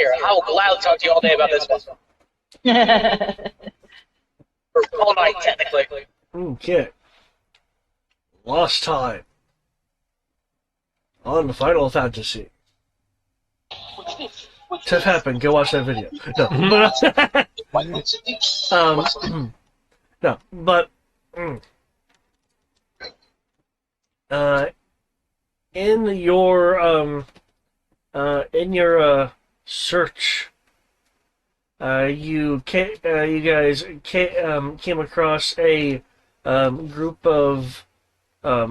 here. I will gladly talk to you all day about this one. Or all night, technically. Okay. Lost time. On Final Fantasy. Tough happened. Go watch that video. No, no, but in your search, you guys came across a group of a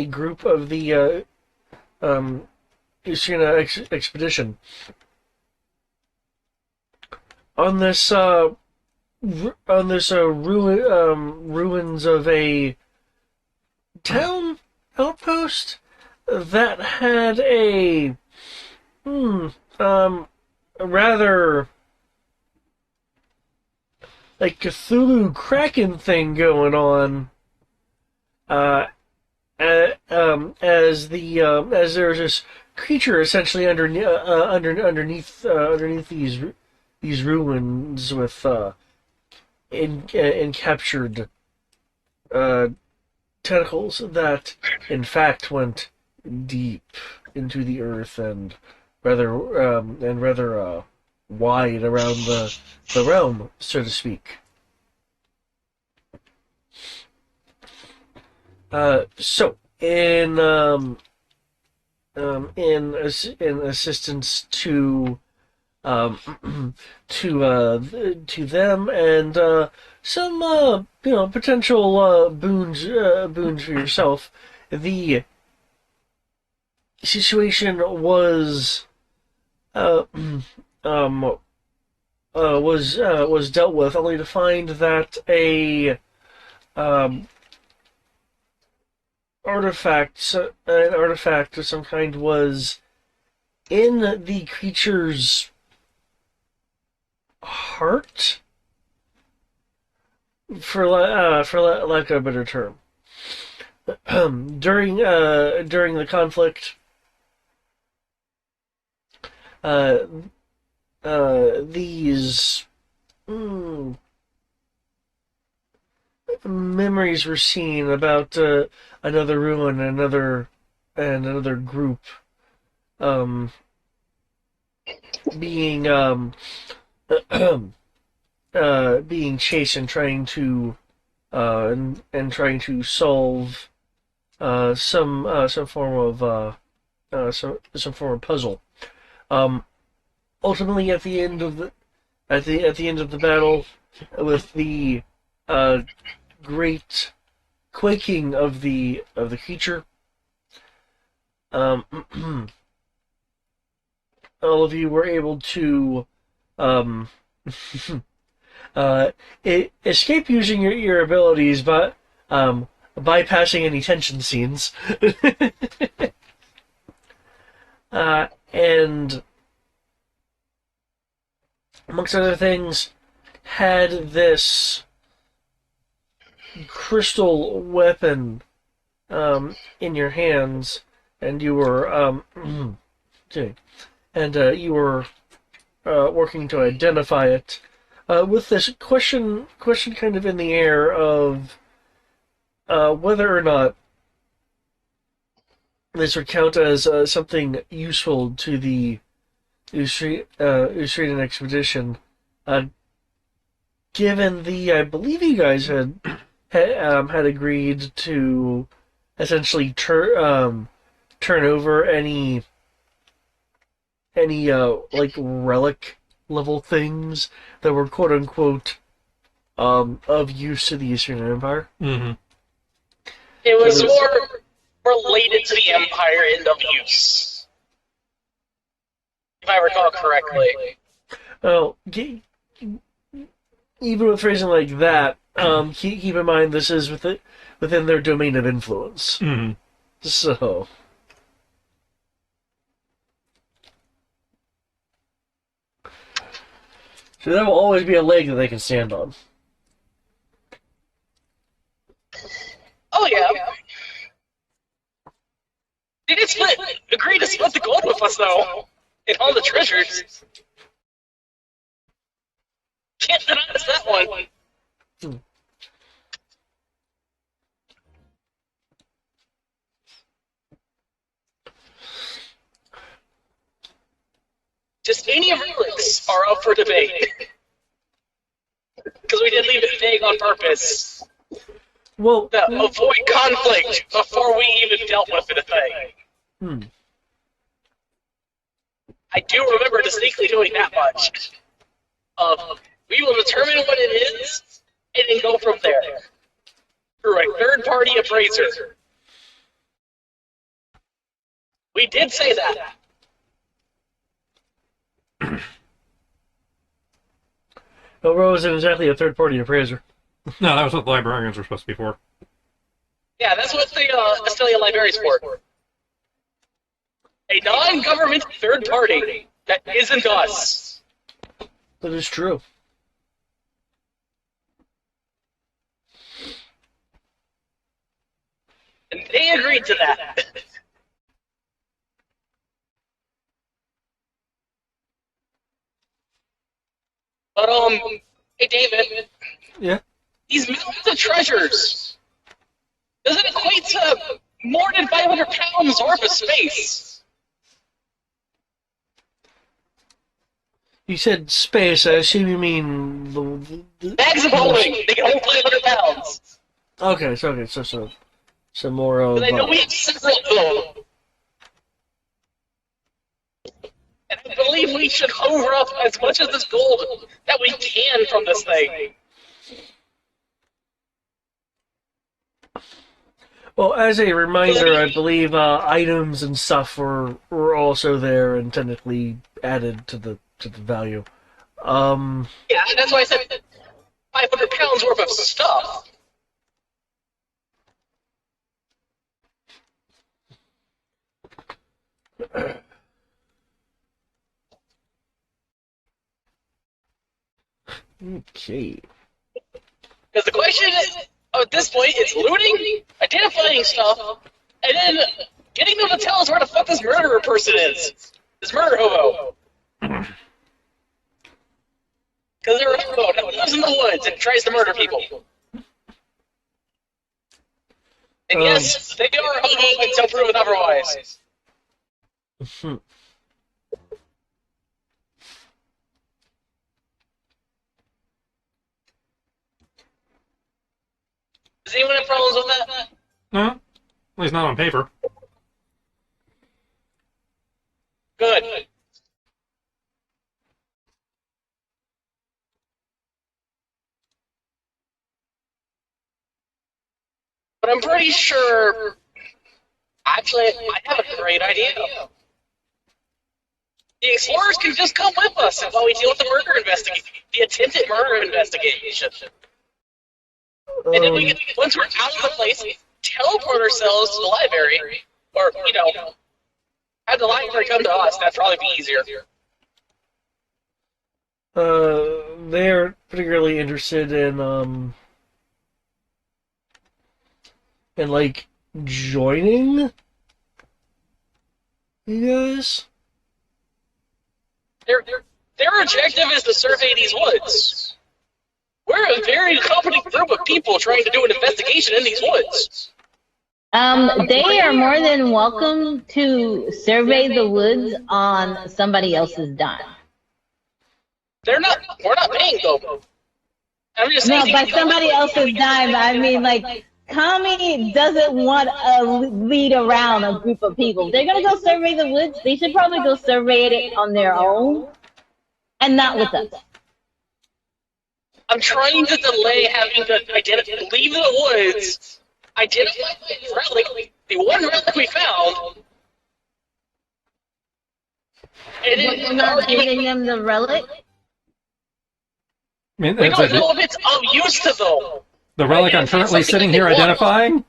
group of the Usina expedition. On this ruins of a town outpost that had a rather like Cthulhu Kraken thing going on. As there's this creature essentially underneath these ruins with encaptured tentacles that in fact went deep into the earth and rather wide around the realm, so to speak. So in assistance to to them and some potential boons for yourself, the situation was dealt with, only to find that a artifact of some kind was in the creature's heart, for lack of a better term. During the conflict, these memories were seen about another ruin, another group being being chased and trying to solve some form of puzzle. Ultimately, at the end of the battle, with the great quaking of the creature, all of you were able to escape using your abilities, but bypassing any tension scenes. And amongst other things, had this crystal weapon in your hands, and you were you were working to identify it, with this question kind of in the air of whether or not this would count as something useful to the Usrian expedition, given I believe you guys had agreed to essentially turn over any like relic level things that were quote unquote of use to the Eastern Empire. Mm-hmm. It was more related to the Empire and of use, if I recall correctly. Well, even with phrasing like that, keep in mind this is within their domain of influence. Mm-hmm. So there will always be a leg that they can stand on. Oh yeah. They did agree to split the gold with us, though. And all the treasures. Can't deny us that one. Hmm. Just any of relics are up for debate. Because we did leave it vague on purpose. Well, To avoid conflict before we even dealt with the thing. hmm. I do remember distinctly doing that much. We will determine what it is, and then go from there. Through a third-party appraiser. We did say that. Elro isn't exactly a third-party appraiser. No, that was what the librarians were supposed to be for. Yeah, that's what the Estelian Library's for. A non-government third party that isn't us. That is true. And they agreed to that. But, hey David, Yeah. these mountains of treasures, does it equate to more than 500 pounds worth of space? You said space. I assume you mean the Bags of holding, they can hold 500 pounds. Okay, so more of. Because I know we have several of them. And I believe we should hover up as much of this gold that we can from this thing. Well, as a reminder, I believe items and stuff were also there and technically added to the value. Yeah, that's why I said 500 pounds worth of stuff. Okay. Because the question at this point is looting, identifying stuff, and then getting them to tell us where the fuck this murderer person is. This murder hobo. Because they're a hobo that lives in the woods and tries to murder people. And yes, they are a hobo until proven otherwise. Does anyone have problems with that? No, at least not on paper. Good. But I'm pretty sure... Actually, I have a great idea. The explorers can just come with us while we deal with the murder investigation. The attempted murder investigation. And then we can, once we're out of the place, teleport ourselves to the library. Or, have the library come to us. That'd probably be easier. They're particularly interested in like joining you guys. Their objective is to survey these woods. We're a very competent group of people trying to do an investigation in these woods. They are more than welcome to survey the woods on somebody else's dime. We're not paying though. I'm just No, saying by somebody else's dime, I mean like Kami doesn't want to lead around a group of people. They're gonna go survey the woods. They should probably go survey it on their own, and not with us. I'm trying to delay having to leave the woods, identify the relic, the one relic we found, and then We're not giving them the relic. I mean, we don't know if it's of use to them. the relic I'm currently sitting here identifying?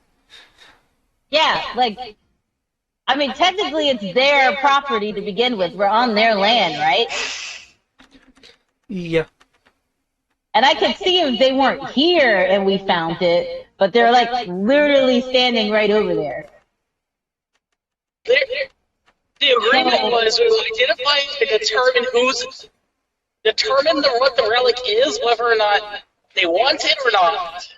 Yeah, like, I mean, technically it's their property to begin with. We're on their land, right? Yeah. And I could see if they weren't here and we found it, but they're like literally standing right over there. The agreement was we would identify and determine what the relic is, whether or not they want it or not.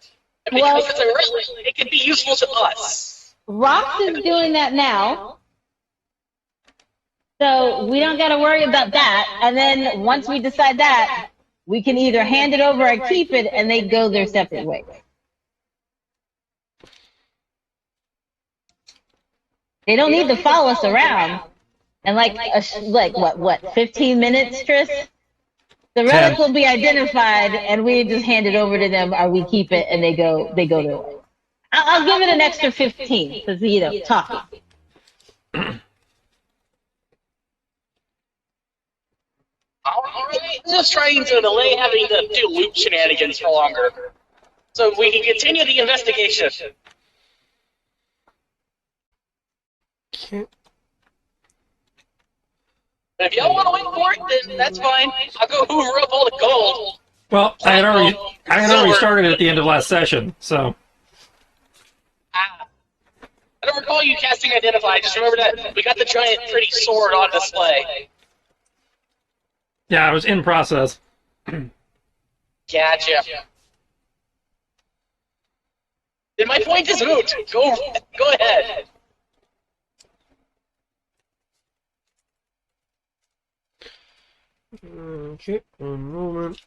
And because it's a relic, it can be useful to us. Rox is doing that now. So we don't got to worry about that. And then once we decide that, we can either hand it over or keep it, and they go their separate ways. They don't need to follow us around. And what, 15 minutes, Tris? The relic will be identified, and we just hand it over to them, or we keep it, and they go their way. I'll give it an extra 15 because talking. Alright, just trying to delay having to do loop shenanigans for longer, so we can continue the investigation. Okay. If y'all want to wait for it, then that's fine. I'll go hoover up all the gold. Well, I had already started at the end of last session, so. I don't recall you casting Identify. I just remember that we got the giant pretty sword on display. Yeah, I was in process. Gotcha. Then my point is moot. Go ahead. Okay, one moment.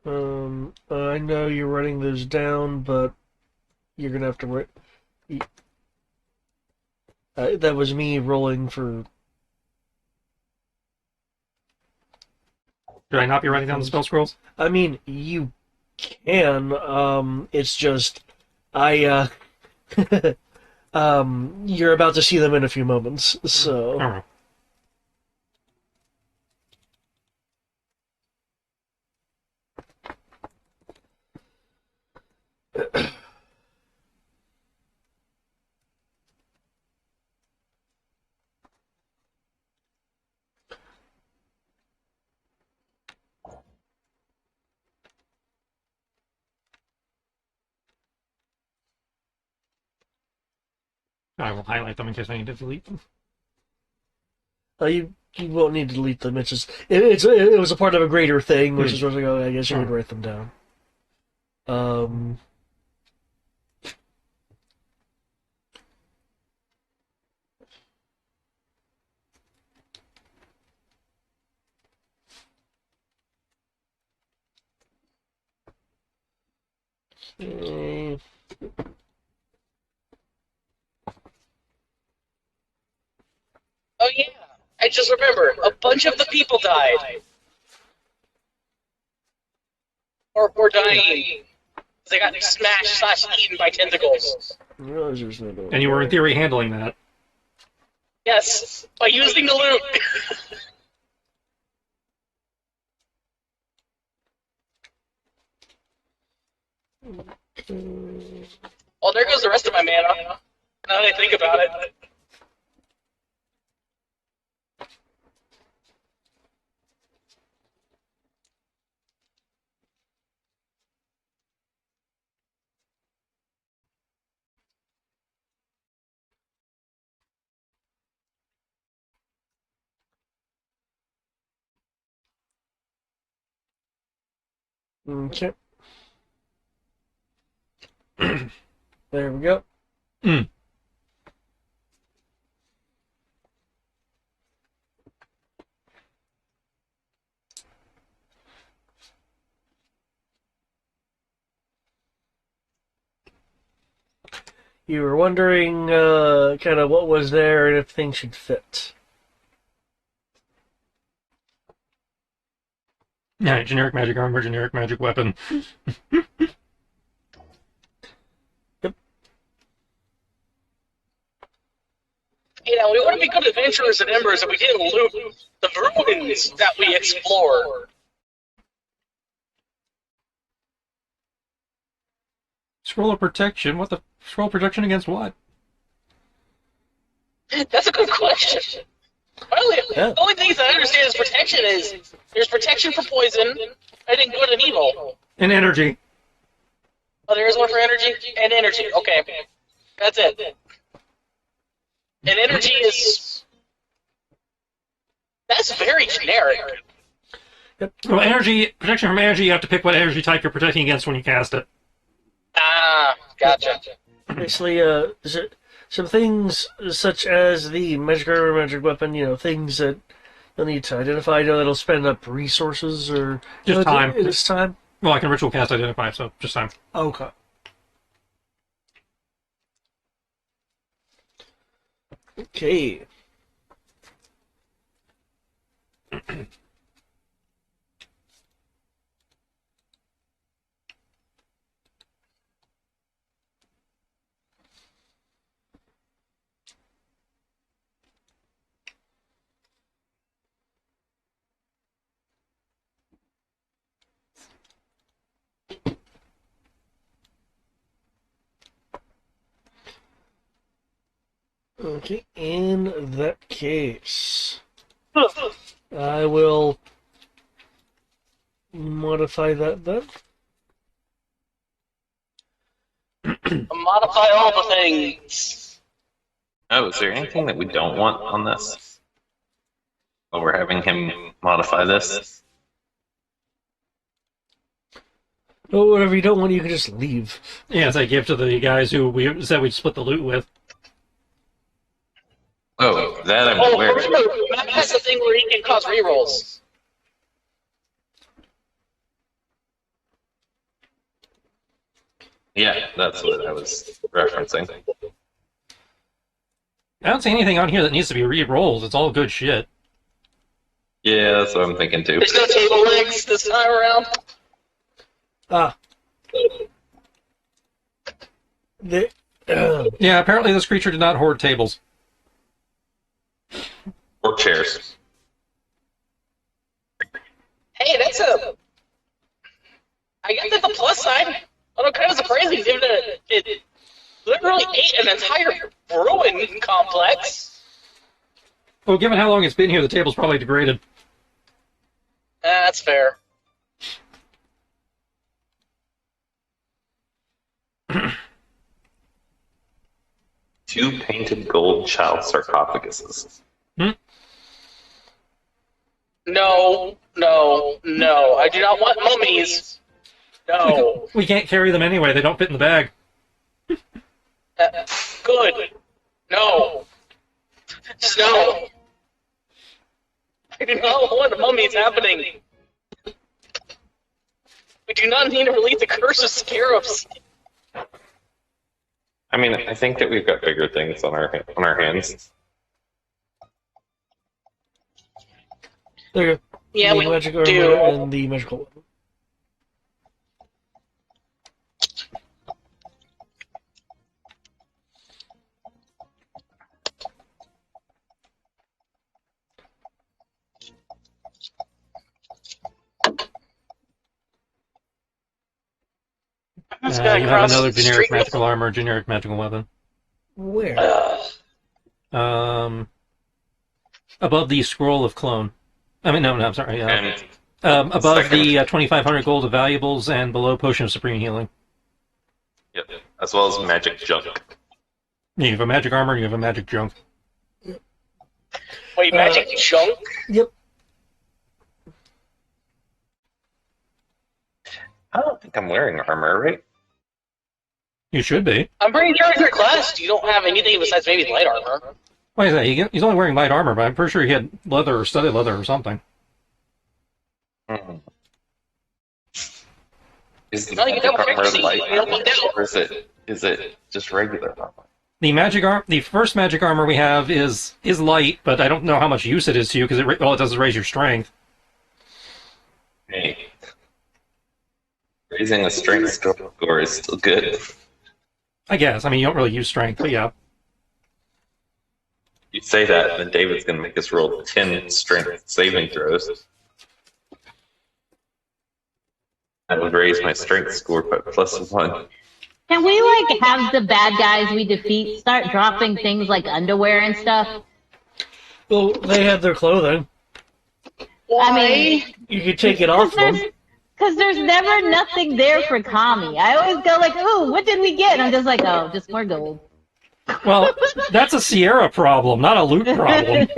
I know you're writing those down, but you're gonna have to write. That was me rolling for. Should I not be writing down the spell scrolls? I mean, you can. It's just I. You're about to see them in a few moments, so. All right. I will highlight them in case I need to delete them. You won't need to delete them. It's just it was a part of a greater thing, which is where I guess you would write them down. Okay. Oh yeah, I just remembered. A bunch of the people died. Or were dying. They got smashed/eaten by tentacles. And you were in theory handling that. Yes, by using the loot. Well, there goes the rest of my mana. Now that I think about it. Okay. There we go. You were wondering kind of what was there and if things should fit. Yeah, generic magic armor, generic magic weapon. Yep. You know, we wouldn't be good adventurers and embers if we didn't loot the ruins that we explore. Scroll of protection? What the? Scroll protection against what? That's a good question. The only things I understand is protection is there's protection for poison, I think good and evil. And energy. Oh, there is one for energy? And energy, okay. That's it. And energy is That's very generic. Yep. Well, energy protection from energy. You have to pick what energy type you're protecting against when you cast it. Ah, gotcha. Basically, some things such as the magic armor, magic weapon, things that you'll need to identify, that'll spend up resources or... Just time. It's time? Well, I can ritual cast identify, so just time. Okay. Okay. Okay, in that case, I will modify that then. Modify all the things. Oh, is there anything that we don't want on this? While we're having him modify this? Oh, whatever you don't want, you can just leave. Yeah, it's like give to the guys who we said we'd split the loot with. Oh, that I'm Oh, aware of. remember, Matt has the thing where he can cause rerolls. Yeah, that's what I was referencing. I don't see anything on here that needs to be re-rolled. It's all good shit. Yeah, that's what I'm thinking too. There's no table legs this time around. Ah. The, Yeah, apparently this creature did not hoard tables. Or chairs. Hey, that's a... I guess that's a plus side. I'm kind of surprising given that it literally ate an entire ruin complex. Well, given how long it's been here, the table's probably degraded. That's fair. Two painted gold child sarcophaguses. No, no, no. I do not want mummies. No. We can't carry them anyway. They don't fit in the bag. Good. No. Just no. I do not want mummies happening. We do not need to release the curse of scarabs. I mean, I think that we've got bigger things on our hands. there you go. Yeah, the we magic armor do. and the magical weapon. Who's You gonna have cross another the generic street? magical armor, generic magical weapon. Where? Above the scroll of clone. I mean, no, I'm sorry. And Above second. the 2,500 gold of valuables and below potion of supreme healing. yep, as well as magic junk. You have a magic armor, and you have a magic junk. Wait, magic junk? Yep. I don't think I'm wearing armor, right? You should be. I'm pretty sure in your class you don't have anything besides maybe light armor. Why is that? He's only wearing light armor, but I'm pretty sure he had leather or studded leather or something. Mm-hmm. Is the No, you magic don't armor see, light you don't armor, know. or is it just regular armor? The first magic armor we have is light, but I don't know how much use it is to you because all it does is raise your strength. Hey, raising the strength score is still good. I guess. I mean, you don't really use strength, but yeah. You say that, and then David's going to make us roll 10 strength saving throws. I would raise my strength score by +1. Can we like have the bad guys we defeat start dropping things like underwear and stuff? Well, they had their clothing. Why? I mean, You could take it off them. because there's never nothing there for Kami. I always go like, "Ooh, what did we get?" And I'm just like, "Oh, just more gold." Well, that's a Sierra problem, not a loot problem.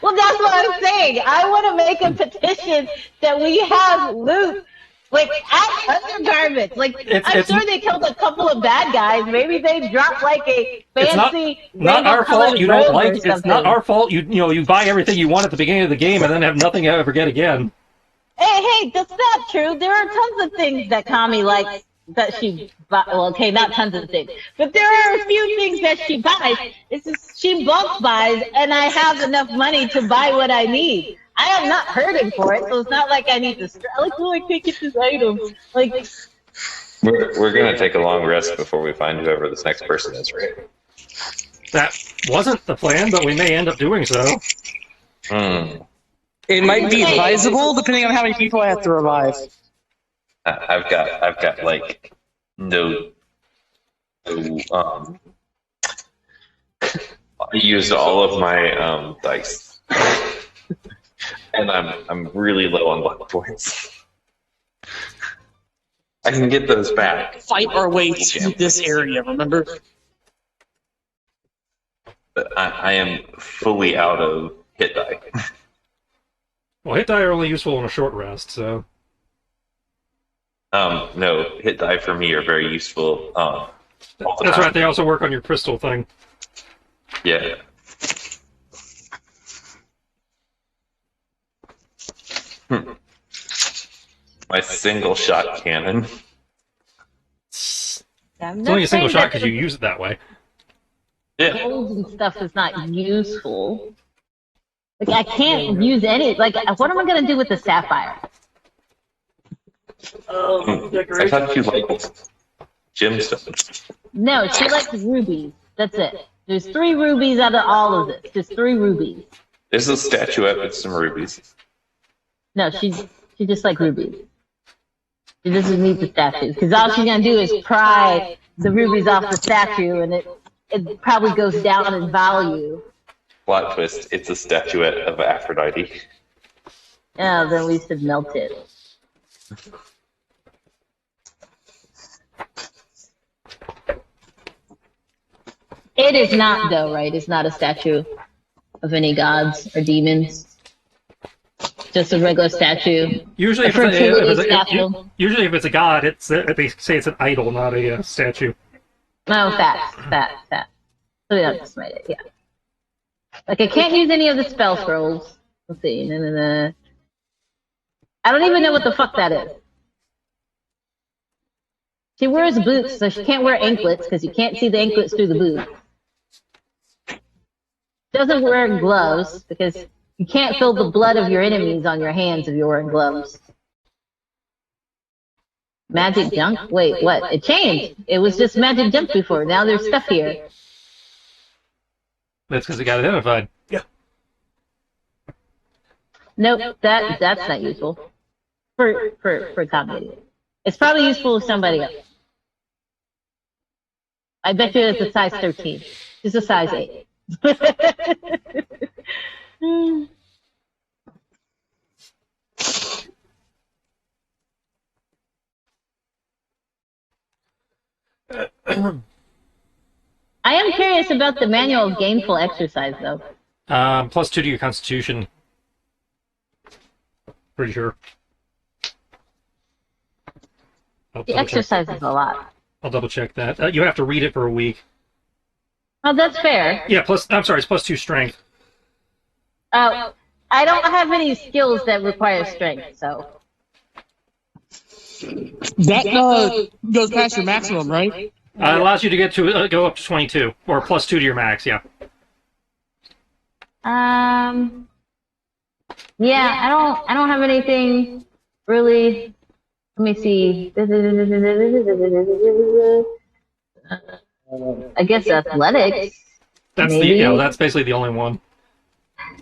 Well, that's what I'm saying. I want to make a petition that we have loot, like at undergarments. Like I'm It's sure they killed a couple of bad guys. Maybe they dropped like a it's fancy not our fault rainbow-colored you don't robe like or it. It's not something. our fault you buy everything you want at the beginning of the game and then have nothing to ever get again. Hey, that's not true. There are tons of things that Kami likes that she buy. Well, okay, not tons of things, but there are a few things that she buys. It's just she bulk buys, and I have enough money to buy what I need. I am not hurting for it, so it's not like I need to. Like, oh, I can't get this item. Like, We're gonna take a long rest before we find whoever this next person is, right? That wasn't the plan, but we may end up doing so. Hmm. It might be advisable depending on how many people I have to revive. I've got like no I used all of my dice, and I'm really low on luck points. I can get those back. Fight our way to this area, remember? But I am fully out of hit die. Well, hit die are only useful on a short rest, so... No, hit die for me are very useful. All the That's time. right, they also work on your crystal thing. Yeah. My single shot cannon. It's only a single shot because you use it that way. Yeah. gold and stuff is not useful. Like I can't use any. Like, what am I gonna do with the sapphire? I thought you liked gemstones. No, she likes rubies. That's it. There's 3 rubies out of all of this. Just 3 rubies. There's a statuette with some rubies. No, she just like rubies. She doesn't need the statue because all she's gonna do is pry the rubies off the statue, and it probably goes down in value. Plot twist, it's a statuette of Aphrodite. Oh, then we should melt it. It is not, though, right? It's not a statue of any gods or demons. Just a regular statue. Usually, A if it's fertility statue. usually if it's a god, they say it's an idol, not a statue. No, fat. So yeah, just made it, yeah. Like, I can't use any of the spell scrolls. Let's see. No. I don't even know what the fuck that is. She wears boots, so she can't wear anklets because you can't see the anklets through the boot. Doesn't wear gloves because you can't feel the blood of your enemies on your hands if you're wearing gloves. Magic junk? Wait, what? It changed. It was just magic junk before. Now there's stuff here. That's because it got identified. Yeah. Nope, that's not useful for top idiot. It's probably useful with somebody else. I bet you it's a size 13. It's a size 8. I am curious about the manual of gainful exercise, though. +2 to your constitution. Pretty sure. The exercise is a lot. I'll double check that. You have to read it for a week. Oh, that's fair. Yeah, I'm sorry, it's +2 strength. I don't have any skills that require strength, so. That goes past your maximum, right? It allows you to get to go up to 22, or +2 to your max. Yeah. Yeah, I don't have anything really. Let me see. I guess athletics. That's maybe. that's basically the only one.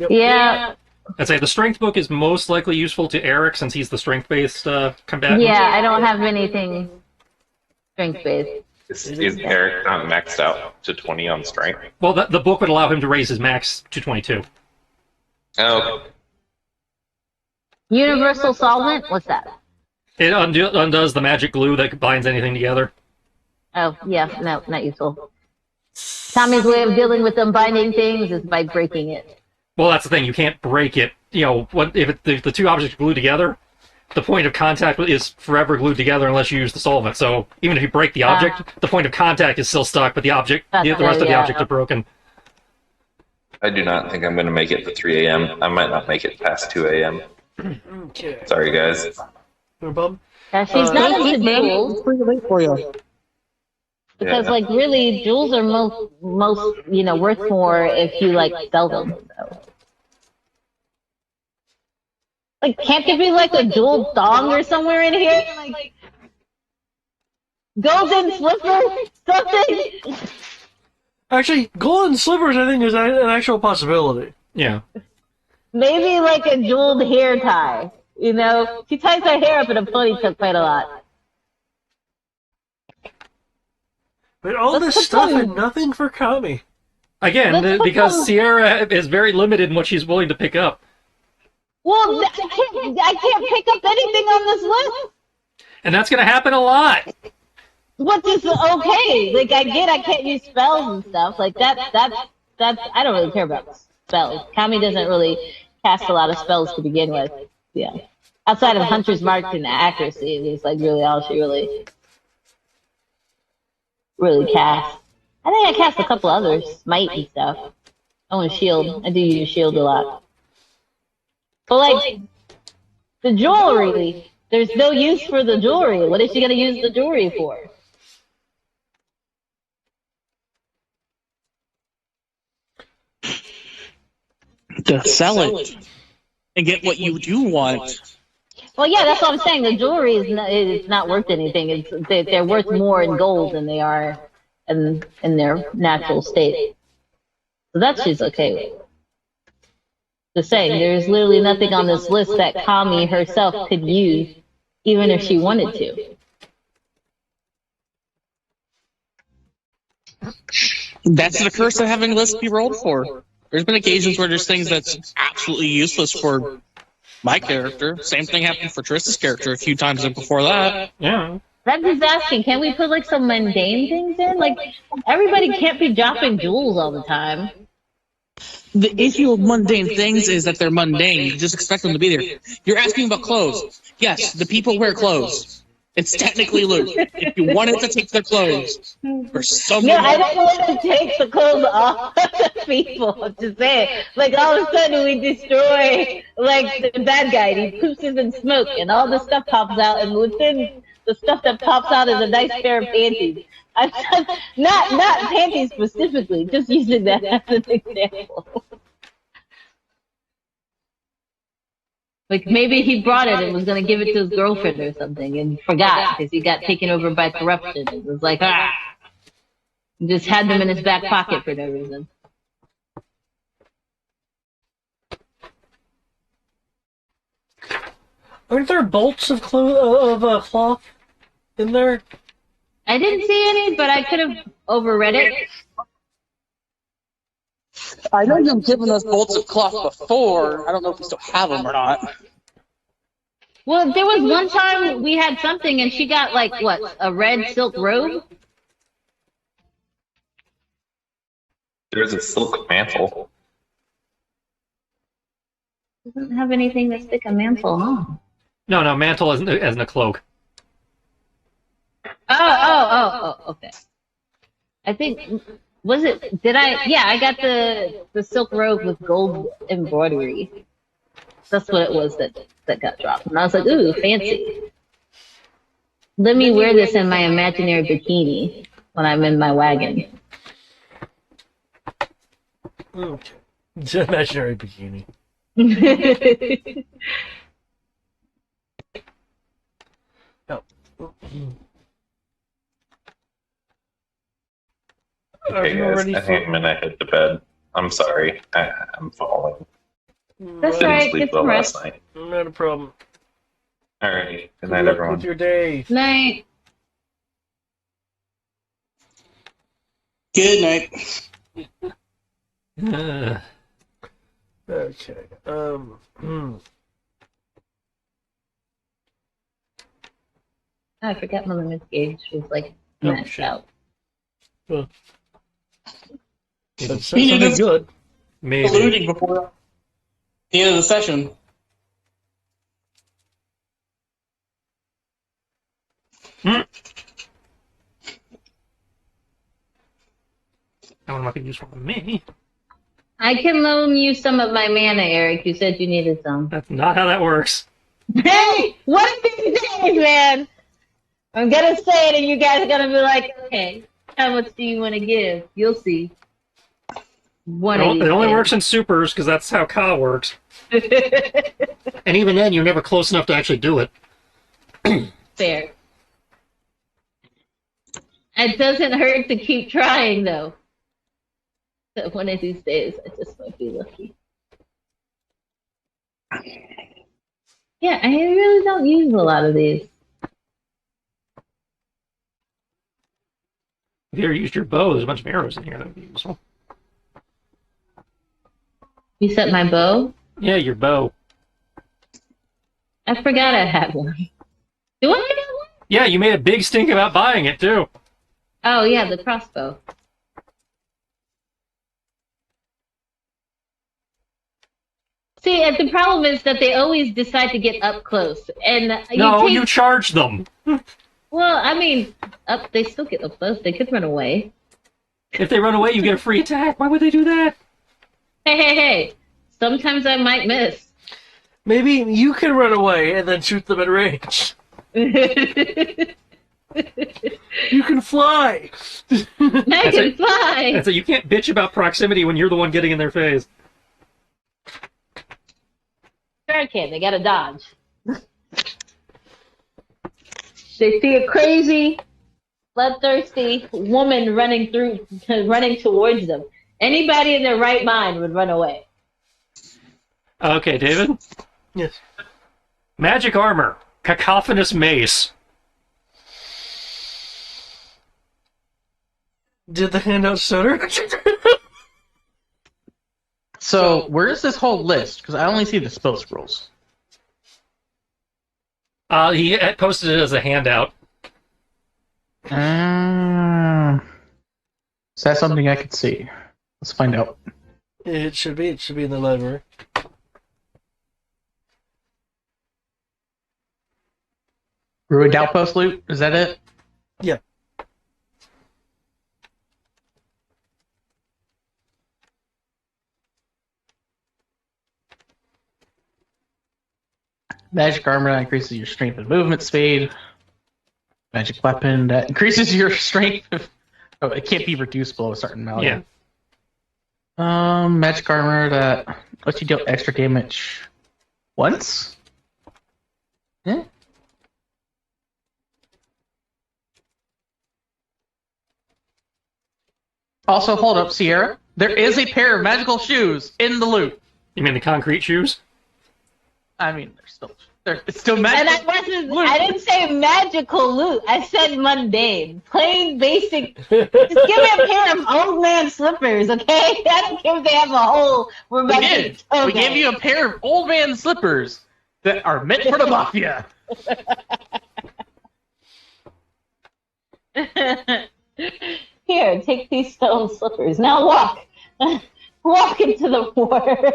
Yeah, I'd say the strength book is most likely useful to Eric since he's the strength-based combatant. yeah, I don't have anything strength-based. Is Eric not maxed out to 20 on strength? Well, the book would allow him to raise his max to 22. Oh, Universal solvent? What's that? It undoes the magic glue that binds anything together. Oh, yeah, no, not useful. Tommy's way of dealing with unbinding things is by breaking it. Well, that's the thing. You can't break it. You know, if the two objects are glued together, the point of contact is forever glued together unless you use the solvent. So even if you break the object, the point of contact is still stuck, but the rest of the object is broken. I do not think I'm going to make it to 3 a.m. I might not make it past 2 a.m. Okay. Sorry, guys. No problem. Now, she's not into Man, duels. it's pretty late for you. Because, Yeah. like, really, jewels are most worth more if you, like, sell them. So. Like, can't there be, like, a jewel thong or somewhere in here? Like, golden slipper? Something? Actually, golden slippers, I think, is an actual possibility. Yeah. Maybe, like, a jeweled hair tie. You know? She ties her hair up in a ponytail quite a lot. But all Let's this put stuff some- and nothing for Kami. Again, because Sierra is very limited in what she's willing to pick up. Well, I can't pick up anything on this list. And that's going to happen a lot. What is okay? Like, I can't use spells and stuff. Like, that's, I don't really care about spells. Kami doesn't really cast a lot of spells to begin with. Yeah. Outside of Hunter's Mark and accuracy, it's like really all she really casts. I think I cast a couple others, Smite and stuff. Oh, and Shield. I do use Shield a lot. But, like, the jewelry, there's no use for the jewelry. What is she going to use the jewelry for? To sell it and get what you do want. Well, yeah, that's what I'm saying. The jewelry is not worth anything. They're worth more in gold than they are in their natural state. So that she's okay with. Just saying, there's literally nothing on this list that Kami herself could use, even if she wanted to. That's the curse of having lists be rolled for. There's been occasions where there's things that's absolutely useless for my character. Same thing happened for Trista's character a few times before that. Yeah. I'm just asking, can we put like some mundane things in? Like, everybody can't be dropping jewels all the time. The issue of mundane things is that they're mundane. You just expect them to be there. You're asking about clothes. Yes, the people wear clothes. It's technically loot. If you wanted to take their clothes, for some No, reason, I don't want to take the clothes off the people. I'm just saying. Like, all of a sudden we destroy, like, the bad guy. And he poops in smoke, and all the stuff pops out, and within the stuff that pops out is a nice pair of panties. I'm not panties specifically, just using that as an example. Like, maybe he brought it and was going to give it to his girlfriend or something and forgot because he got taken over by corruption. It was like, He just had them in his back pocket for no reason. Aren't there bolts of cloth in there? I didn't see any, but I could have overread it. I know you've given us bolts of cloth before. I don't know if we still have them or not. Well, there was one time we had something and she got, like, what, a red silk robe? There's a silk mantle. Doesn't have anything to stick a mantle on. No, mantle isn't a cloak. Oh, okay. I think, yeah, I got the silk robe with gold embroidery. That's what it was that got dropped. And I was like, ooh, fancy. Let me wear this in my imaginary bikini when I'm in my wagon. Okay. It's an imaginary bikini. Oh. Are Okay, you guys, ready I think I'm gonna head to bed. I'm sorry. I'm falling. That's Didn't right, sleep get well some last rest. night. Not a problem. Alright, good Good night, luck everyone. with your day. Night. Good night. Okay. I forgot my limit gauge was like Oh, maxed shit. out. Well, That's He something needed good. Maybe. looting before the end of the session. Hmm. That one might be useful to me. I can loan you some of my mana, Eric. You said you needed some. That's not how that works. Hey, one of these days, man. I'm gonna say it, and you guys are gonna be like, "Okay, how much do you want to give?" You'll see. One of It these only days. works in supers because that's how Ka works. And even then, you're never close enough to actually do it. Fair. It doesn't hurt to keep trying, though. So one of these days, I just might be lucky. Yeah, I really don't use a lot of these. If you ever used your bow, there's a bunch of arrows in here that would be useful. You set my bow? Yeah, your bow. I forgot I had one. Do I have one? Yeah, you made a big stink about buying it, too. Oh, yeah, the crossbow. See, and the problem is that they always decide to get up close. And You charge them. Well, I mean, they still get up close. They could run away. If they run away, you get a free attack. Why would they do that? Hey. Sometimes I might miss. Maybe you can run away and then shoot them at range. You can fly. I can fly. And so you can't bitch about proximity when you're the one getting in their face. Sure I can. They gotta dodge. They see a crazy, bloodthirsty woman running towards them. Anybody in their right mind would run away. Okay, David. Yes. Magic armor. Cacophonous mace. Did the handout stutter? So, where's this whole list? Because I only see the spell scrolls. He had posted it as a handout. Is that something I could see? Let's find out. It should be. It should be in the library. Ruined Outpost loot? Is that it? Yeah. Magic armor that increases your strength and movement speed. Magic weapon that increases your strength. Oh, it can't be reduced below a certain amount. Yeah. Magic armor that lets you deal extra damage once. Yeah. Also, hold up, Sierra. There is a pair of magical shoes in the loot. You mean the concrete shoes? I mean, it's still magical. And I didn't say magical loot. I said mundane. Plain basic. Just give me a pair of old man slippers, okay? I don't care if they have a hole where my We did. We gave you a pair of old man slippers that are meant for the mafia. Here, take these stone slippers. Now walk. Walk into the water.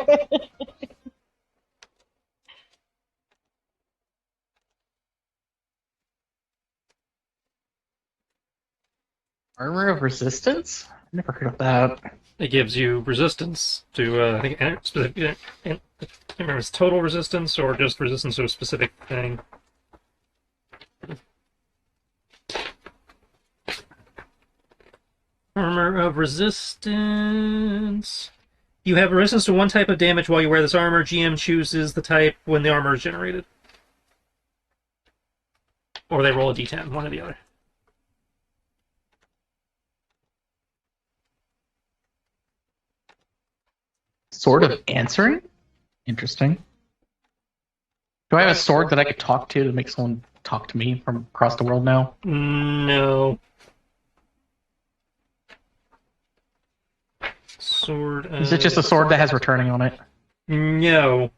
Armor of resistance? I never heard of that. It gives you resistance to, I think, specific. I can't remember if it's total resistance or just resistance to a specific thing. Armor of resistance. You have resistance to one type of damage while you wear this armor. GM chooses the type when the armor is generated. Or they roll a d10, one or the other. Sword of answering? Interesting. Do I have a sword that I could talk to make someone talk to me from across the world now? No. Sword. Is it just a sword that has returning on it? No.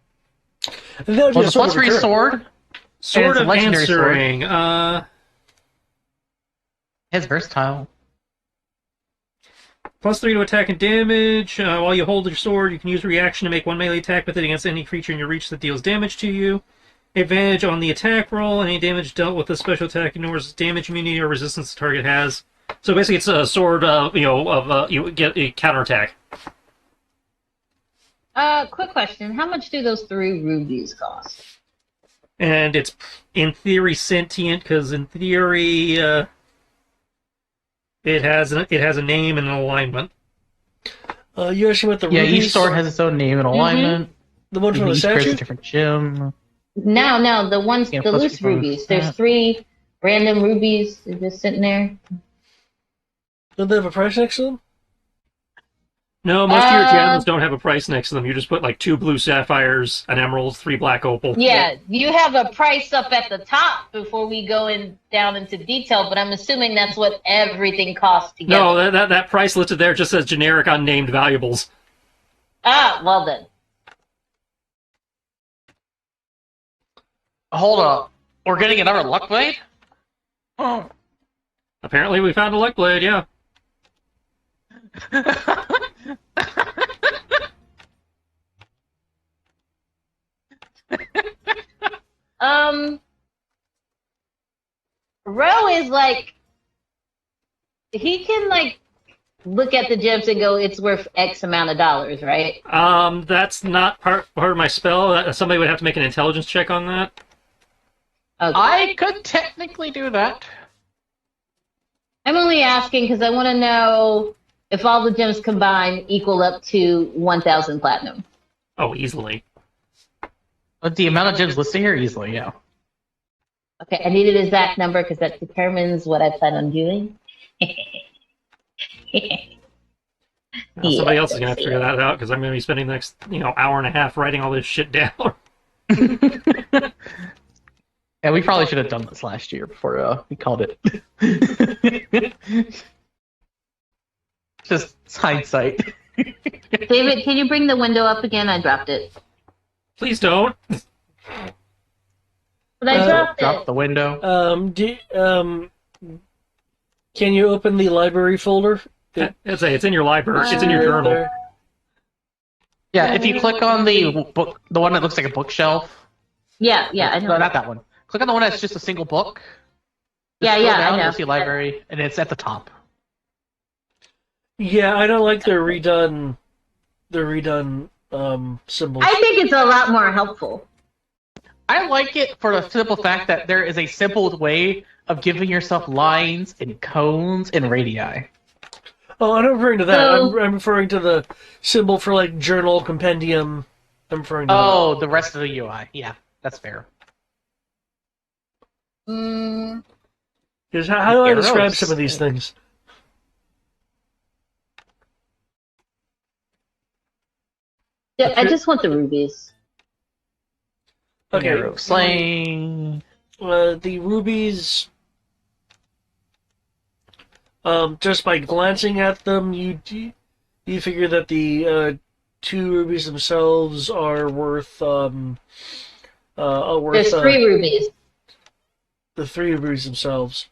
That would be Well, a the sword plus of 3 return. sword Sword it's a of legendary sword. answering. is versatile. +3 to attack and damage. While you hold your sword, you can use reaction to make one melee attack with it against any creature in your reach that deals damage to you. Advantage on the attack roll. Any damage dealt with a special attack ignores damage immunity or resistance the target has. So basically, it's a sword. You get a counterattack. Quick question: how much do those 3 rubies cost? And it's in theory sentient because in theory it has a name and an alignment. You asking about the Yeah, rubies? each sword has its own name and alignment. The one from the Each bears statue? a different gem. No, the ones, Yeah, the plus loose from- rubies. There's 3 random rubies just sitting there. Don't they have a price next to them? No, most of your gems don't have a price next to them. You just put like 2 blue sapphires, an emerald, 3 black opal. Yeah, you have a price up at the top before we go down into detail, but I'm assuming that's what everything costs together. No, that price listed there just says generic unnamed valuables. Ah, well then. Hold up. We're getting another luck blade? Oh. Apparently, we found a luck blade. Yeah. Ro is like, he can like look at the gems and go, it's worth X amount of dollars, right? That's not part of my spell. Somebody would have to make an intelligence check on that. Okay. I could technically do that. I'm only asking because I want to know if all the gems combined equal up to 1,000 platinum. Oh, easily. But the amount of gems listed here, easily, yeah. Okay, I need an exact number because that determines what I plan on doing. Well, somebody else is gonna have to figure that out because I'm gonna be spending the next, hour and a half writing all this shit down. Yeah, we probably should have done this last year before we called it. Just hindsight. David, can you bring the window up again? I dropped it. Please don't. But I dropped Drop it. the window. Can you open the library folder? It's in your library. It's in your journal. There. Yeah, if you click on the book, the one that looks like a bookshelf. Yeah, I know. No, not that one. Click on the one that's just a single book. Yeah, Scroll I down, know. You'll see library, and it's at the top. Yeah, I don't like the redone symbols. I think it's a lot more helpful. I like it for the simple fact that there is a simple way of giving yourself lines and cones and radii. Oh, I'm not referring to that. So- I'm referring to the symbol for like journal compendium. I'm referring to Oh, the rest of the UI. Yeah, that's fair. Mm, Because how do I Arrows. describe some of these things? yeah, I just want the rubies. Okay, Arrow slaying. the rubies. Just by glancing at them, you figure that the 2 rubies themselves are worth There's 3 rubies. the 3 rubies themselves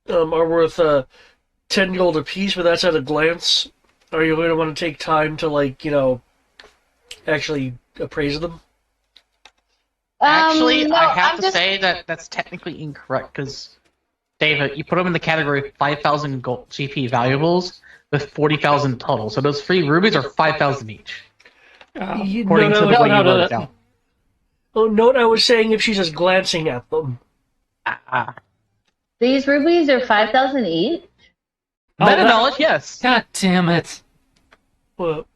are worth 10 gold apiece, but that's at a glance. Are you going to want to take time to actually appraise them? Actually, No, I have I'm to just- say that that's technically incorrect because, David, you put them in the category 5,000 gold GP valuables with 40,000 total. So those 3 rubies are 5,000 each. According to the way you wrote it down. Oh, note I was saying if she's just glancing at them. These rubies are 5,000 each? Meta that- knowledge, yes. God damn it! Well,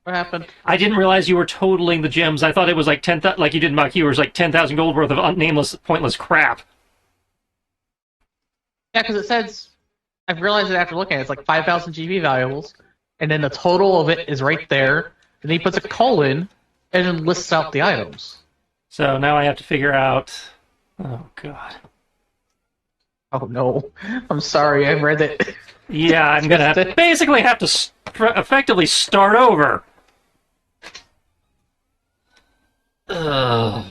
What happened? I didn't realize you were totaling the gems. I thought it was like 10,000, like you did in Maki, it was like 10,000 gold worth of nameless, pointless crap. Yeah, because it says, I've realized it after looking at it, it's like 5,000 GP valuables, and then the total of it is right there, and then he puts a colon, and then lists out the items. So now I have to figure out. Oh god. Oh no. I'm sorry, I read it. Yeah, I'm gonna basically have to effectively start over. Ugh.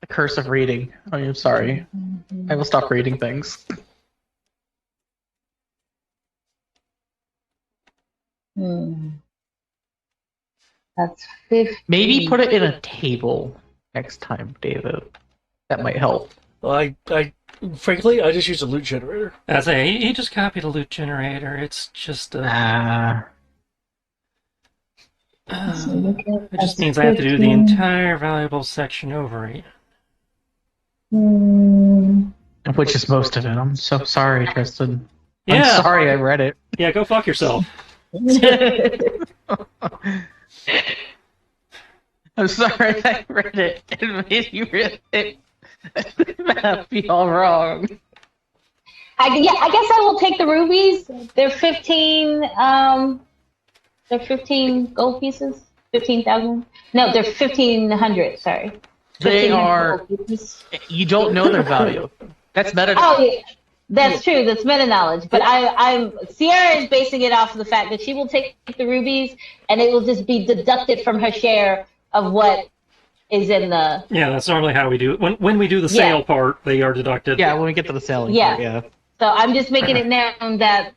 Curse of reading. I am sorry. I will stop reading things. That's 50. Maybe put it in a table next time, David. That might help. Well, frankly, I just use a loot generator. That's he just copied a loot generator. It's just it just means I have to do the entire valuable section over again. Which is most of it. I'm so sorry, Tristan. Yeah. I'm sorry I read it. Yeah, go fuck yourself. I'm sorry I read it. It made you read it. That'd be all wrong. I guess I will take the rubies. They're 15. They're 15 gold pieces. 15,000. No, they're 1,500. Sorry. They 1,500 are. gold pieces. You don't know their value. That's meta. Oh, yeah. That's true. That's meta knowledge. But I'm Sierra is basing it off of the fact that she will take the rubies, and it will just be deducted from her share of what is in the. Yeah, that's normally how we do it. When we do the sale part, they are deducted. Yeah, when we get to the selling Yeah. part, yeah. So I'm just making it known that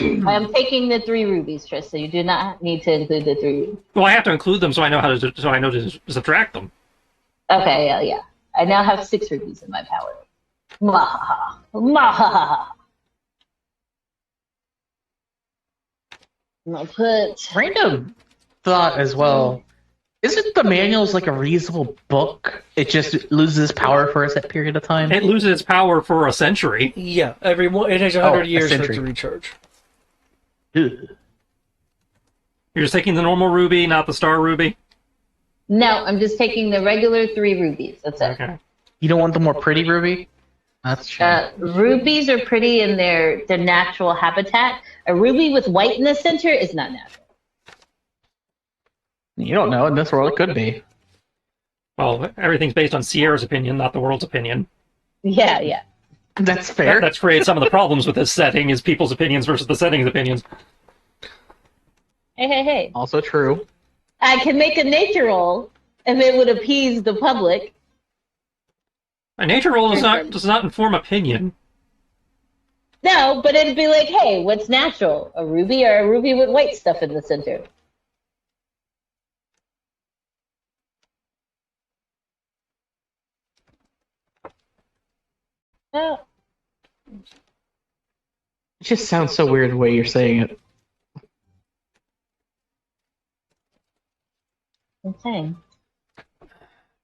I'm taking the 3 rubies, Trista. You do not need to include the 3 rubies. Well, I have to include them so I know to subtract them. Okay, yeah. I now have 6 rubies in my power. Mahaha. Mahaha. I'm gonna put. Random thought as well. Isn't the manuals like a reasonable book? It just loses power for a set period of time? It loses its power for a century. Yeah, it has 100 a years for it century. to recharge. Ugh. You're just taking the normal ruby, not the star ruby? No, I'm just taking the regular 3 rubies. That's it. Okay. You don't want the more pretty ruby? That's true. Rubies are pretty in their natural habitat. A ruby with white in the center is not natural. You don't know. In this world, it could be. Well, everything's based on Sierra's opinion, not the world's opinion. Yeah. That's fair. That's created some of the problems with this setting, is people's opinions versus the setting's opinions. Hey. Also true. I can make a nature roll if it would appease the public. A nature roll does not inform opinion. No, but it'd be like, hey, what's natural? A ruby or a ruby with white stuff in the center? Oh, It just sounds so weird the way you're saying it. I'm saying.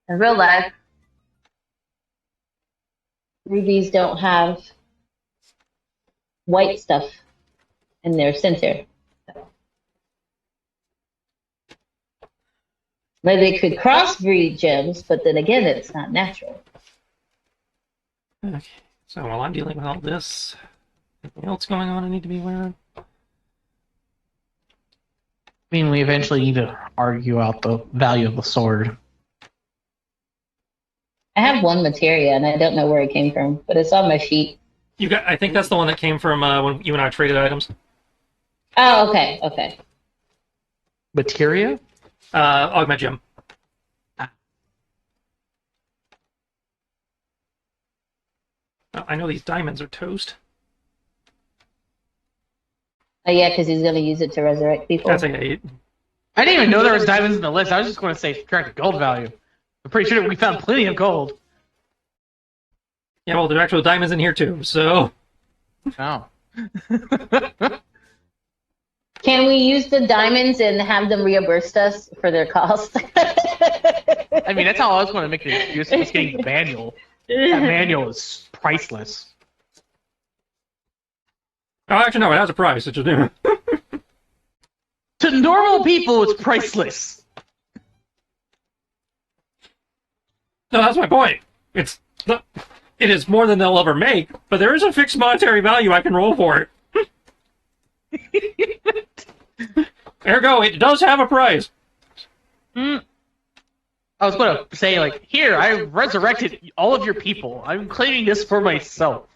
In real life, rubies don't have white stuff in their center. Maybe they could crossbreed gems, but then again, it's not natural. Okay, so while I'm dealing with all this, anything else going on I need to be aware of? I mean, we eventually need to argue out the value of the sword. I have one materia, and I don't know where it came from, but it's on my sheet. I think that's the one that came from when you and I traded items. Oh, okay. Materia? Augment gem. I know these diamonds are toast. Oh, yeah, because he's going to use it to resurrect people. That's a 8. I didn't even know there was diamonds in the list. I was just going to say subtract the gold value. I'm pretty sure we found plenty of gold. Yeah, well, there are actual diamonds in here too, so... Oh. Can we use the diamonds and have them reimburse us for their cost? I mean, that's how I was going to make the excuse for getting the manual. That manual is priceless. Oh, actually, no, it has a price. It's just... No, To normal people, it's priceless. that's my point. It is more than they'll ever make, but there is a fixed monetary value I can roll for it. Ergo, it does have a price. I was going to say, like, here, I resurrected all of your people. I'm claiming this for myself.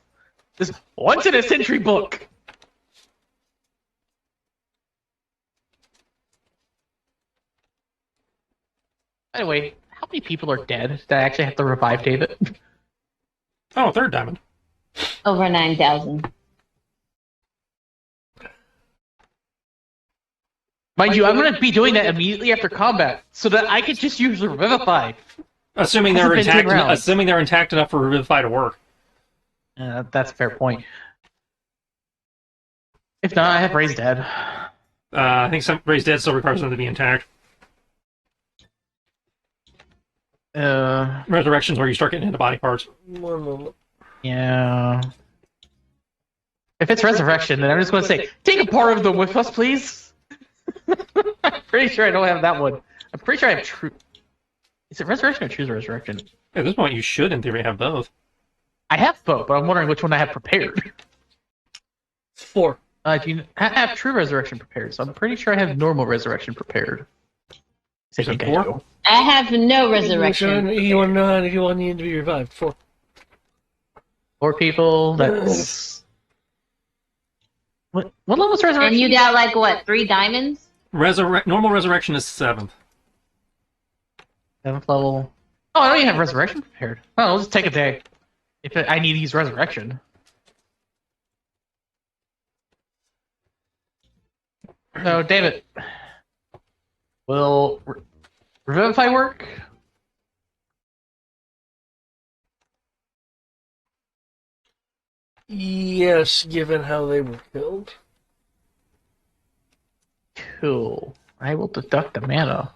This once-in-a-century book. Anyway, how many people are dead that I actually have to revive David? Oh, third diamond. Over 9,000. Mind you, I'm going to be doing that immediately after combat, so that I could just use Revivify. Assuming Hasn't they're been 10 intact. rounds. Assuming they're intact enough for Revivify to work. That's a fair point. If not, I have Ray's dead. I think some Raised Dead still requires them to be intact. Resurrection's where you start getting into body parts. One moment. Yeah. If it's Resurrection, then I'm just going to say, take a part of them with us, please. I'm pretty sure I don't have that one. I'm pretty sure I have True. Is it Resurrection or Choose Resurrection? At this point, you should, in theory, have both. I have both, but I'm wondering which one I have prepared. 4. I have True Resurrection prepared, so I'm pretty sure I have Normal Resurrection prepared. I think I 4? do. I have no resurrection. You want to know how you want to be revived? 4. 4 people. That's what level is Resurrection? And you got like what, 3 diamonds? Normal Resurrection is 7th. 7th level. Oh, I don't even have Resurrection prepared. Oh, I'll just take a day. If I need to use Resurrection. So, David, will Revivify work? Yes, given how they were killed. Cool. I will deduct the mana.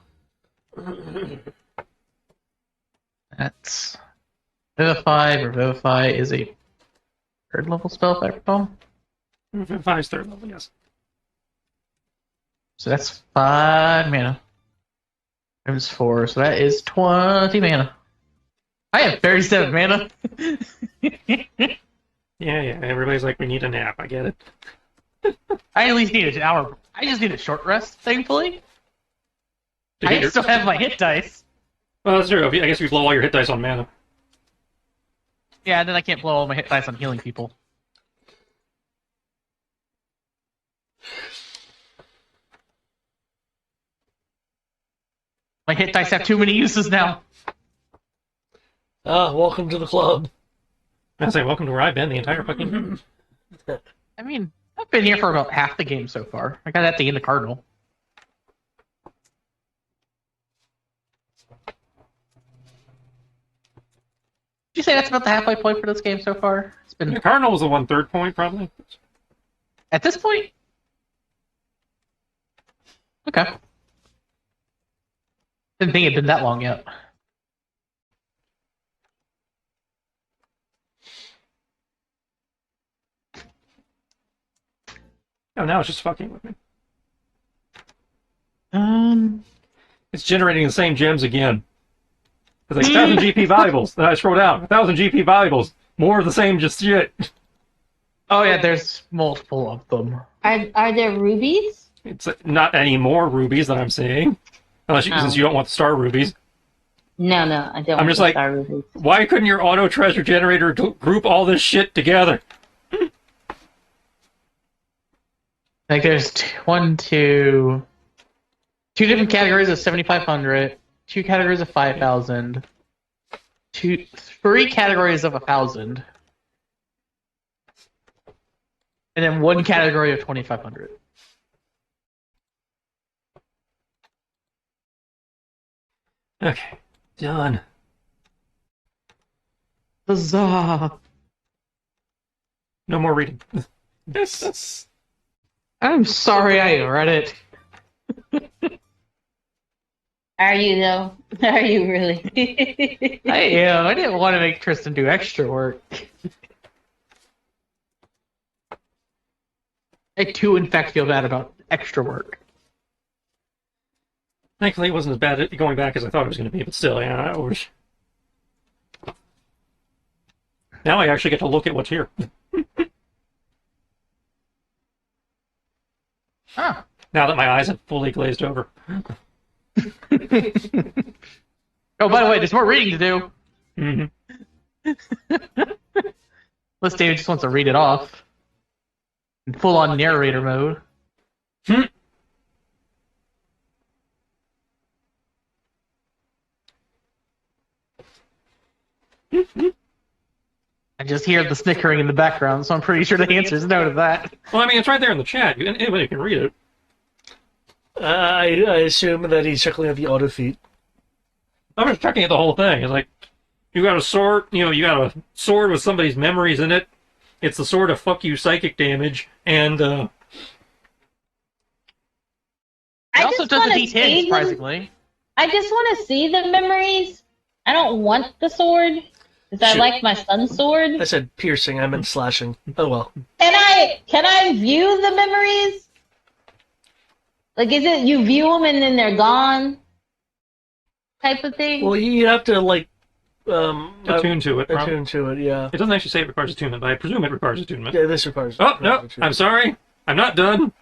That's Revivify. Revivify is a 3rd level spell, if I recall. Revivify is 3rd level, yes. So that's 5 mana. Times 4, so that is 20 mana. I have 37 mana. Yeah, everybody's like, we need a nap, I get it. I at least need an hour. I just need a short rest, thankfully. I still have my hit dice. Well, that's true. I guess we blow all your hit dice on mana. Yeah, and then I can't blow all my hit dice on healing people. My hit dice have too many uses now. Welcome to the club. I say, welcome to where I've been the entire fucking... I mean, I've been here for about half the game so far. I got at the end of Cardinal. Did you say that's about the halfway point for this game so far? It's been Cardinal was the 1/3 point, probably. at this point. Okay. Didn't think it'd been that long yet. Oh, now it's just fucking with me. Um. It's generating the same gems again. It's like 1,000 GP valuables. Then I scroll down. 1,000 GP valuables. More of the same just shit. Oh yeah, there's multiple of them. Are there rubies? It's not any more rubies that I'm seeing. Unless since you don't want the star rubies. No, I don't. I'm want just the like, star rubies. why couldn't your auto treasure generator group all this shit together? Like there's two different categories of 7,500, 2 categories of 5,000, 3 categories of 1,000, and then 1 category of 2,500. Okay, done. Huzzah! No more reading. I'm sorry I read it. Are you though? Are you really? I am. I didn't want to make Tristan do extra work. I too, in fact, feel bad about extra work. Thankfully, it wasn't as bad at going back as I thought it was going to be, but still, yeah. Now I actually get to look at what's here. Ah. Now that my eyes have fully glazed over. Oh, by the way, there's more reading to do. Mm-hmm. Unless David just wants to read it off. In full-on narrator mode. I just hear the snickering in the background, so I'm pretty sure the answer is no to that. Well, I mean, it's right there in the chat. Anybody can read it. I assume that he's chuckling at the auto feat. I'm just checking at the whole thing. It's like, you got a sword, you got a sword with somebody's memories in it. It's the sword of fuck you psychic damage, and, It I also just does a wanna D10, see them- surprisingly. I just want to see the memories. I don't want the sword because I Shoot. like my son's sword. I said piercing, I meant slashing. Oh well. Can I view the memories? Like, is it you view them and then they're gone? Type of thing? Well, you have to, like, attune to it. attune to it, yeah. It doesn't actually say it requires attunement, but I presume it requires attunement. Yeah, this requires. Oh, no, I'm sorry. I'm not done.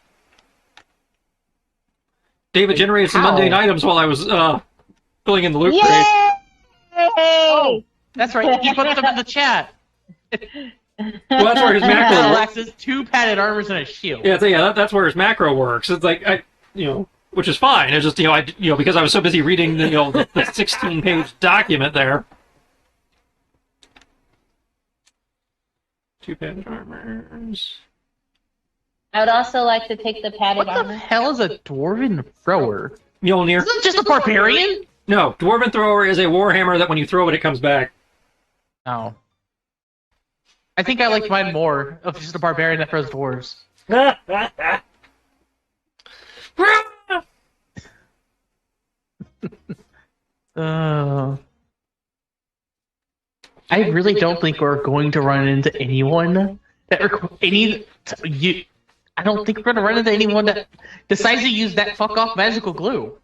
David generated some How? mundane items while I was filling in the loot crate. Yay! Oh, that's right. He put them in the chat. Well, that's where his macro works. Alexis, 2 padded armors and a shield. Yeah, that's where his macro works. It's like, which is fine. It's just, because I was so busy reading the 16-page document there. 2 padded armors. I would also like to take the padded What the armor. hell is a dwarven thrower? Mjolnir. Isn't it just a barbarian? No, Dwarven Thrower is a warhammer that when you throw it, it comes back. No. I think I liked mine more of just a barbarian that throws dwarves. I really don't think we're going to run into anyone that I don't think we're going to run into anyone that decides to use that fuck off magical glue.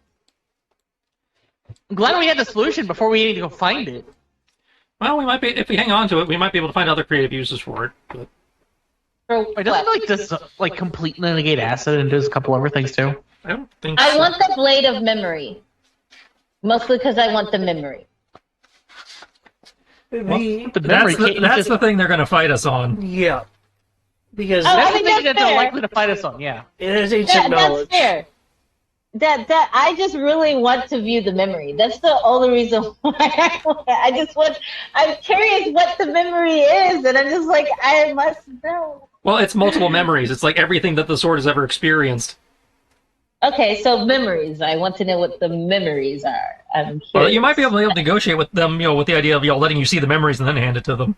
I'm glad we had the solution before we had to go find it. Well, we might be, if we hang on to it, we might be able to find other creative uses for it. But It doesn't like this like completely negate acid and does a couple other things too. I don't think I so. want the blade of memory. Mostly because I want the memory. The memory can't That's just, the thing they're going to fight us on. Yeah. Because Oh, that's I the think thing that that's they're fair. likely to fight us on. Yeah. it is ancient That's knowledge. fair. That I just really want to view the memory. That's the only reason why I'm curious what the memory is, and I'm just like, I must know. Well, it's multiple memories. It's like everything that the sword has ever experienced. Okay, so memories. I want to know what the memories are. I'm curious. Well, you might be able to negotiate with them, with the idea of letting you see the memories and then hand it to them.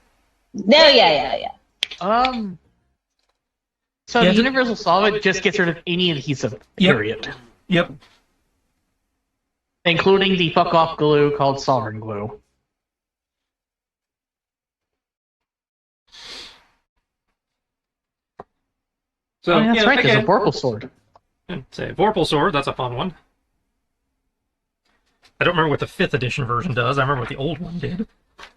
No, yeah. So Yeah, the universal solvent just gets rid of any adhesive. Yep. Period. Yep. Including the fuck off glue called sovereign glue. So, Oh, yeah, that's right. again, There's a Vorpal sword. say Vorpal Sword, that's a fun one. I don't remember what the 5th edition version does. I remember what the old one did.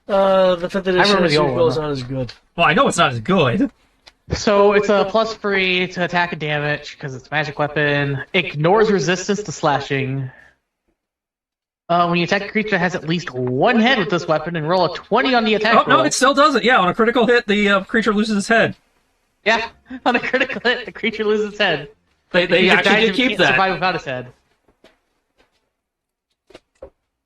The 5th edition remember the old one, is though. not as good. Well, I know it's not as good. So it's a +3 to attack and damage because it's a magic weapon. Ignores resistance to slashing. When you attack a creature that has at least one head with this weapon and roll a 20 on the attack Oh, no, roll. it still does it. Yeah, on a critical hit, the creature loses its head. Yeah, on a critical hit, the creature loses its head. They It actually dies did if it keep can't that. survive without its head.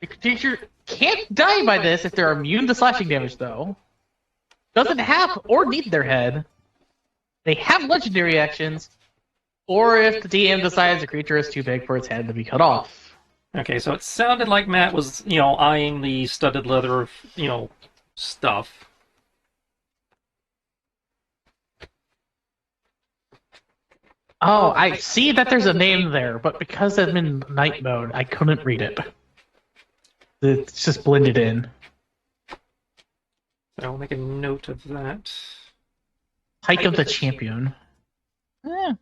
The creature can't die by this if they're immune to slashing damage, though. Doesn't have or need their head. They have legendary actions, or if the DM decides the creature is too big for its head to be cut off. Okay, so it sounded like Matt was, eyeing the studded leather, stuff. Oh, I see that there's a name there, but because I'm in night mode, I couldn't read it. It's just blended in. So I'll make a note of that. Pike of the Champion. Eh.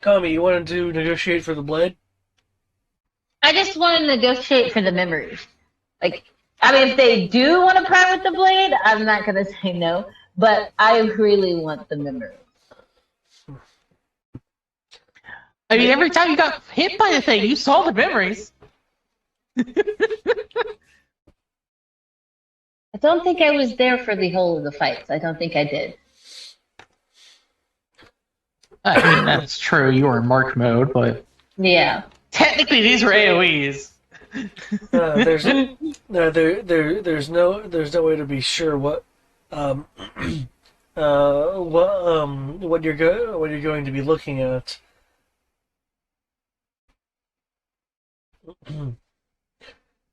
Kami, you wanted to negotiate for the blade? I just want to negotiate for the memories. Like, I mean, if they do want to part with the blade, I'm not going to say no. But I really want the memories. I mean, every time you got hit by the thing, you saw the memories. I don't think I was there for the whole of the fights. I don't think I did. I mean, that's true. You were in mark mode, but Yeah. technically these were AoEs. There's no way to be sure um, what you're going to be looking at.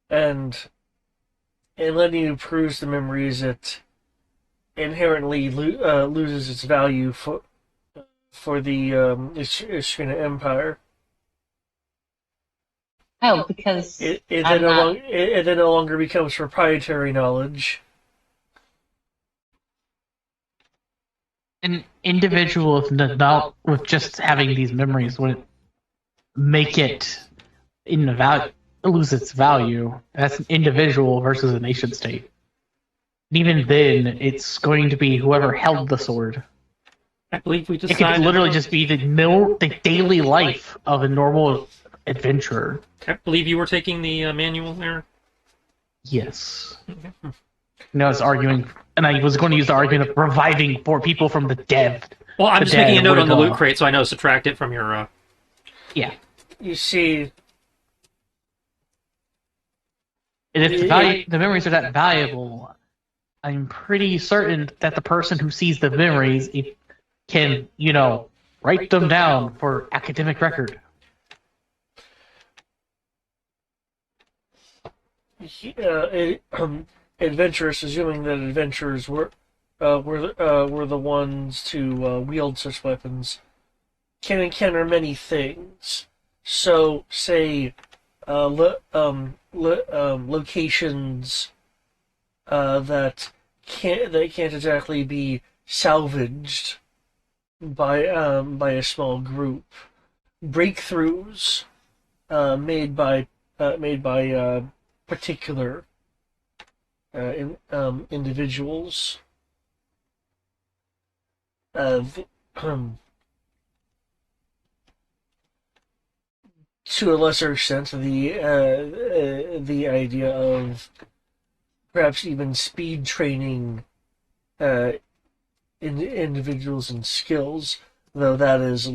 and letting you peruse the memories, it inherently loses its value for the Ishkina Empire. Oh, because It I'm not. then no longer becomes proprietary knowledge. An individual with just having these memories wouldn't make it in the value lose its value. That's an individual versus a nation state. And even then, it's going to be whoever held the sword. I believe we It could decided. literally just be the daily life of a normal adventurer. I believe you were taking the manual there. Yes. I was arguing, and I was going to use the argument of reviving 4 people from the dead. Well, I'm The just making a dead note on the would, loot crate so I know to subtract it from your. Yeah. You see, And if the memories are that valuable, I'm pretty certain that the person who sees the memories can, write them down for academic record. adventurers, assuming that adventurers were the ones to wield such weapons, can encounter many things. So, say, locations that can't exactly be salvaged by a small group. Breakthroughs made by particular individuals. To a lesser extent, the idea of perhaps even speed training individuals and skills, though that's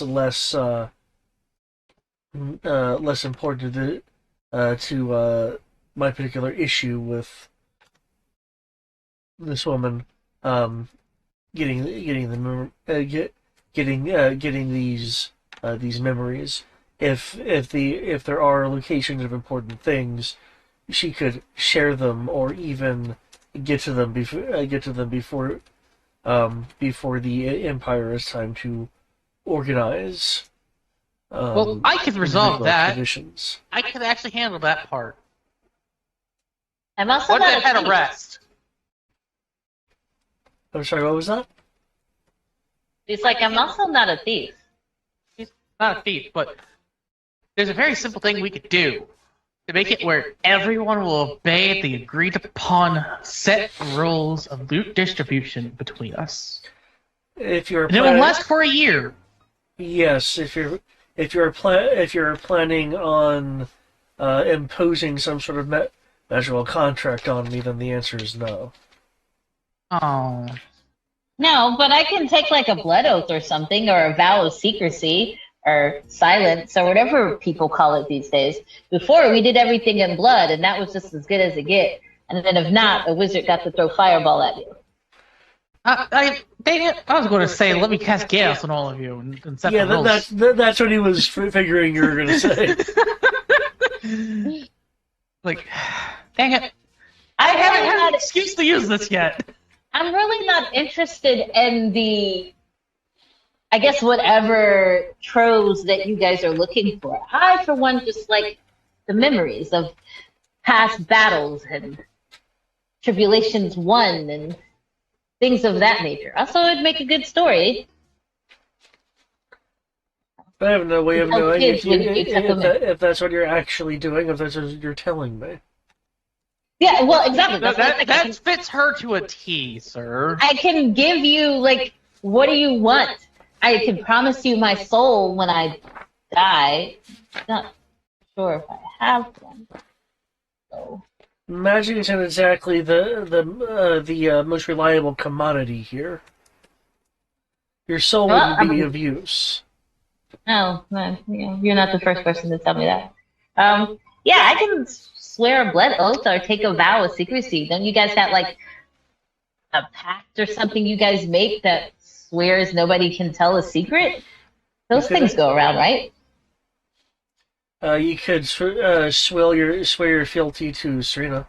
less less important to my particular issue with this woman getting these memories. If there are locations of important things, she could share them or even get to them before the Empire has time to organize. Well, I can resolve that. Expeditions. I can actually handle that part. I'm also Once not I've had a thief. rest. I'm sorry, what was that? It's like I'm also not a thief. He's not a thief, but there's a very simple thing we could do to make it where everyone will obey the agreed upon set rules of loot distribution between us. If you're And it will last for a year. yes, if you're planning on imposing some sort of magical contract on me, then the answer is no. Oh. No, but I can take like a blood oath or something, or a vow of secrecy, or silence, or whatever people call it these days. Before, we did everything in blood, and that was just as good as it get. And then if not, a wizard got to throw fireball at you. Dang it, I was going to say, let me cast gas on all of you and set Yeah, the rules. that's what he was figuring you were going to say. Like, dang it. I I haven't really had an not, excuse to use this yet. I'm really not interested in the, I guess, whatever troves that you guys are looking for. I, for one, just like the memories of past battles and tribulations won and things of that nature. Also, it'd make a good story. But I have no way of Tell knowing kids when you tuck them in. if that's what you're actually doing, if that's what you're telling me. Yeah, well, exactly. That's what I'm That thinking. fits her to a T, sir. I can give you, like, what do you want? I can promise you my soul when I die. Not sure if I have one. So. Magic isn't exactly the most reliable commodity here. Your soul Well, wouldn't be of use. No, no, you're not the first person to tell me that. Yeah, I can swear a blood oath or take a vow of secrecy. Don't you guys have like a pact or something you guys make that swears nobody can tell a secret? Those Okay. things go around, right? You could swear your fealty to Serena.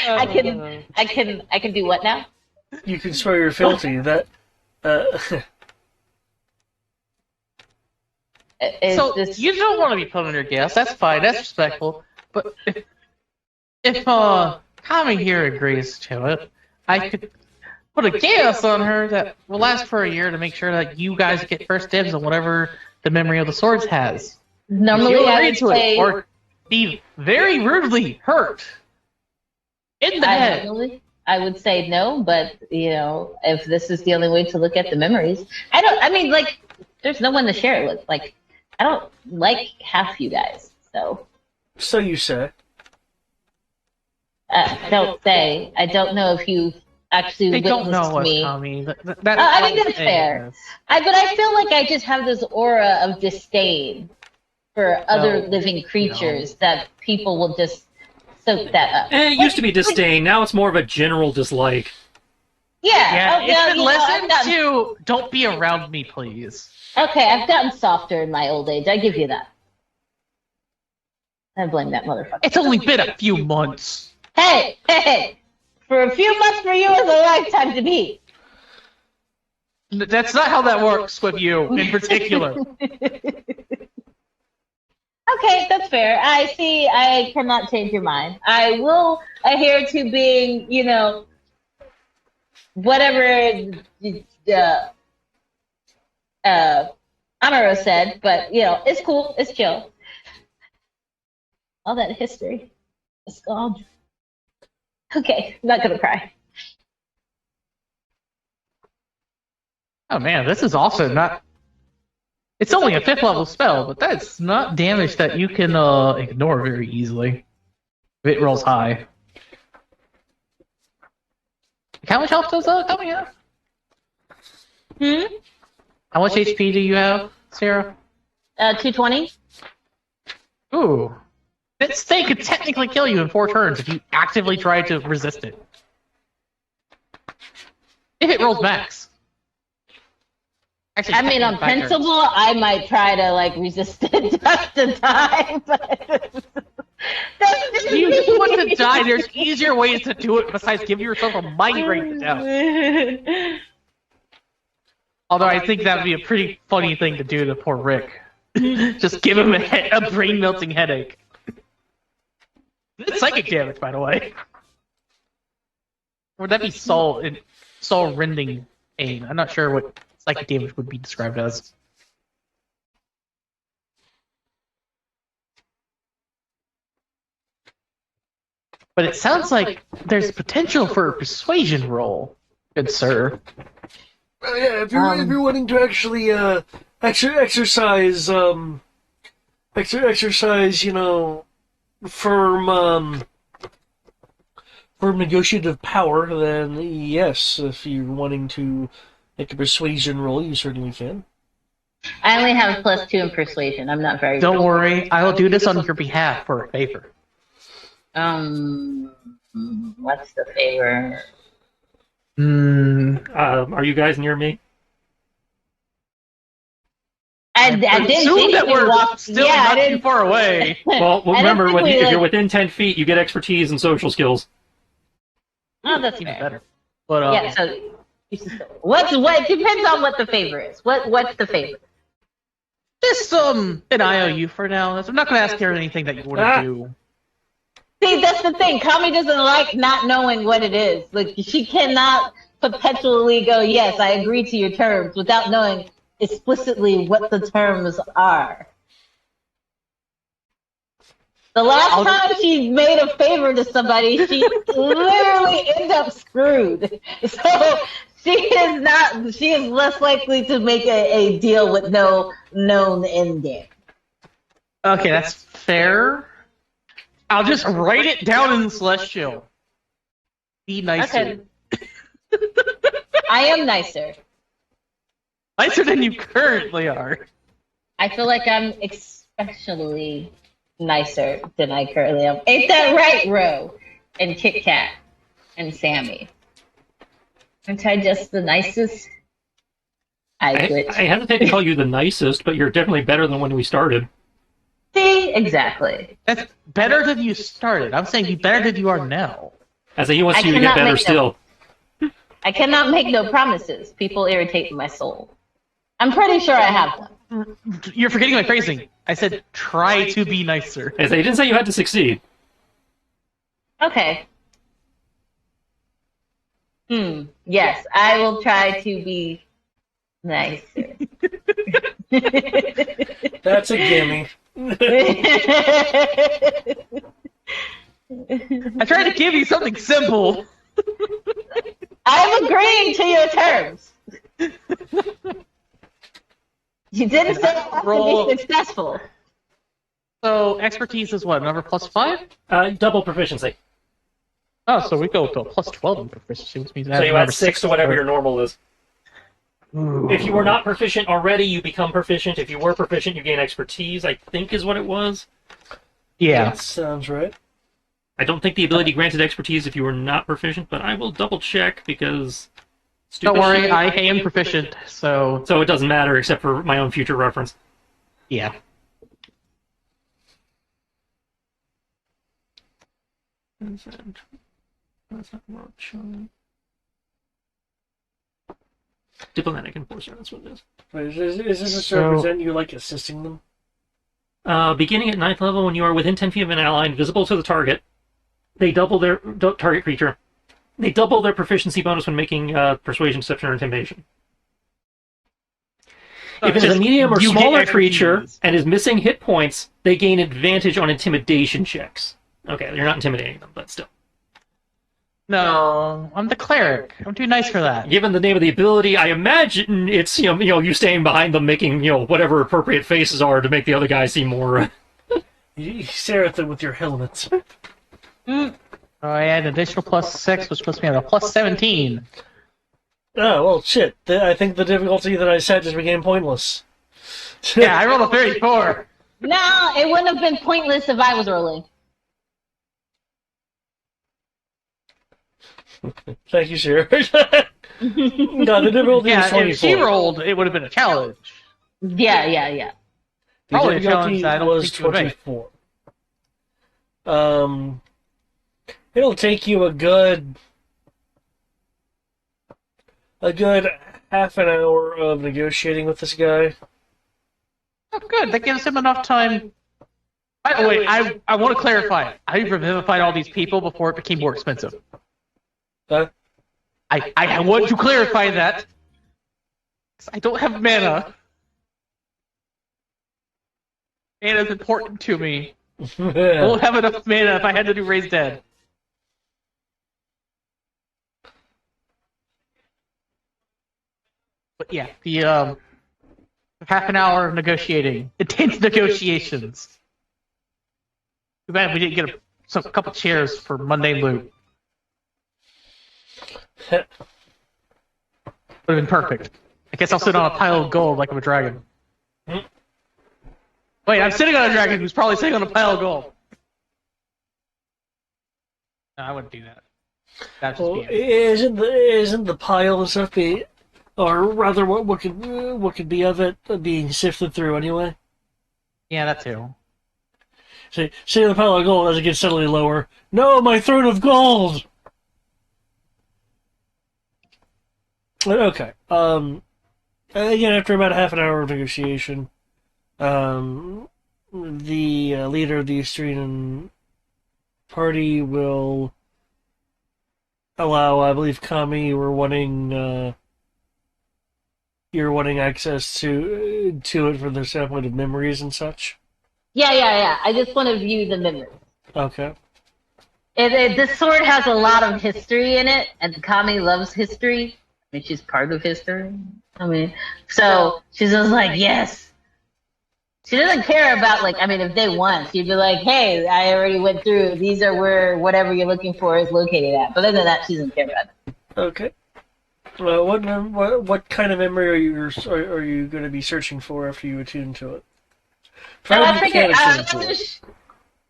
I can do what now? You can swear your fealty. That Is So this you don't want to be put on your gas. That's fine. That's respectful. But if Kami here agrees to it, I could put a gas on her that will last for a year to make sure that you guys get first dibs on whatever the memory of the swords has. normally If you I agree would to say it, or be very rudely hurt in the head. I would say no, but if this is the only way to look at the memories, I mean, like, there's no one to share it with. Like, I don't like half you guys, so so you say. don't say. I don't know if you actually They don't witnessed know us, me. Kami. That's I why think that's I'm saying fair. this. But I feel like I just have this aura of disdain for other No, living creatures that people will just soak that up. It used to be disdain. Now it's more of a general dislike. Yeah, oh, you should I've listen gotten- to "Don't Be Around Me, Please." Okay, I've gotten softer in my old age. I give you that. I blame that motherfucker. It's only been a few months. Hey! For a few months for you is a lifetime to me. That's not how that works with you in particular. Okay, that's fair. I see. I cannot change your mind. I will adhere to being, whatever Amaro said, but it's cool. It's chill. All that history is gone. Okay, I'm not gonna cry. Oh man, this is also not. It's only a 5th level spell, but that's not damage that you can ignore very easily. If it rolls high. How much health does Kami have? How much HP do you have, Sarah? 220. Ooh. This thing could technically kill you in 4 turns if you actively try to resist it. If it rolls max. Actually, I mean, on technically 5 turns. principle, I might try to resist it just to die, but If you just want to die, there's easier ways to do it besides give yourself a migraine to death. Although I think that would be a pretty funny thing to do to poor Rick. Just give him a brain-melting headache. That's psychic damage, by the way. Or would that be soul-rending pain? I'm not sure what psychic damage would be described as. But it sounds like there's potential for a persuasion roll, good sir. Yeah, if you're wanting to actually exercise firm negotiative power, then yes, if you're wanting to make a persuasion roll, you certainly can. I only have +2 in persuasion. I'm not very. Don't worry, I will do this on your behalf for a favor. What's the favor? Are you guys near me? I didn't Assume think that we we're walked. still Yeah, I not too didn't. far away. Well, I remember, didn't think if we, you're within 10 feet, you get expertise and social skills. Oh, that's Even fair. better. But Yeah. So, what? It depends on what the favor is. What's the favor? just an IOU for now. I'm not going to ask her anything that you want to do. See, that's the thing. Kami doesn't like not knowing what it is. Like, she cannot perpetually go, yes, I agree to your terms, without knowing explicitly what the terms are. The last time she made a favor to somebody, she literally ended up screwed. So she is less likely to make a deal with no known end game. Okay, that's fair. I'll just write it down in Celestial. Be nicer. Okay. I am nicer. Nicer than you currently are. I feel like I'm especially nicer than I currently am. Ain't that right, Ro? And Kit Kat and Sammy. Aren't I just the nicest? I quit. I hesitate to call you the nicest, but you're definitely better than when we started. See, exactly. That's better than you started. I'm saying be better than you are now. As he wants I you to get cannot better make still. I cannot make no promises. People irritate my soul. I'm pretty sure I have them. You're forgetting my phrasing. I said try to be nicer. As he didn't say you had to succeed. Okay. Yes, I will try to be nicer. That's a gimme. I tried to give you something simple. I'm agreeing to your terms. You didn't say I have to be successful. So expertise is what, number +5? Double proficiency. Oh, so we go to a +12 in proficiency, which means So you add 6 to whatever your normal is. Ooh. If you were not proficient already, you become proficient. If you were proficient, you gain expertise, I think is what it was. Yeah. That sounds right. I don't think the ability granted expertise if you were not proficient, but I will double check because... Don't worry, shit. I am proficient, so So it doesn't matter except for my own future reference. yeah. Diplomatic enforcer, that's what it is. Wait, is this to So- represent you like assisting them? Beginning at 9th level, when you are within 10 feet of an ally and visible to the target, they double their target creature. They double their proficiency bonus when making persuasion, deception, or intimidation. If it is a Just medium or you get smaller expertise. creature and is missing hit points, they gain advantage on intimidation checks. Okay, you're not intimidating them, but still. No, I'm the cleric. I'm too nice for that. Given the name of the ability, I imagine it's you staying behind them, making whatever appropriate faces are to make the other guy seem more. You stare at them with your helmets. Oh, I had an additional +6, which puts me at a +17. Oh, well, shit. I think the difficulty that I set just became pointless. Yeah, I rolled a 34. No, it wouldn't have been pointless if I was rolling. Thank you, sir. No, the difficulty was Yeah, 24. if she rolled, it would have been a challenge. Yeah. The Probably a difficulty challenge I don't was think you would make. 24. It'll take you a good half an hour of negotiating with this guy. Oh, good. That gives him enough time. By the way, I want to clarify. I revivified all these people before it became more expensive. Huh? I want to clarify that. 'Cause I don't have mana. Mana is important to me. I won't have enough mana if I had to do Raise Dead. But yeah, the half an hour of negotiating, intense negotiations. Too bad we didn't get a couple chairs for mundane loot. Would have been perfect. I guess I'll sit on a pile of gold like I'm a dragon. Wait, I'm sitting on a dragon who's probably sitting on a pile of gold. No, I wouldn't do that. That's just Well, being... isn't the pile and stuff or rather, what could be of it being sifted through anyway? Yeah, that too. See the pile of gold as it gets steadily lower. No, my throne of gold. Okay. Again, after about half an hour of negotiation, the leader of the Estrenian party will allow, I believe, Kami, you're wanting access to it from the standpoint of memories and such. Yeah. I just want to view the memory. Okay. This sword has a lot of history in it, and Kami loves history. I mean, she's part of history. I mean, so she's just like, yes. She doesn't care about, like, I mean, if they won, she'd be like, hey, I already went through. These are where whatever you're looking for is located at. But other than that, she doesn't care about it. Okay. What kind of memory are you going to be searching for after you attune to it? So Try I to be figured, mechanics into it.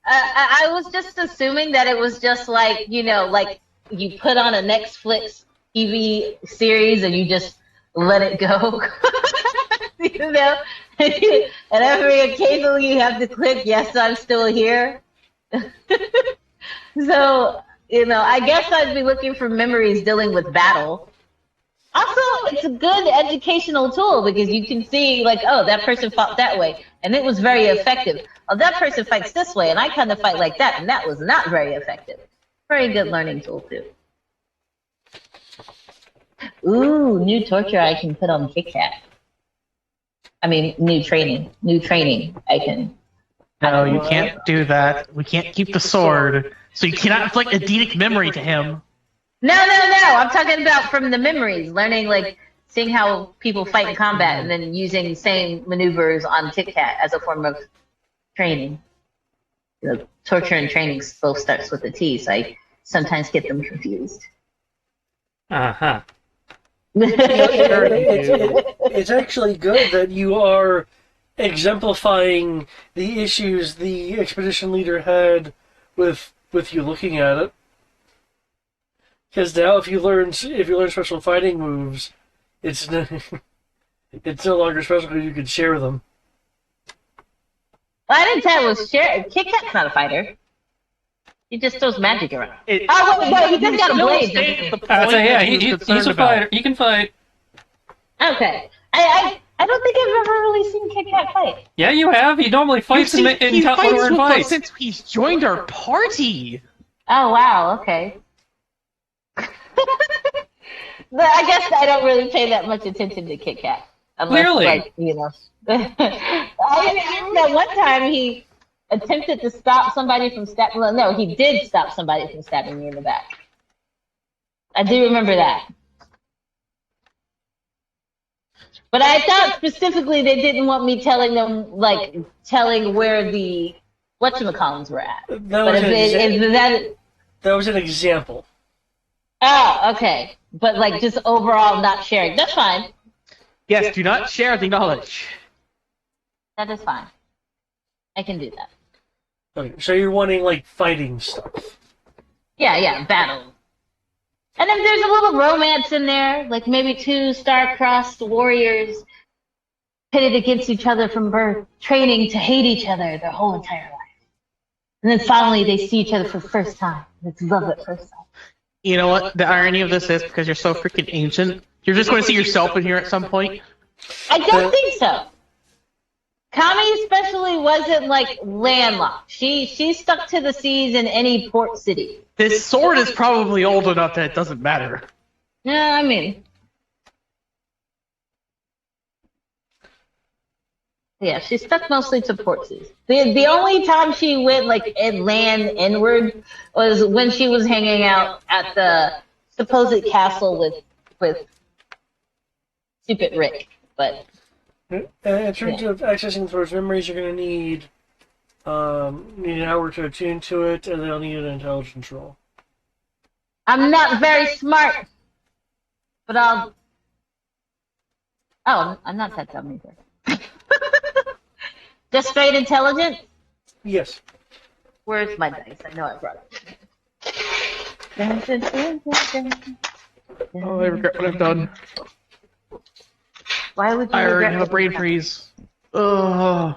I was just assuming that it was just like, like you put on a Netflix TV series and you just let it go. you know? And every occasionally you have to click, yes, I'm still here. So, I guess I'd be looking for memories dealing with battle. Also, it's a good educational tool because you can see, like, oh, that person fought that way, and it was very effective. Oh, that person fights this way, and I kind of fight like that, and that was not very effective. Very good learning tool, too. Ooh, new torture I can put on Kit Kat. I mean, new training. I can. No, you can't do that. We can't keep the sword, so you cannot inflict Edenic memory to him. No. I'm talking about from the memories, learning, like, seeing how people fight in combat and then using the same maneuvers on Kit Kat as a form of training. Torture and training both starts with a T, so I sometimes get them confused. Uh-huh. It's actually good that you are exemplifying the issues the expedition leader had with you looking at it. Because now, if you learn special fighting moves, it's no longer special because you can share them. Well, I didn't say it was share. Kit Kat's not a fighter. He just throws magic around. Wait, he just got a blade. He's a fighter. He can fight. Okay. I don't think I've ever really seen Kit Kat fight. Yeah, you have. He normally fights in fights with us since he's joined our party. Oh, wow, okay. But I guess I don't really pay that much attention to Kit Kat. Unless, Clearly. I remember that one time he attempted to stop somebody from stabbing. Well, no, he did stop somebody from stabbing me in the back. I do remember that. But I thought specifically they didn't want me telling where the whatchamacallits were at. That was an example. Oh, okay. But, like, just overall not sharing. That's fine. Yes, do not share the knowledge. That is fine. I can do that. Okay, so you're wanting, like, fighting stuff. Yeah, battle. And then there's a little romance in there, like maybe two star-crossed warriors pitted against each other from birth, training to hate each other their whole entire life. And then finally they see each other for the first time. It's love at first sight. You know what? The irony of this is, because you're so freaking ancient, you're just going to see yourself in here at some point. I don't think so. Kami especially wasn't, like, landlocked. She stuck to the seas in any port city. This sword is probably old enough that it doesn't matter. Yeah, I mean... Yeah, she stuck mostly to port cities. The only time she went, like, inland inward was when she was hanging out at the supposed castle with stupid Rick. But... in terms of accessing those memories, you're going to need an hour to attune to it, and they'll need an intelligence roll. I'm not very smart, but I'll... Oh, I'm not that dumb either. Just straight intelligence? Yes. Where's my dice? I know I brought it. Oh, I regret what I've done. Why would you I already regret have a brain that? freeze. Ugh.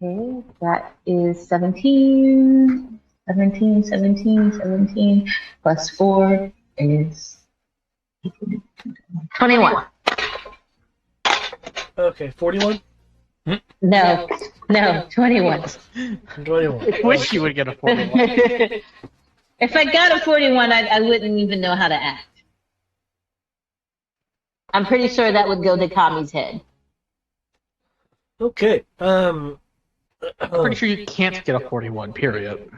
Okay, that is 17. 17 plus 4 is 21. Okay, 41? No, 21. 21. I wish you would get a 41. If I got a 41, I wouldn't even know how to act. I'm pretty sure that would go to Kami's head. Okay. I'm pretty sure you can't get a 41, period.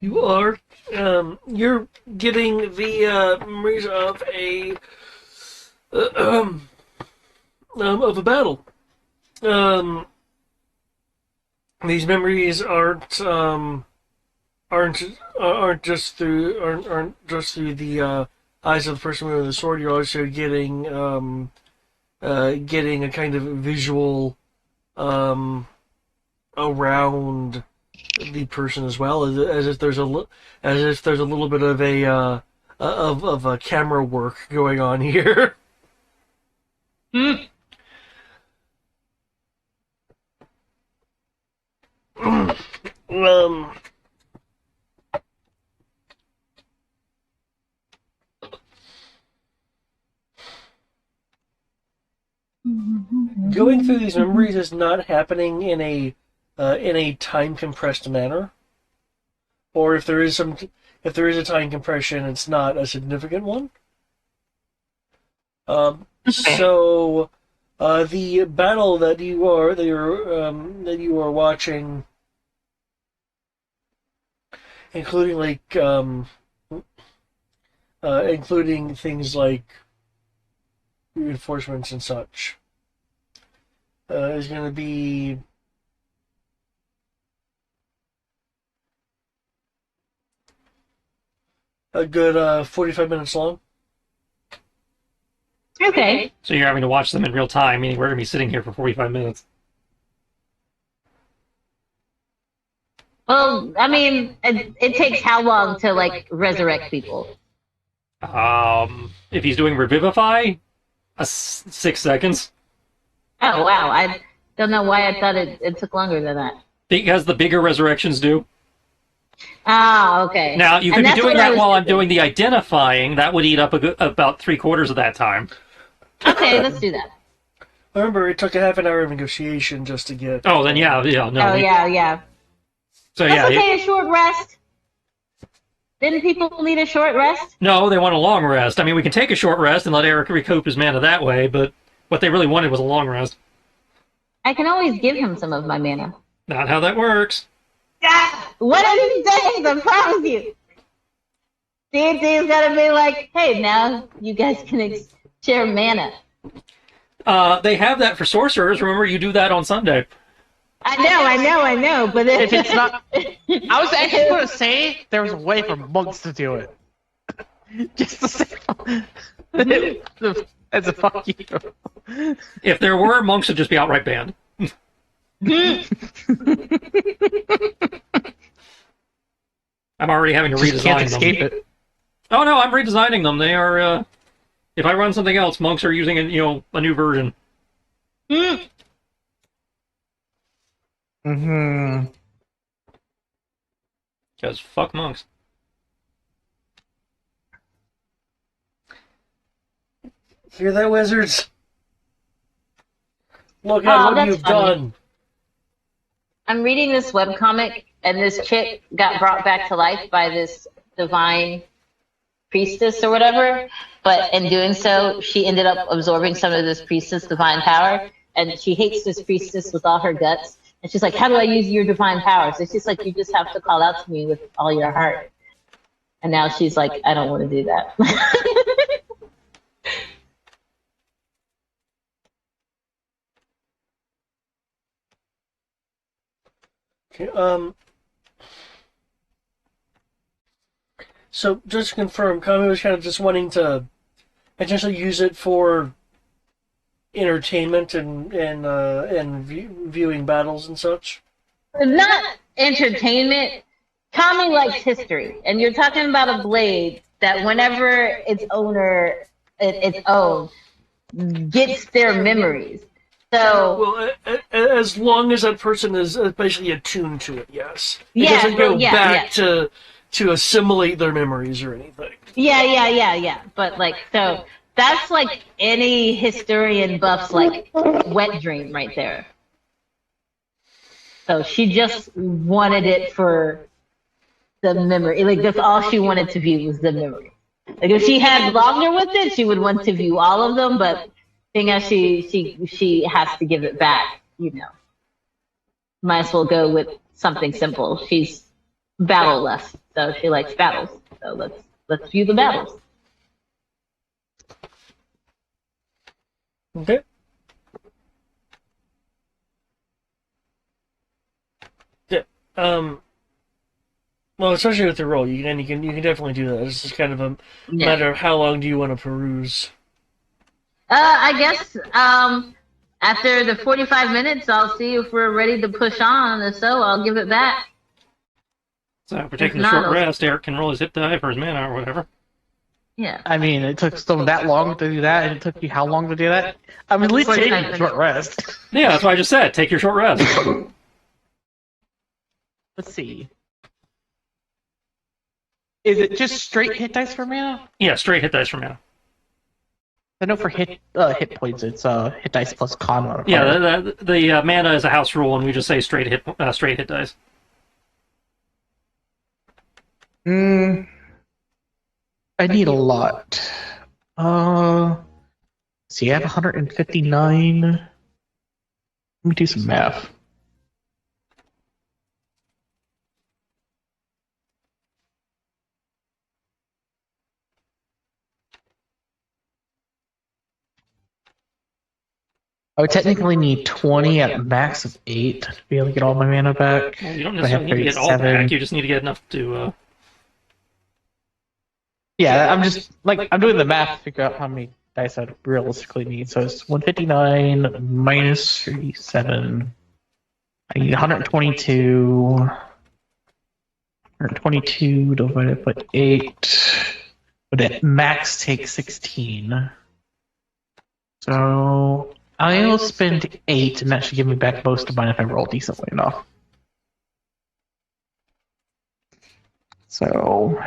You are. You're getting the memories of of a battle. Um, these memories aren't just through the eyes of the person with the sword. You're also getting a kind of visual around the person as well, as if there's a little bit of a camera work going on here. um, Going through these memories is not happening in a time compressed manner, or if there is a time compression, it's not a significant one. So the battle that you are watching, including including things like reinforcements and such, is going to be a good 45 minutes long. Okay. So you're having to watch them in real time, meaning we're going to be sitting here for 45 minutes. Well, I mean, it takes how long to like resurrect people? If he's doing Revivify, 6 seconds. Oh wow, I don't know why I thought it took longer than that. Because the bigger resurrections do. Ah, okay. Now, you could And be that's doing what I that was while I'm thinking. doing the identifying. That would eat up about 3/4 of that time. Okay, let's do that. Remember, it took a half an hour of negotiation just to get. Oh, then no. Oh yeah. So That's yeah, okay, a short rest. Didn't people need a short rest? no, they want a long rest. I mean, we can take a short rest and let Eric recoup his mana that way, but what they really wanted was a long rest. I can always give him some of my mana. Not how that works. Ah, one of these days, I promise you. D&D's gotta be like, hey, now you guys can share mana. They have that for sorcerers. Remember, you do that on Sunday. I know, but If it's not, I was actually going to say there was a way for monks to do it. Just to say, as a fuck you. If there were, monks would just be outright banned. I'm already having to Just redesign can't them. escape it. Oh no, I'm redesigning them. They are. If I run something else, monks are using a new version. Mm-hmm. Because fuck monks. Hear that, wizards? Look at what that's you've funny. done. I'm reading this webcomic, and this chick got brought back to life by this divine priestess or whatever, but in doing so, she ended up absorbing some of this priestess' divine power, and she hates this priestess with all her guts. And she's like, how do I use your divine powers? It's just like, you just have to call out to me with all your heart. And now she's like, I don't want to do that. Okay, so just to confirm, Kami was kind of just wanting to potentially use it for entertainment and viewing battles and such. Not entertainment. Tommy likes history, and you're talking about a blade that whenever its owner, its own, gets their memories. So Well, as long as that person is basically attuned to it, yes. It Yeah, doesn't go well, yeah, back to assimilate their memories or anything. yeah. But like, so that's like any historian buff's like wet dream right there. So she just wanted it for the memory. Like that's all she wanted to view was the memory. Like if she had longer with it, she would want to view all of them. But seeing as she has to give it back, might as well go with something simple. She's battle-less, so she likes battles. So let's view the battles. Okay. Well, especially with the roll, you can definitely do that. It's just kind of a Yeah. matter of how long do you want to peruse. I guess after the 45 minutes, I'll see if we're ready to push on. If so, I'll give it back. So if we're If taking a not, short I'll- rest, Eric can roll his hit die for his mana or whatever. Yeah. I mean, it took them that long to do that, and it took you how long to do that? I mean, at least 45 take a short rest. Yeah, that's what I just said. Take your short rest. Let's see. Is it just straight hit dice for mana? Yeah, straight hit dice for mana. I know for hit points, it's hit dice plus con modifier. Yeah, the mana is a house rule, and we just say straight hit dice. I need a lot. See, I have 159. Let me do some math. I would technically need 20 at max of 8 to be able to get all my mana back. Well, you don't I have necessarily need to get all 37. back. You just need to get enough to. Yeah, I'm just I'm doing the math to figure out how many dice I'd realistically need. So it's 159 minus 37. I need 122. 122 divided by 8. Would at max take 16. So I'll spend 8, and that should give me back most of mine if I roll decently enough. So.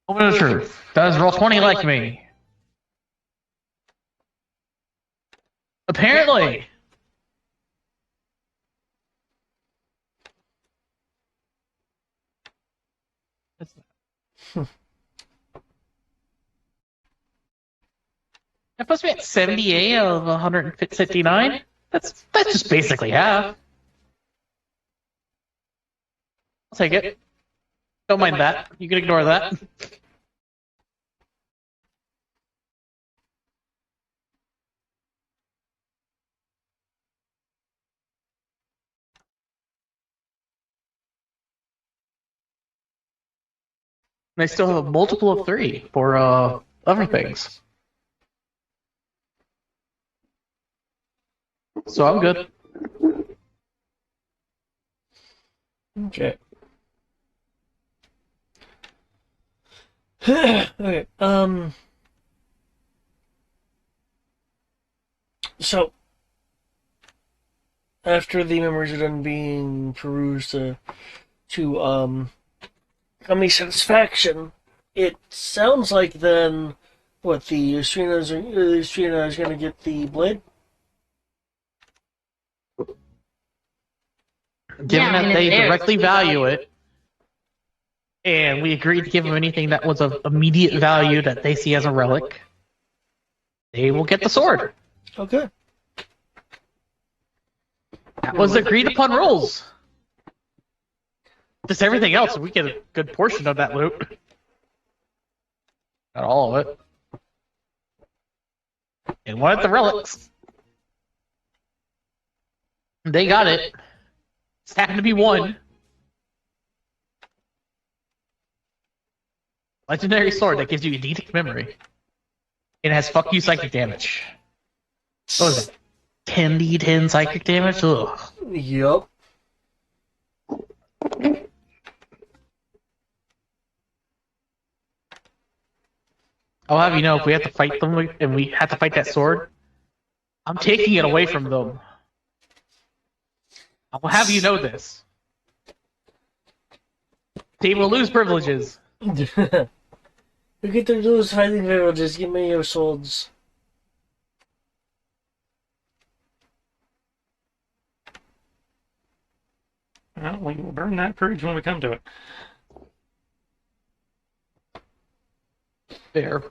Moment of truth. Does roll 20 like me? Apparently. I'm supposed to be at 78 of 159. That's just basically half. I'll take it. Don't mind that. You can ignore that. And I still have a multiple of 3 for other things. So I'm good. Okay. Okay. So after the memories are done being perused to Kami's satisfaction, it sounds like then what the Ustrina is going to get the blade. Given I mean, that they it's theirs. directly value it, and we agreed to give them anything that was of immediate value that they see as a relic, they will get the sword. Okay. That was agreed upon rules. Just everything else, we get a good portion of that loot. Not all of it. And wanted the relics. They got it. Just happened to be one. Legendary sword that gives you eidetic memory. It has fuck you psychic damage. What was it? 10d10 psychic damage? Ugh. Yup. I'll have you know, if we have to fight them and we have to fight that sword, I'm taking it away from them. I will have you know this. They will lose privileges. You get to lose fighting privileges. Give me your swords. Well, we will burn that bridge when we come to it. There.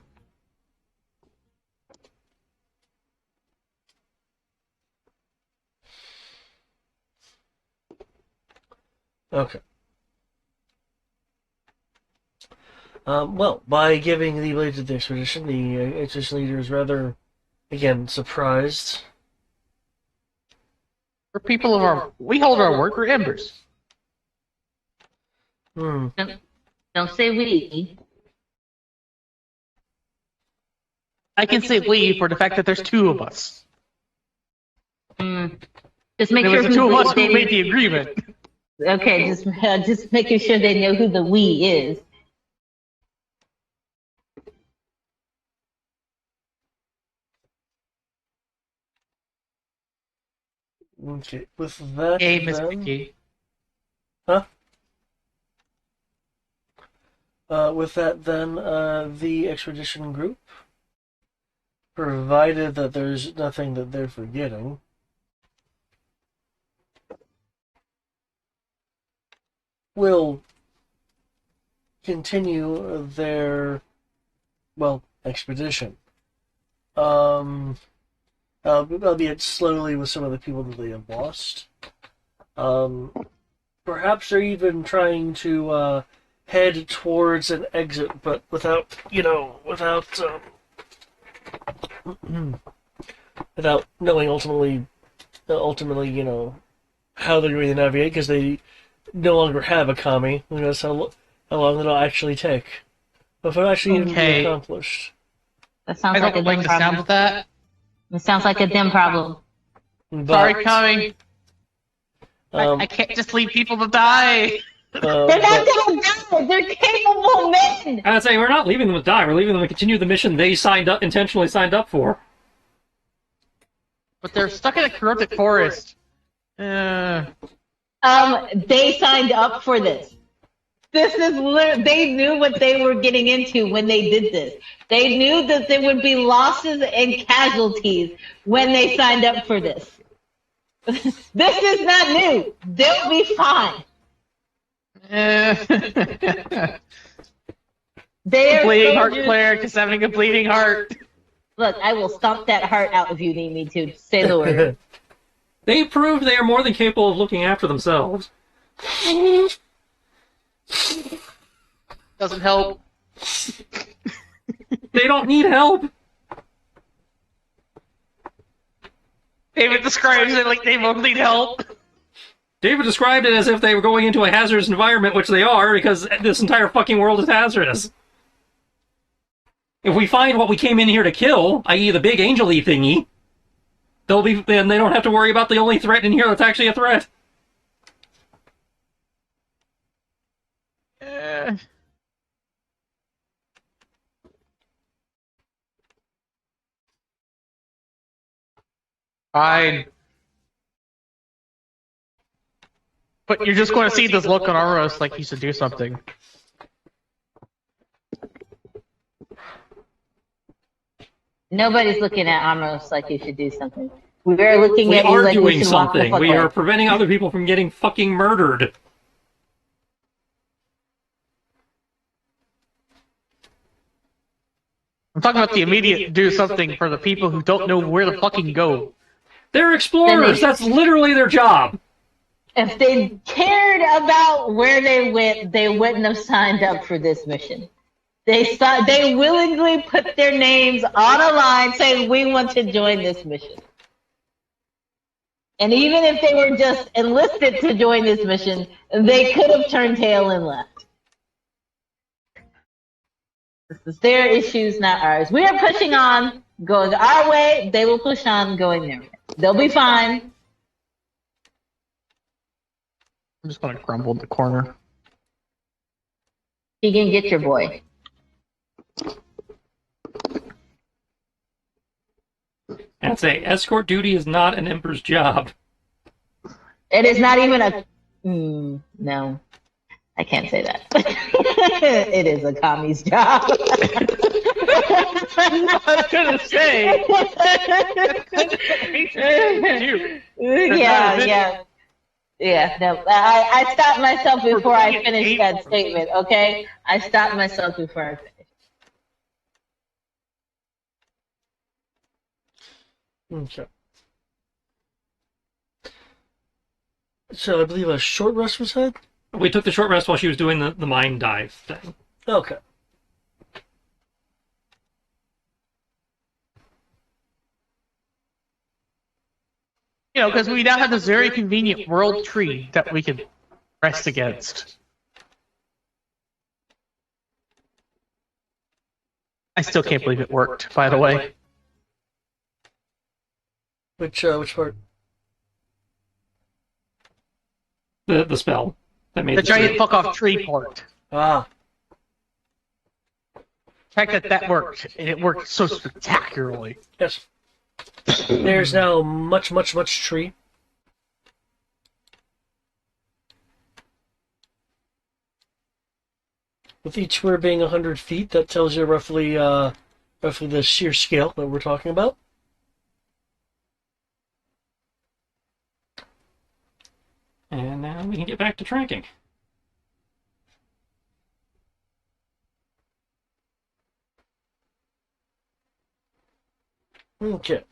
Okay. Well, by giving the blade to the expedition, the expedition leader is rather, again, surprised. We're people of our. We hold our word. We're embers. Hmm. Don't say we. I can say we for the fact that there's two of us. Just make There sure was the two of us they who made the agreement. Okay, just making sure they know who the we is. Okay, with that Hey, Miss then... Mickey. Huh? With that then, the expedition group, provided that there's nothing that they're forgetting, will continue their, well, expedition. Albeit slowly with some of the people that they have lost. Perhaps they're even trying to head towards an exit, but without without knowing ultimately, how they're going to navigate, because they no longer have a kami. Who knows how long it'll actually take. But if it actually even be Okay. accomplished. That sounds I like a don't like them the sound problem. of that. It sounds like a them problem. But, Sorry, Kami. um, I can't just leave people to die. They're not but, gonna die. They're capable men. I'd say we're not leaving them to die. We're leaving them to continue the mission they intentionally signed up for. But they're stuck in a corrupted forest. They signed up for this. This is they knew what they were getting into when they did this. They knew that there would be losses and casualties when they signed up for this. This is not new. They'll be fine. They're Bleeding heart soldiers. cleric is having a bleeding heart. Look, I will stomp that heart out if you need me to. Say the word. They proved they are more than capable of looking after themselves. Doesn't help. They don't need help. David describes it like they won't need help. David described it as if they were going into a hazardous environment, which they are, because this entire fucking world is hazardous. If we find what we came in here to kill, i.e. the big angel-y thingy, then they don't have to worry about the only threat in here that's actually a threat. Fine. But you're just going to see this look on Aros like he should do something. Nobody's looking at Amos like you should do something. We're looking We at you are like we doing should walk the something. fuck We are away. preventing other people from getting fucking murdered. I'm talking about the immediate do something for the people who don't know where to fucking go. They're explorers. That's literally their job. If they cared about where they went, they wouldn't have signed up for this mission. They willingly put their names on a line saying, we want to join this mission. And even if they were just enlisted to join this mission, they could have turned tail and left. This is their issues, not ours. We are pushing on, going our way. They will push on, going their way. They'll be fine. I'm just going to grumble in the corner. You can get your boy. And say, escort duty is not an Emperor's job. It is not even a... no. I can't say that. It is a commie's job. I was going to say. Yeah, no. I stopped myself before I finished that statement, okay? I stopped myself before I finished. okay. So I believe a short rest was had? We took the short rest while she was doing the mine dive thing. Okay. because we now have this very convenient world tree that we can rest against. I still can't believe it worked, by the way. Which part? The spell that made The giant fuck off tree part. Ah, The fact that worked, and it worked so spectacularly. yes. There's now much tree. With each square being 100 feet, that tells you roughly the sheer scale that we're talking about. And now we can get back to tracking. Okay.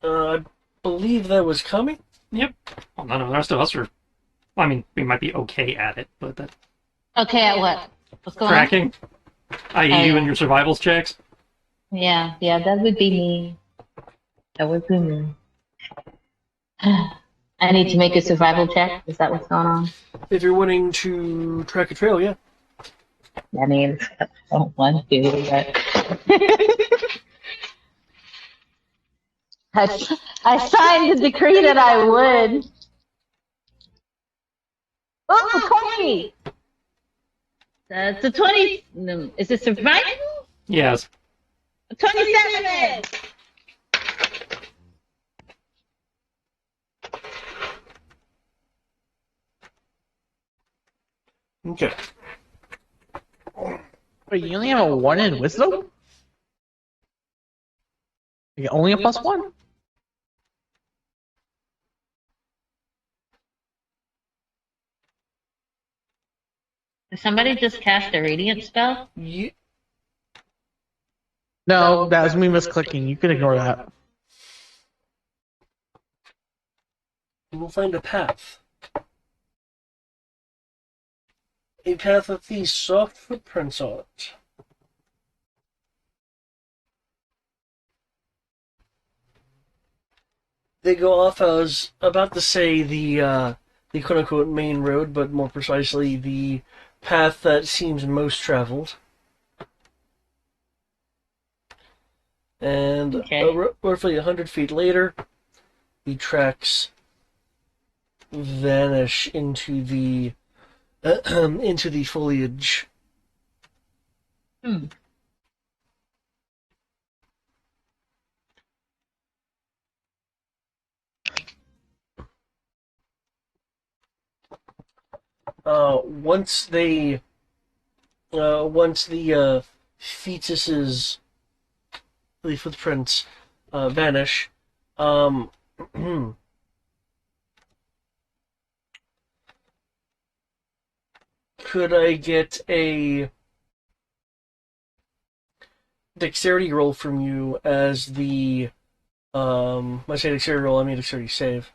I believe that was coming. Yep. Well, none of the rest of us are. I mean, we might be okay at it, but that Okay, at what? What's going tracking, i.e., Oh, you yeah. and your survivals checks. on? Yeah, that would be me. That would be me. I need to make a survival check. Is that what's going on? If you're wanting to track a trail, yeah. I mean, I don't want to, but I signed the decree that I would. Oh, Corey! It's a 20. No, is it survival? Yes. 27! Okay. Wait, you only have a 1 in wisdom? You get only a +1? Did somebody just cast a radiant spell? No, that was me misclicking. You can ignore that. We'll find a path. A path with these soft footprints on it. They go off as about to say the quote-unquote main road, but more precisely the path that seems most traveled. And Okay. roughly 100 feet later, the tracks vanish into the foliage. Hmm. Once the fetuses, the footprints, vanish, could I get a dexterity roll from you as the when I say dexterity roll, I mean dexterity save.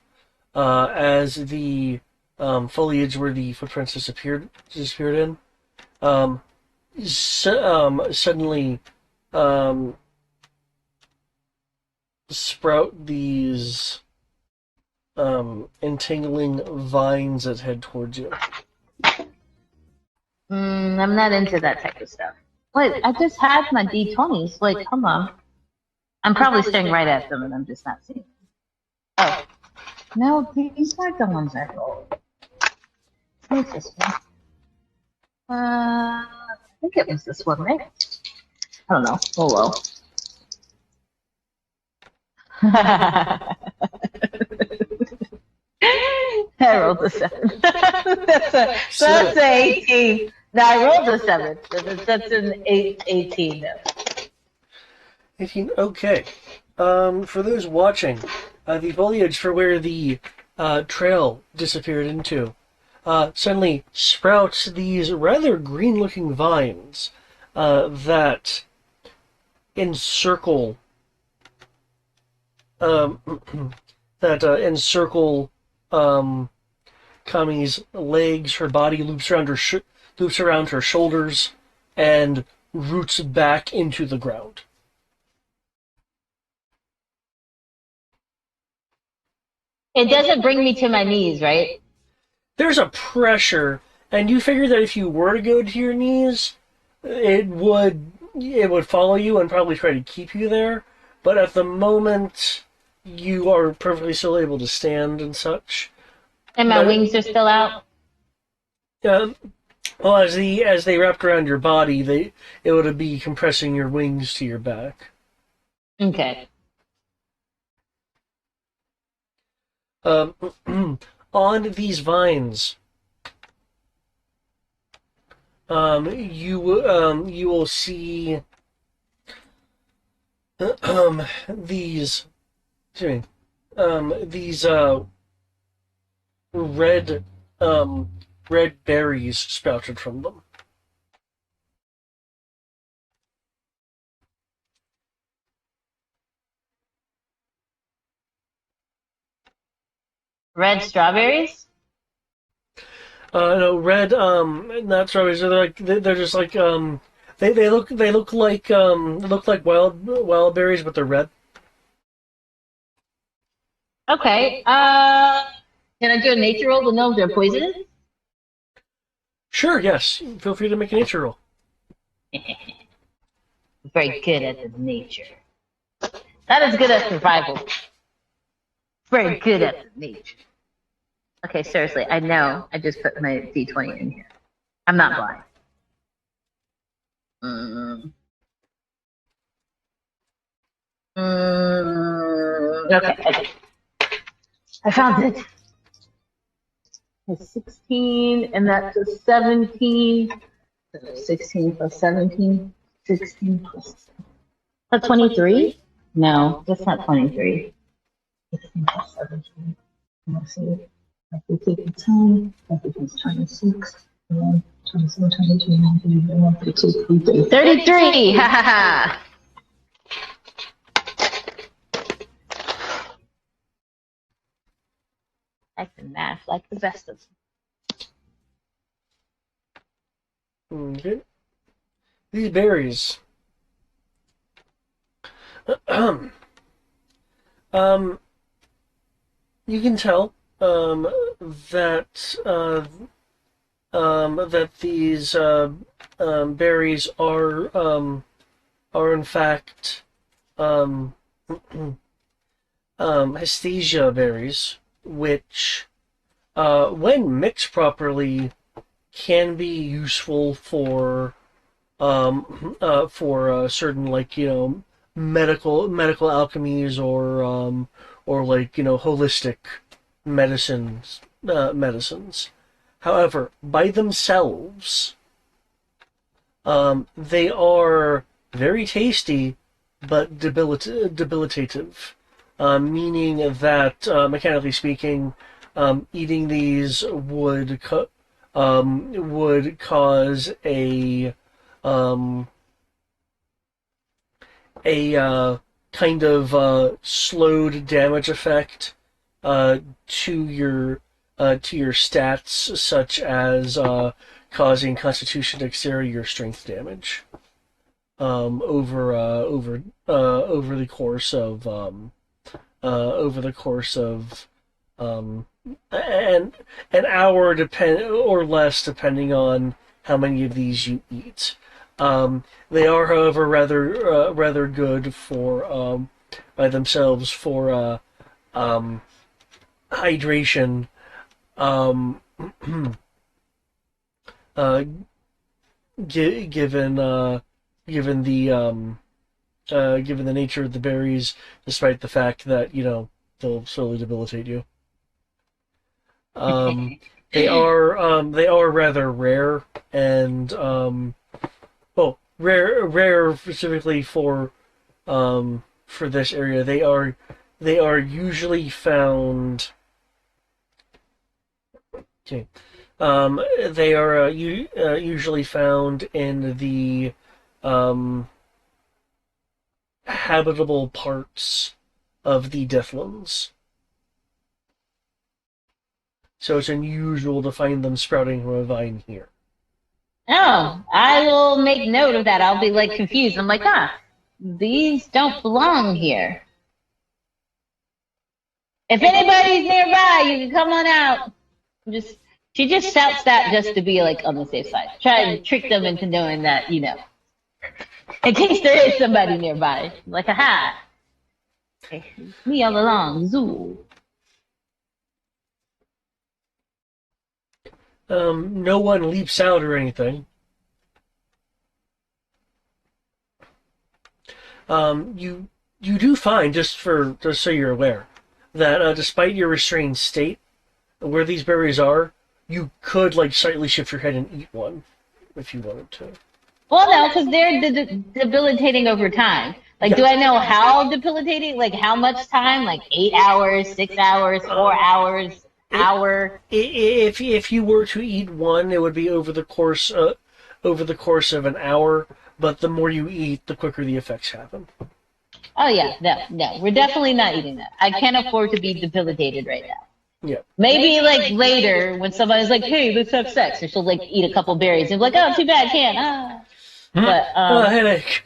As the foliage where the footprints disappeared in, suddenly sprout these entangling vines that head towards you. I'm not into that type of stuff. Wait, I just had my D20s. Like, come on. I'm probably staring right at them and I'm just not seeing them. Oh. No, these aren't the ones I rolled. What's this one? I think it was this one, right? I don't know. Oh well. I rolled a 7. that's a 18. No, I rolled a 7. That's an 18 though. 18. Okay. For those watching, the foliage for where the trail disappeared into suddenly sprouts these rather green-looking vines that encircle Kami's legs. Her body loops around her shoulders and roots back into the ground. It doesn't bring me to my knees, right? There's a pressure, and you figure that if you were to go to your knees, it would follow you and probably try to keep you there. But at the moment, you are perfectly still able to stand and such. And my But wings are still out. Um, well, as they wrapped around your body, it would be compressing your wings to your back. Okay. Um, on these vines, you will see these excuse me, these red red berries sprouted from them. Red strawberries? No, red not strawberries. They're just like they look like wild berries, but they're red. Okay. Can I do a nature roll to know if they're poisonous? Sure, yes. Feel free to make a nature roll. Very good at the nature. Not as good at survival. Very good at the nature. Okay, seriously, I know. I just put my D20 in here. I'm not blind. Okay. I found it. It's 16, and that's a 17. So 16 plus 17. 16 plus. That's 23? No, that's not 23. 16 plus 17. Let's see. If we take the 10, that becomes 26. And then 27, 22, 19, 21, 32, 23. 33! Ha ha ha! I can math like the best of them. Okay. These berries. You can tell that that these berries are in fact Hystasia berries, which when mixed properly can be useful for certain medical alchemies or holistic medicines. However, by themselves, they are very tasty but debilitative, meaning that mechanically speaking, eating these would cause a kind of slowed damage effect to your stats, such as causing Constitution, Dexterity, or Strength damage over the course of an hour or less, depending on how many of these you eat. They are, however, rather good for by themselves for hydration. Given given the nature of the berries, despite the fact that they'll slowly debilitate you. They are rather rare and rare specifically for this area. They are usually found. Okay. They are usually found in the habitable parts of the Deathlands. So it's unusual to find them sprouting from a vine here. Oh, I will make note of that. I'll be like confused. I'm like, these don't belong here. If anybody's nearby, you can come on out. She just shouts that just to be like on the safe side. Try and trick them into knowing that, you know. In case there is somebody nearby. Like, aha. Me all along. Zoo. No one leaps out or anything. You do find, just so you're aware, that despite your restrained state, where these berries are, you could like slightly shift your head and eat one if you wanted to. Well, no, because they're debilitating over time. Like, do I know how debilitating? Like, how much time? Like 8 hours, 6 hours, 4 hours, hour? If you were to eat one, it would be over the course of an hour. But the more you eat, the quicker the effects happen. Oh yeah, no, we're definitely not eating that. I can't afford to be debilitated right now. Yeah. Maybe like later when somebody's like, "Hey, let's have sex," and she'll like eat a couple berries and be like, "Oh, too bad, can't." But headache.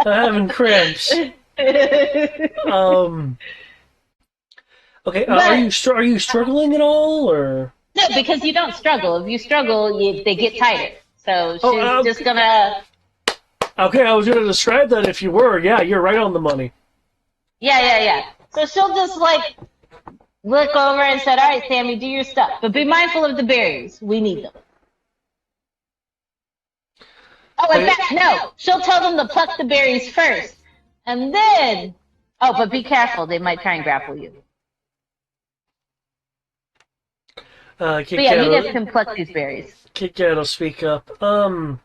I'm having cramps. Okay. Are you struggling at all, or? No, because you don't struggle. If you struggle, they get tighter. So she's just gonna. Okay, I was gonna describe that if you were. Yeah, you're right on the money. Yeah. So she'll just like look over and said, "All right, Sammy, do your stuff, but be mindful of the berries. We need them." Oh, in fact, no. She'll tell them to pluck the berries first, and then. Oh, but be careful. They might try and grapple you. But yeah, you guys can pluck these berries. Kit Kat will speak up. I'm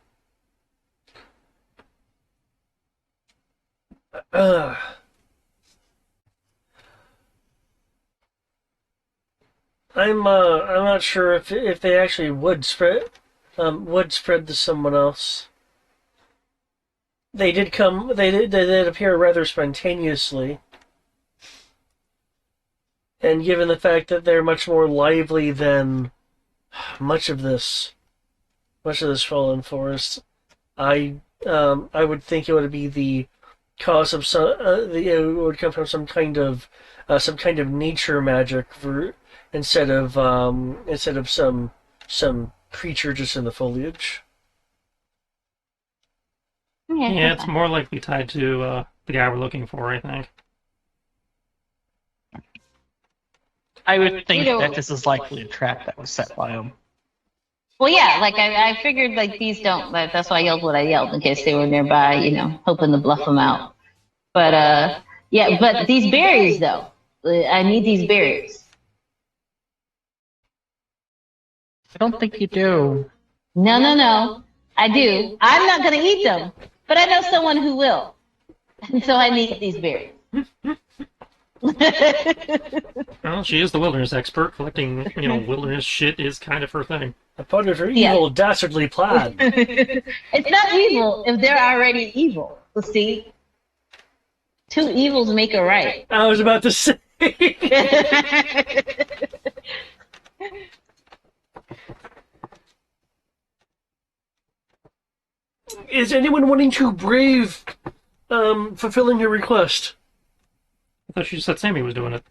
not sure if they actually would spread to someone else. They did come. They did appear rather spontaneously, and given the fact that they're much more lively than much of this fallen forest, I would think it would be the cause of it would come from some kind of nature magic instead of some creature just in the foliage. Yeah, it's more likely tied to the guy we're looking for, I think. I would think that this is likely a trap that was set by him. Well, yeah, like I figured like these don't. That's why I yelled what I yelled in case they were nearby, you know, hoping to bluff them out. But yeah, but these berries though, I need these berries. I don't think you do. No, I do. I'm not gonna eat them, but I know someone who will, and so I need these berries. Well, she is the wilderness expert. Collecting, wilderness shit is kind of her thing. Upon her evil, dastardly plan. It's not evil if they're already evil. See, two evils make a right. I was about to say. Is anyone wanting to brave fulfilling her request? I thought she said Sammy was doing it.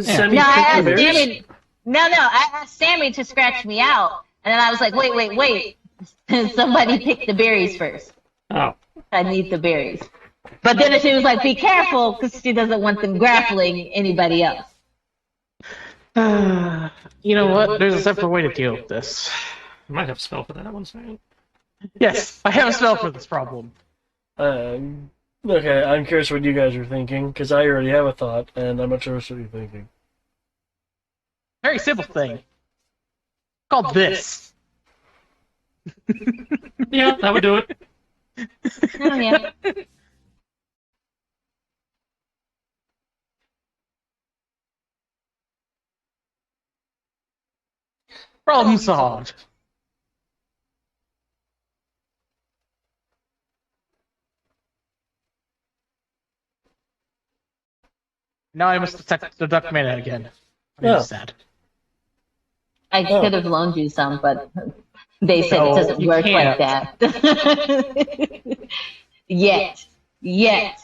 Sammy I asked picked the berries? Sammy. No, I asked Sammy to scratch me out, and then I was like, wait. Somebody pick the berries first. Oh. I need the berries. But then she was like, be careful, because she doesn't want them grappling anybody else. You know what? There's a separate way to deal with this. You might have a spell for that one second. Yes, I have a spell for this problem. Okay, I'm curious what you guys are thinking, because I already have a thought, and I'm not sure what you're thinking. Very simple thing. Called this. Yeah, that would do it. Oh, yeah. Problem solved. Now I must deduct mana again. I'm sad. I could have loaned you some, but they said No, it doesn't you work can't. like that. Yet.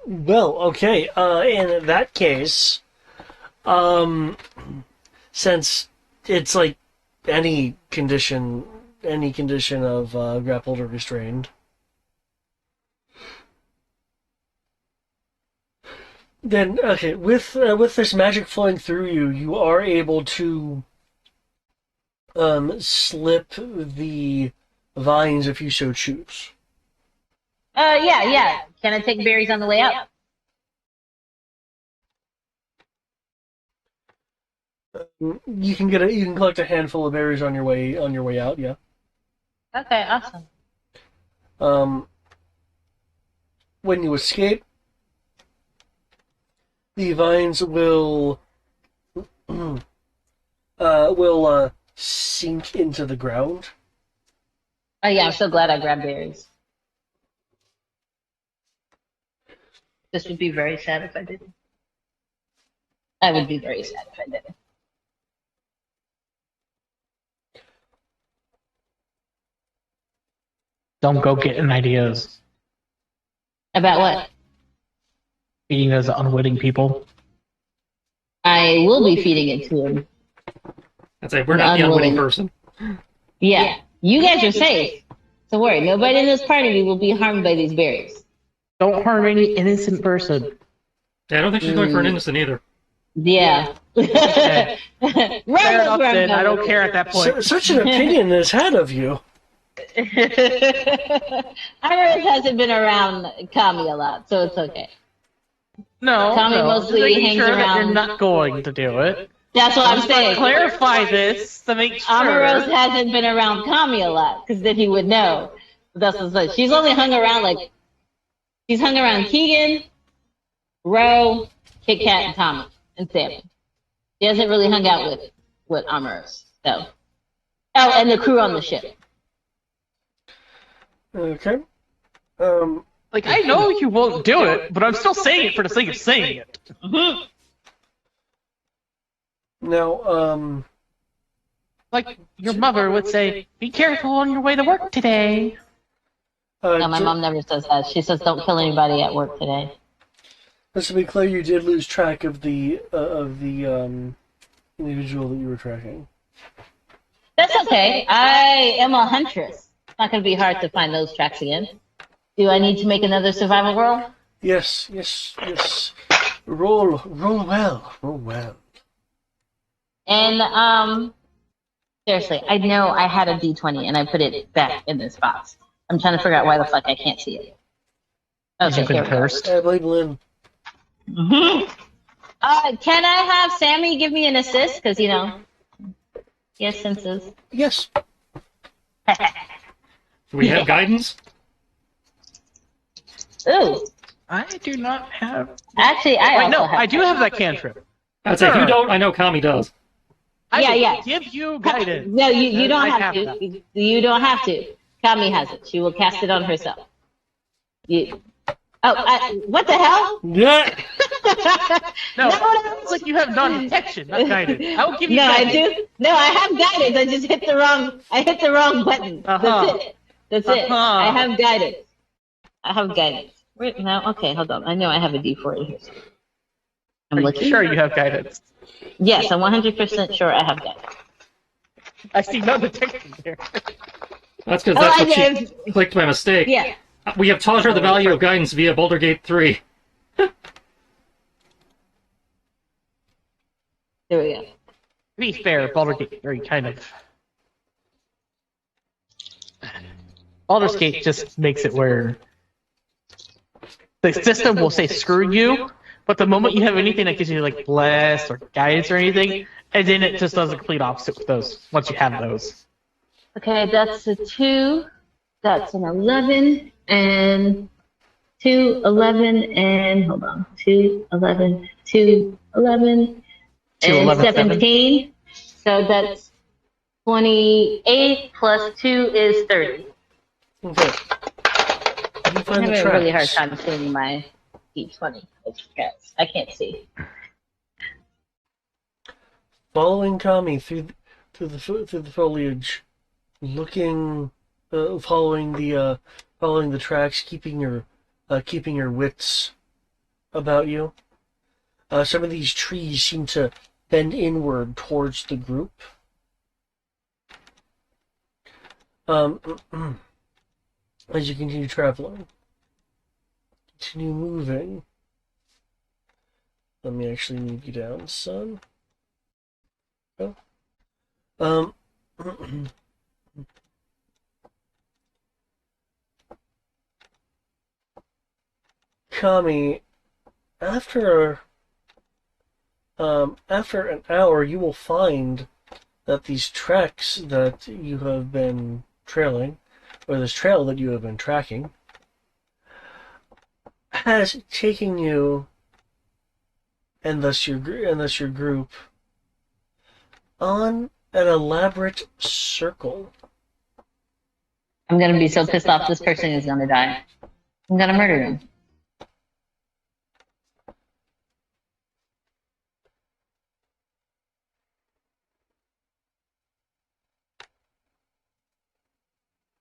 Well, okay. In that case, um, since it's like any condition, of grappled or restrained, then okay. With this magic flowing through you, you are able to slip the vines if you so choose. Yeah. Can I take berries on the way out? You can collect a handful of berries on your way out. Yeah. Okay, awesome. Um, when you escape, the vines will sink into the ground. Oh yeah, I'm so glad I grabbed berries. This would be very sad if I didn't. I would be very sad if I didn't. Don't go getting ideas. About what? Being as unwitting people. I will be feeding it to him. I'd say we're not the unwitting person. Yeah. You guys are safe. Don't worry, nobody in this party will be harmed by these berries. Don't harm any innocent person. Yeah, I don't think she's going for an innocent either. Yeah. Okay. Right, Fair that's enough where I'm then. I going. don't care at that point. Such an opinion is had of you. Iris hasn't been around Kami a lot, so it's okay. No, Tommy no. mostly Just making hangs sure that around. you're not going to do it. That's what I'm Just to saying. clarify this to make sure. Amaros hasn't been around Kami a lot, because then he would know. That's what's like. She's only hung around she's hung around Keegan, Ro, Kit Kat, and Tommy, and Sammy. She hasn't really hung out with Amaros. So. Oh, and the crew on the ship. Okay. I know you won't do it, but I'm still saying it for the sake of saying it. Now, Like your mother would say, "Be careful on your way to work today." No, my mom never says that. She says, "Don't kill anybody at work today." just to be clear, you did lose track of the individual that you were tracking. That's okay. I am a huntress. It's not going to be hard to find those tracks again. Do I need to make another survival roll? Yes. Roll well. And seriously, I know I had a D20 and I put it back in this box. I'm trying to figure out why the fuck I can't see it. Okay, You've here been we go. cursed. I blame Lynn. Can I have Sammy give me an assist? Because, he has senses. Yes. Do we have guidance? Ooh. I do not have. Actually, I Wait, also no, have I do have that cantrip. I'd say if you don't, I know Kami does. I Yeah, will yeah. give you guidance. No, you don't I have to. that. You don't have to. Kami has it. She will cast it on herself. What the hell? Yeah. No, No. it's like you have non-detection, not guidance. I will give you No, I guidance. do. No, I have guidance. I just hit the wrong. I hit the wrong button. Uh-huh. That's it. Uh-huh. I have guidance. Wait, no, okay, hold on. I know I have a D4 in here. I'm Are you looking. sure you have guidance? Yes, I'm 100% sure I have guidance. I see no detection here. That's because Oh, that's I what she did. clicked by mistake. Yeah. We have taught her the value of guidance via Boulder Gate 3. There we go. To be fair, Baldur's Gate 3 kind of. Baldur's Gate just makes it where the system will say screw you, but the moment you have anything that gives you like bless or guidance or anything, and then it just does the complete opposite with those once you have those. Okay, that's a 2. That's an 11 and 2, 11, and hold on. 2, 11, 2, 11, Two, and 11, 17. So that's 28 plus 2 is 30. Okay. You I'm find having the a really hard tracks. time seeing my D20. I can't see. Following Kami through the foliage, looking, following the tracks, keeping your wits about you. Some of these trees seem to bend inward towards the group. As you continue traveling, continue moving. Let me actually move you down, son. Oh. Kami, after an hour, you will find that these tracks that you have been trailing, or this trail that you have been tracking, has taken you, and thus your group, on an elaborate circle. I'm gonna be so pissed off this person is gonna die. I'm gonna murder him.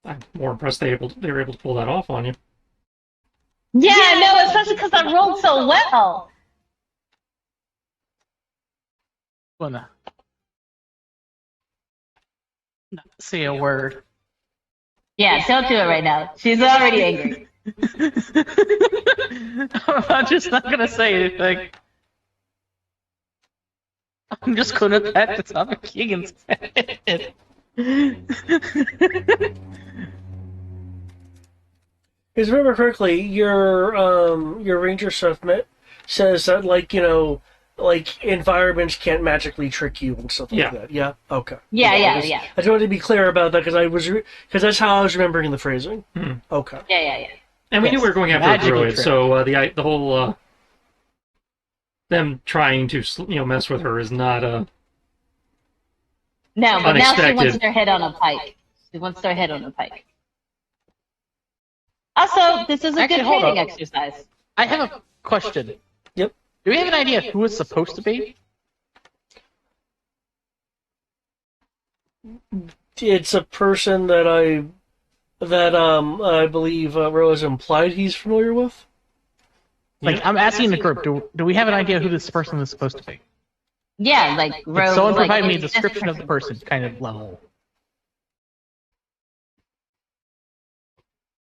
I'm more impressed they were able to pull that off on you. Yeah, no, especially because I rolled so well. Well, no. Not say a word. Yeah, don't do it right now. She's already angry. I'm just not gonna say anything. I'm just gonna pat the top of Keegan's head. Because remember correctly, your ranger stuff says that like environments can't magically trick you and stuff like that. Yeah. Okay. Yeah. I just wanted to be clear about that because that's how I was remembering the phrasing. Mhm. Okay. Yeah. And we knew we were going after a Magical druid, trick. so the whole them trying to mess with her is not No, but now she Unexpected. wants their head on a pike. She wants their head on a pike. Also, this is a Actually, good hold training up. exercise. I have a question. Yep. Do we have an idea who it's supposed to be? It's a person that I believe Rose implied he's familiar with. Like, I'm asking the group, do we have an idea who this person is supposed to be? Yeah, like Like, Rose. someone like, provide me a description of the person, kind of level.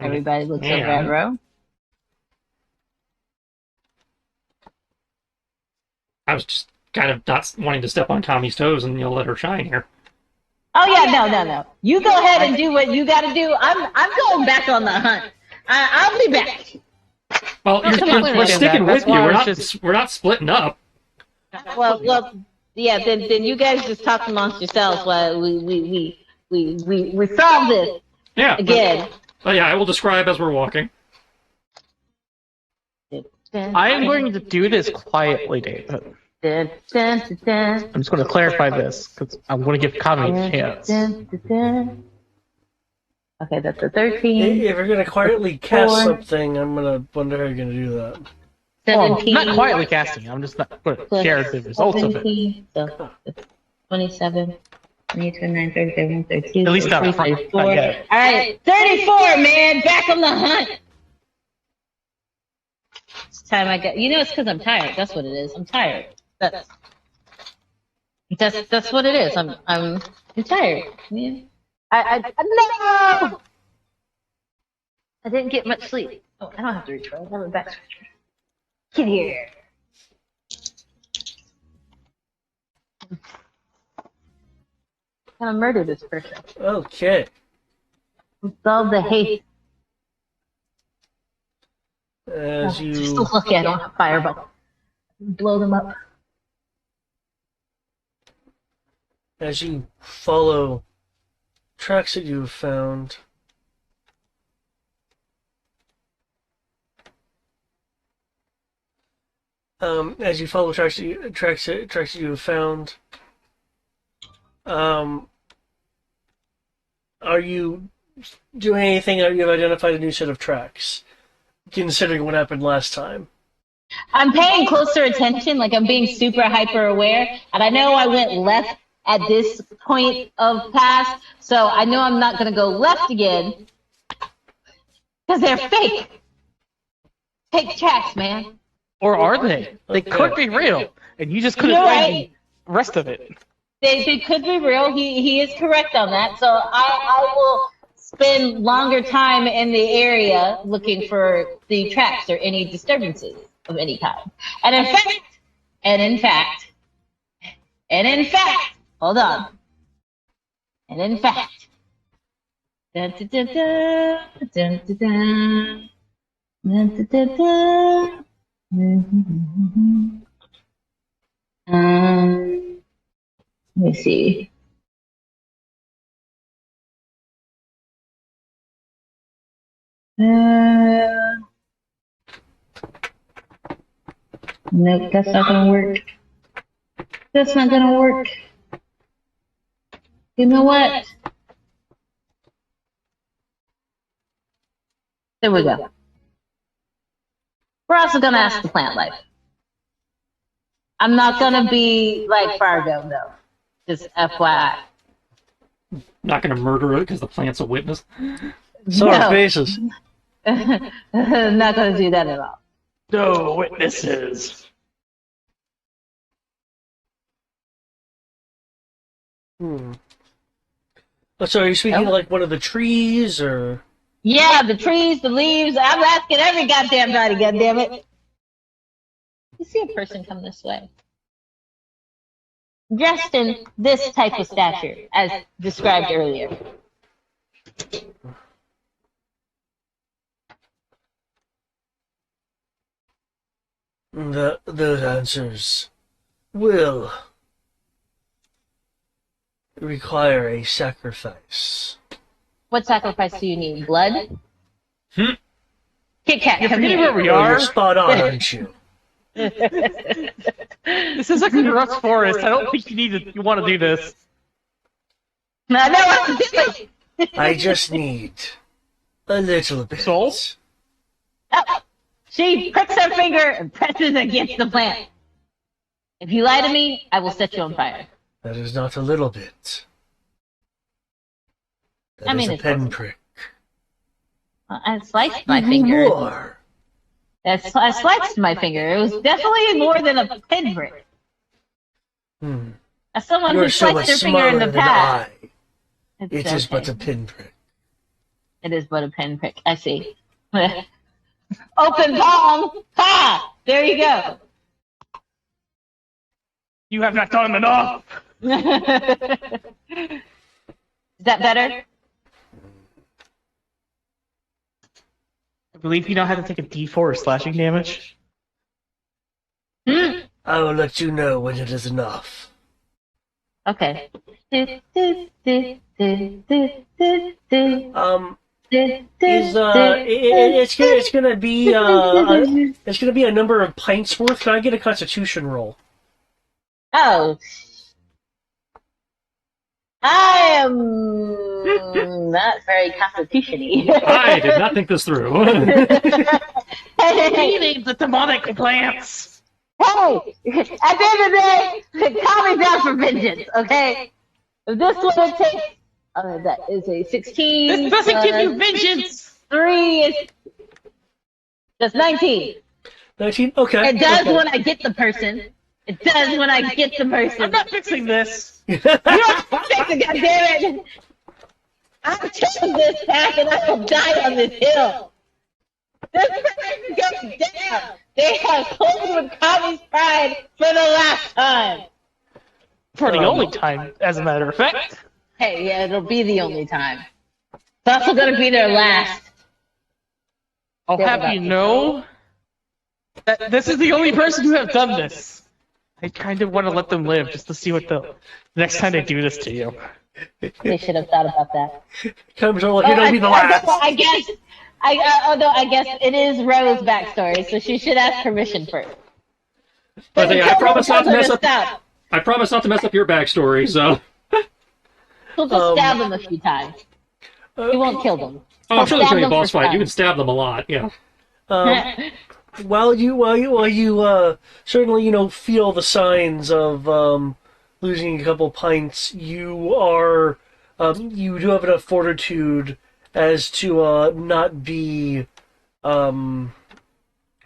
Everybody looks Yeah. over at Ro. I was just kind of not wanting to step on Kami's toes and let her shine here. Oh yeah, no. You go ahead and do what you got to do. I'm going back on the hunt. I'll be back. Well, No, come on, we're understand sticking that. with That's you. why I We're was not just- we're not splitting up. Well, yeah. Then you guys just talk amongst yourselves while we solve this Yeah. again. But yeah, I will describe as we're walking. I am going to do this quietly, David. I'm just going to clarify this, because I'm going to give Kami a chance. Okay, that's a 13. If you're gonna quietly cast 4, something, I'm gonna wonder how you're gonna do that. Well, 17. not quietly casting, I'm just not going to share the results of it. 17, so it's 27, 28, 29, 30, 31, 32, At least not 33, front, 34. not yet. All right, 34, man, back on the hunt. It's time I got. It's because I'm tired. That's what it is. I'm tired. That's what it is. I'm tired. Man. No. I didn't get much sleep. Oh, I don't have to reach. I have a back scratcher. Get here. I'm gonna murder this person. Okay. Solve the hate. As Just you look at them, fireball. Blow them up. follow tracks that you have found, as you follow tracks that you have found, are you doing anything that you've identified a new set of tracks, considering what happened last time? I'm paying closer attention, like I'm being super hyper aware, and I know I went left at this point of pass, so I know I'm not gonna go left again because they're fake. Fake tracks, man. Or are they? They could be real, and you just couldn't You're find right. the rest of it. They could be real. He is correct on that. So I will spend longer time in the area looking for the tracks or any disturbances of any kind. And in fact, and in fact, and in fact, hold on. And in fact, dun, dun, dun, dun, dun, dun, dun, dun, dun, dun, dun. Let me see. Nope, that's not gonna work. That's not gonna work. You know what? There we go. We're also gonna ask the plant life. I'm not gonna be like Fargo though. Just FYI. Not going to murder it because the plant's a witness. Sorry, No. faces. Not gonna do that at all. No witnesses. So are you speaking of like one of the trees, or? Yeah, the trees, the leaves. I'm asking every goddamn body, goddammit. You see a person come this way. Dressed in this type of stature, as described earlier. Those answers will require a sacrifice. What sacrifice do you need? Blood? Hmm? Kit Kat, come forgetting here. where we Oh, are. you're spot on, aren't you? This is like a Russ Forest. I don't think you want to do this. I know what I'm doing. I just need a little bit. Soul? Oh, she pricks her finger and presses against the plant. If you lie to me, I will set you on fire. That is not a little bit. That I mean, is a it's pinprick. I sliced my finger. More. I sliced my finger. It was definitely more than a pinprick. As someone You're who so sliced much their finger in smaller the than past. I. It's It is but okay. a pinprick. It is but a pinprick. I see. Open palm. Ha! There you go. You have not done enough. Is that better? I believe you now have to take a D4 slashing damage. Hmm. I will let you know when it is enough. Okay. It's gonna be it's gonna be a number of pints worth. Can I get a Constitution roll? Oh. I am not very constitution-y. I did not think this through. He needs the demonic plants. Hey, at the end of the day, calm me down for vengeance, okay? If this one takes, that is a 16. This doesn't give you plus vengeance. 3 is, that's 19. 19? Okay. It does okay. when I get the person. It does when I get the person. I'm not fixing this. You don't fix it, goddammit! I chose this path and I will die on this hill. This person goes down. They have closed with Kami's pride for the last time. For the only time, as a matter of fact. Hey, yeah, it'll be the only time. It's also gonna be their last. I'll have you know that this is the only person who have done this. I kind of want to let them live just to see what the next time they do this to you. They should have thought about that. Comes all like, it'll be the last. I guess. Although I guess it is Rose's backstory, so she should ask permission first. But I promise not to mess up. Stop. I promise not to mess up your backstory. So. We'll just stab them a few times. You won't kill them. Oh, I'm sure there's gonna be a Stab them boss for fight. fun. You can stab them a lot. Yeah. While you certainly feel the signs of losing a couple pints, you are you do have enough fortitude as to not be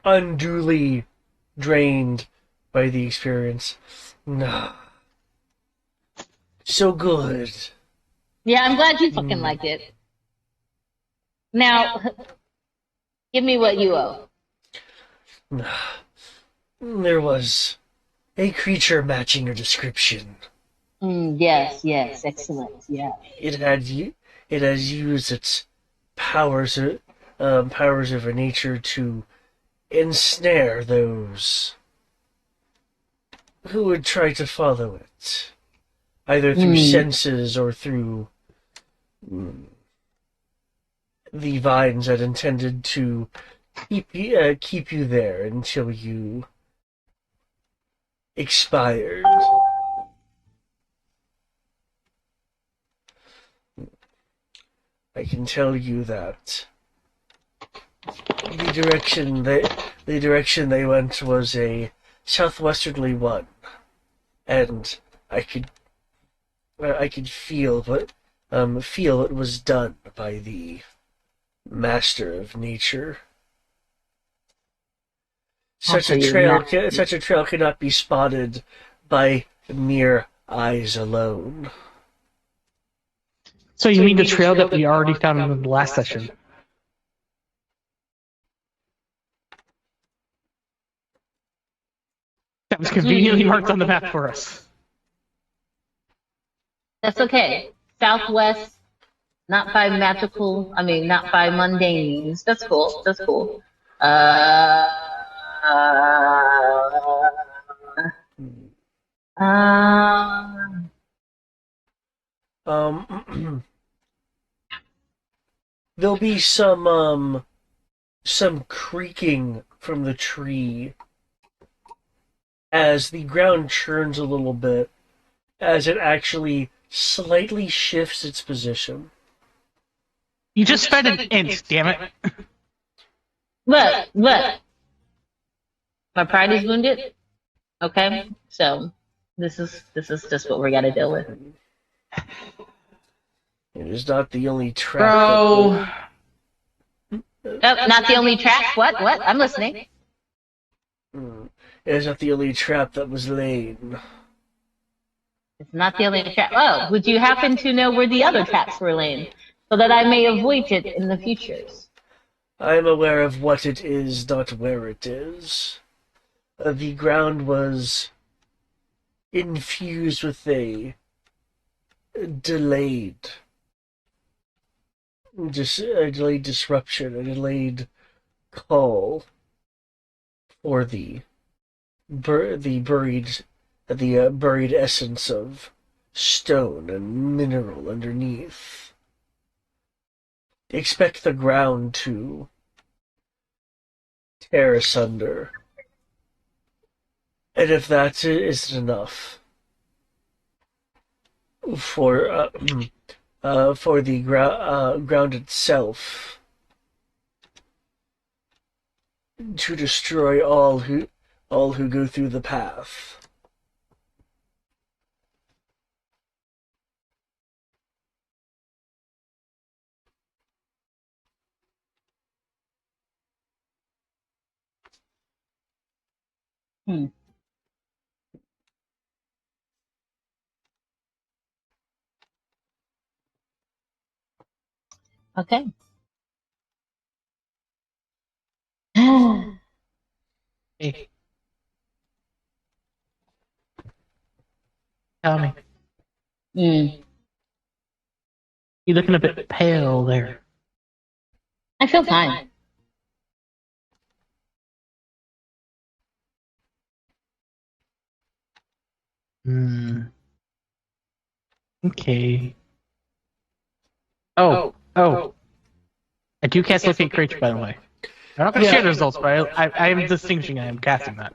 unduly drained by the experience. Nah. So good. Yeah, I'm glad you fucking liked it. Now, give me what you owe. There was a creature matching your description. Yes, excellent. Yeah. It has used its powers, powers over nature to ensnare those who would try to follow it, either through senses or through the vines that intended to keep you there until you expired. I can tell you that the direction they went was a southwesterly one, and I could feel it was done by the master of nature. Such a trail cannot be spotted by mere eyes alone. So you mean the trail that we already found in the last session? That was conveniently marked on the map for us. That's okay. Southwest, not by not by mundane means. That's cool. That's cool. There'll be some creaking from the tree as the ground churns a little bit, as it actually slightly shifts its position. You just fed an int, damn it. Look. My pride is wounded. Okay, so this is just what we got to deal with. It is not the only trap. Bro. Not the only trap. What? I'm listening. It is not the only trap that was laid. It's not the only trap. Oh, would you happen to know where the other traps were laid, so that I may avoid it in the futures? I am aware of what it is, not where it is. The ground was infused with a delayed disruption, a delayed call for the buried essence of stone and mineral underneath. Expect the ground to tear asunder. And if that isn't enough for the ground itself to destroy all who go through the path. Okay. Hey. Tell me. Mm. You're looking a bit pale there. I feel fine. Okay. Oh. I do cast Locate Creature, by the way. I'm not going to share the results, but I am distinguishing I am casting that.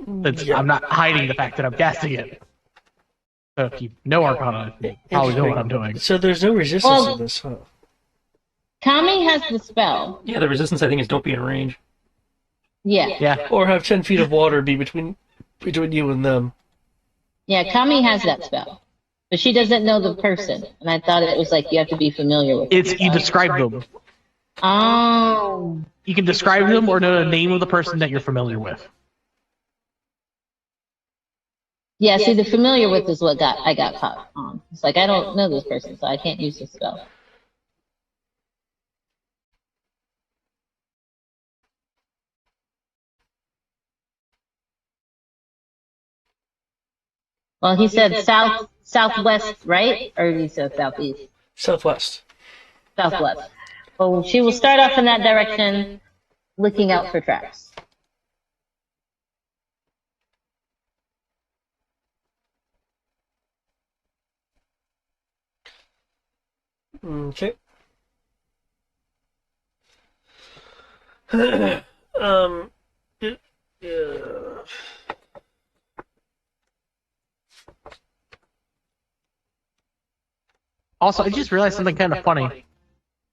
I'm not hiding the fact that I'm casting it. So if you know Arcana, you probably know what I'm doing. So there's no resistance in this, huh? Kami has the spell. Yeah, the resistance I think is don't be in range. Yeah. Or have 10 feet of water be between you and them. Yeah, Kami has that spell. But she doesn't know the person. And I thought it was like you have to be familiar with it. You describe them. Oh. You can describe them or know the name of the person that you're familiar with. Yeah, see, the familiar with is what I got caught on. It's like I don't know this person, so I can't use this spell. Well, he said southwest, right? Or he said southeast? Southwest. Southwest. Well, she will start off in that direction, looking out for traps. Okay. Yeah. Also, I just realized something kind of funny.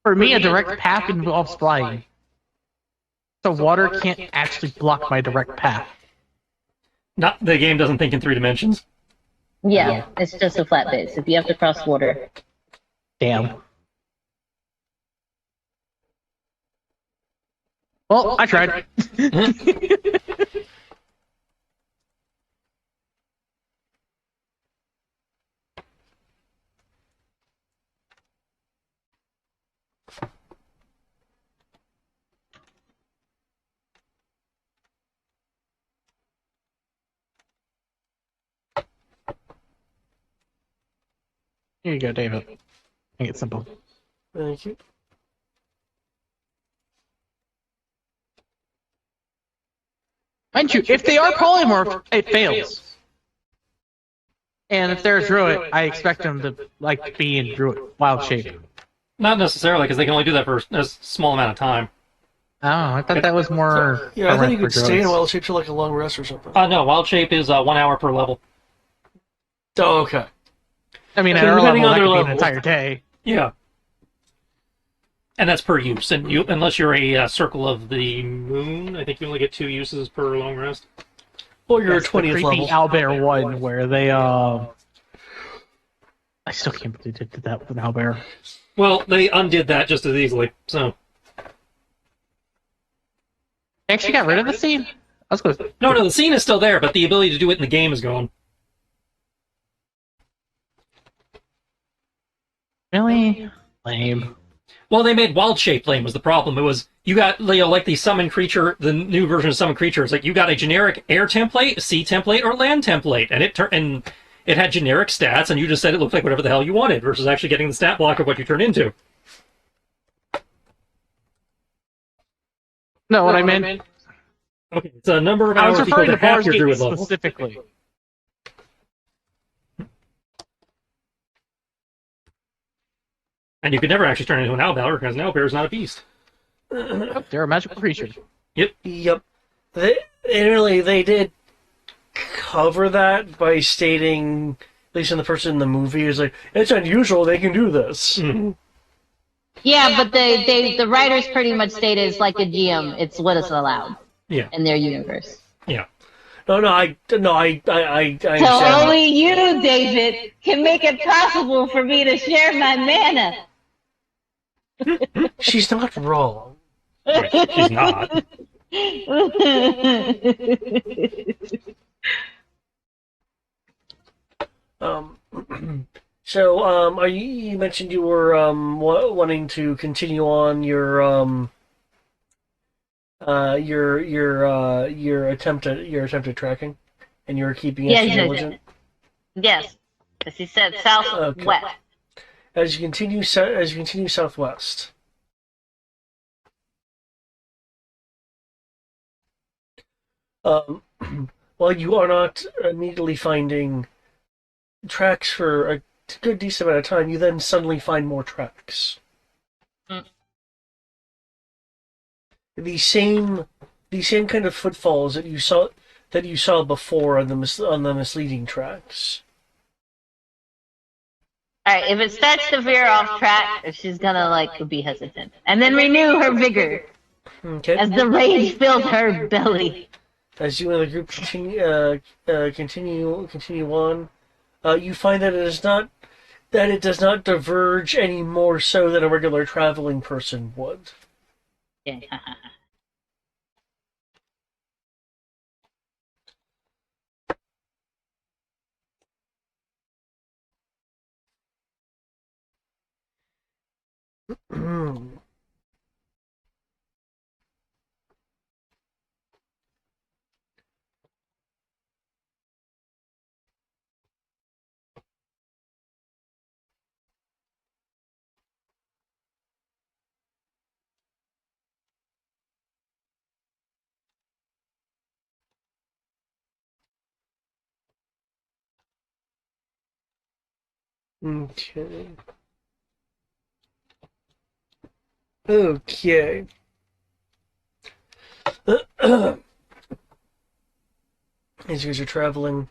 For me, a direct path involves flying. So water can't actually block my direct path. Not the game doesn't think in 3 dimensions. Yeah, it's just a flat base. If you have to cross water. Damn. Well, I tried. Here you go, David. Make it simple. Thank you. Mind you, if they are polymorph, it fails. And if they're a druid, I expect them to like be in druid wild shape. Not necessarily, because they can only do that for a small amount of time. Oh, I thought that was more. Yeah, I thought you for could stay in druids. wild shape for like a long rest or something. No, wild shape is 1 hour per level. Oh, okay. I mean, Okay, at our depending level, on that their could be an level. entire day. Yeah. And that's per use. And unless you're a circle of the moon, I think you only get 2 uses per long rest. Or you're That's a 20th the level. creepy owlbear one where they I still can't believe they did that with an owlbear. Well, they undid that just as easily. So They actually got rid of the scene. That's good. no, the scene is still there, but the ability to do it in the game is gone. Really lame. Well, they made wild shape lame was the problem. It was you got like the summon creature, the new version of summon creatures. Like you got a generic air template, a sea template, or land template, and it had generic stats, and you just said it looked like whatever the hell you wanted, versus actually getting the stat block of what you turn into. No, what I meant. Okay, it's a number of I hours was equal referring to to half Bars your Gate druid level. specifically. And you could never actually turn into an owlbear because an owlbear is not a beast. They're a magical creature. Yep. They did cover that by stating, at least in the person in the movie, is like, it's unusual they can do this. Mm-hmm. Yeah, but the writers pretty much stated it's like a GM. It's what is allowed. Yeah. In their universe. Yeah. I So understand. only you, David, can make it possible for me to share my mana. She's not wrong. She's not. So, you mentioned you were wanting to continue on your attempted tracking, and you're keeping it diligent. Yes, as he said, southwest. Okay. As you continue southwest. While you are not immediately finding tracks for a good decent amount of time, you then suddenly find more tracks. Mm. The same kind of footfalls that you saw before on the misleading tracks. Alright, if it starts to veer off track, she's gonna be hesitant. And then renew her vigor Okay. as the rage fills her belly. As you and the group continue on, you find that it does not diverge any more so than a regular traveling person would. Yeah. Okay. Okay. As you guys are traveling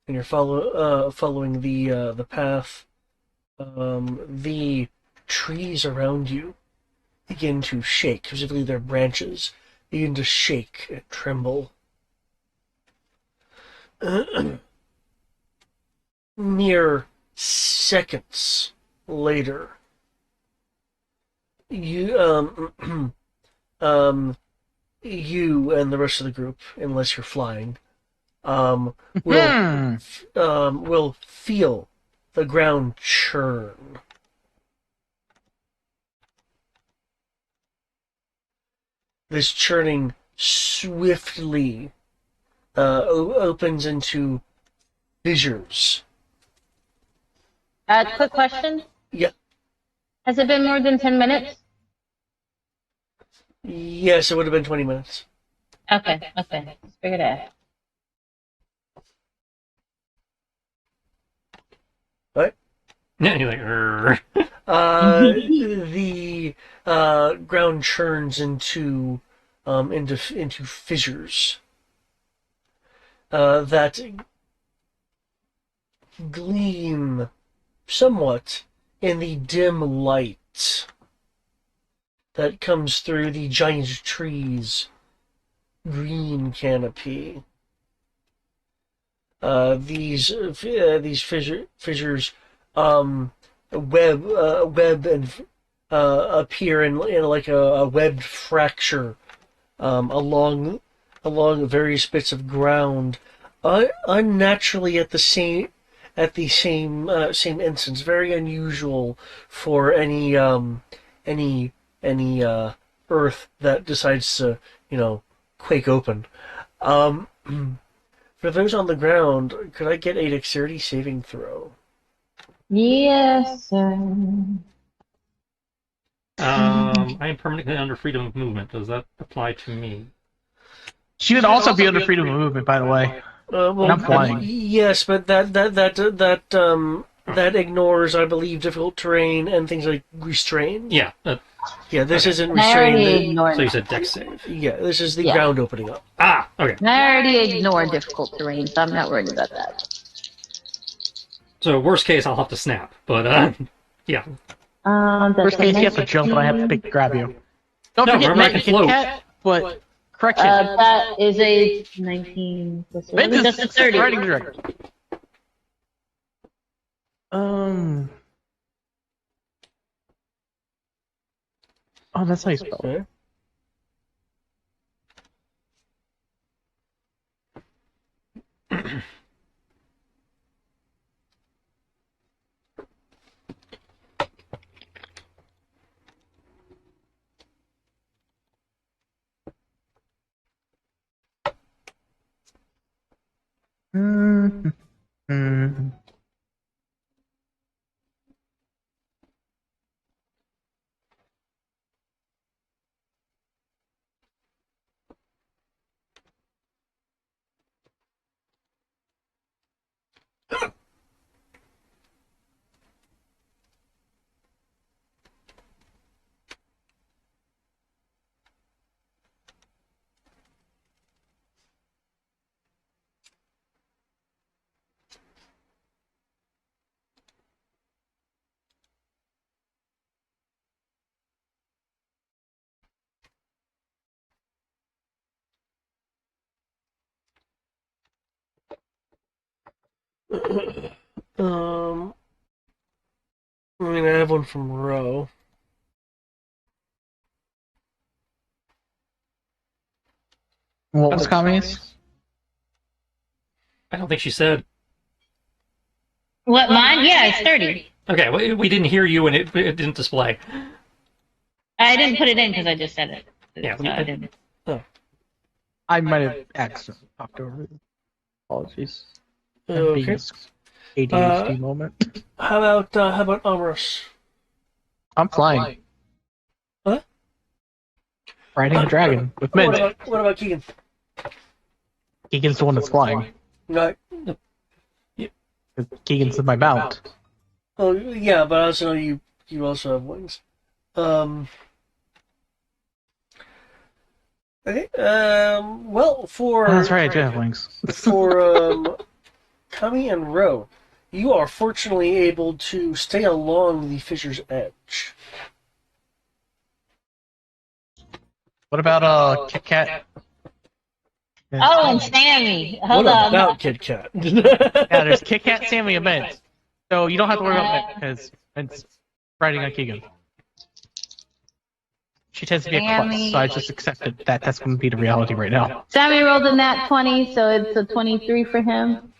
and you're following the path, the trees around you begin to shake, specifically their branches begin to shake and tremble. Mere seconds later, you you and the rest of the group, unless you're flying, um, will will feel the ground churn. This churning swiftly opens into fissures. Quick question. Yeah. Has it been more than 10 minutes? Yes, it would have been 20 minutes. Okay. Just figured out. What? Yeah, you're like, "Rrr." The ground churns into fissures that gleam somewhat in the dim light that comes through the giant trees' green canopy. These fissures web and appear in like a webbed fracture along various bits of ground, unnaturally at the same instance. Very unusual for any Earth that decides to quake open. For those on the ground, could I get a dexterity saving throw? Yes, sir. I am permanently under freedom of movement. Does that apply to me? She would also be under freedom of movement, by the way. Well, I'm flying. yes, but that ignores, I believe, difficult terrain and things like restrain. Yeah. Yeah, this isn't I already restrained. ignored So you said dex save. Yeah, this is the Yeah. ground opening up. Ah, okay. I already ignored difficult terrain, so I'm not worried about that. So worst case, I'll have to snap. But yeah. That's Worst case, you have to 19. jump and I have to grab you. Don't No, forget remember I Matt can and Kit float. Kat, but correction. That is a 19 plus 11. That's a 30. Writing director. Oh, that's how you spell it. Okay. Um, I mean, I have one from Row. What was Kami's? I don't think she said. What, mine? Yeah, it's 30. Okay, we didn't hear you and it didn't display. I didn't put it in because I just said it. Yeah, So I didn't. I might have accidentally popped over it. Apologies. I'm being Okay. a ADHD moment. How about Amorous? I'm flying. Huh? Riding a dragon with men. What about Keegan? Keegan's the one that's flying. No. Keegan's my mount. Oh yeah, but I also know you also have wings. Okay. Well, for Oh, that's right, I do have wings. for Kami and Ro, you are fortunately able to stay along the fissure's edge. What about Kit Kat? Oh, and Sammy. Hold What on. about Kit Kat? Yeah, there's Kit Kat, Sammy, and Vince. So you don't have to worry about Vince because Vince is riding on Keegan. She tends to be a klutz, so I just accepted that that's going to be the reality right now. Sammy rolled a nat 20, so it's a 23 for him.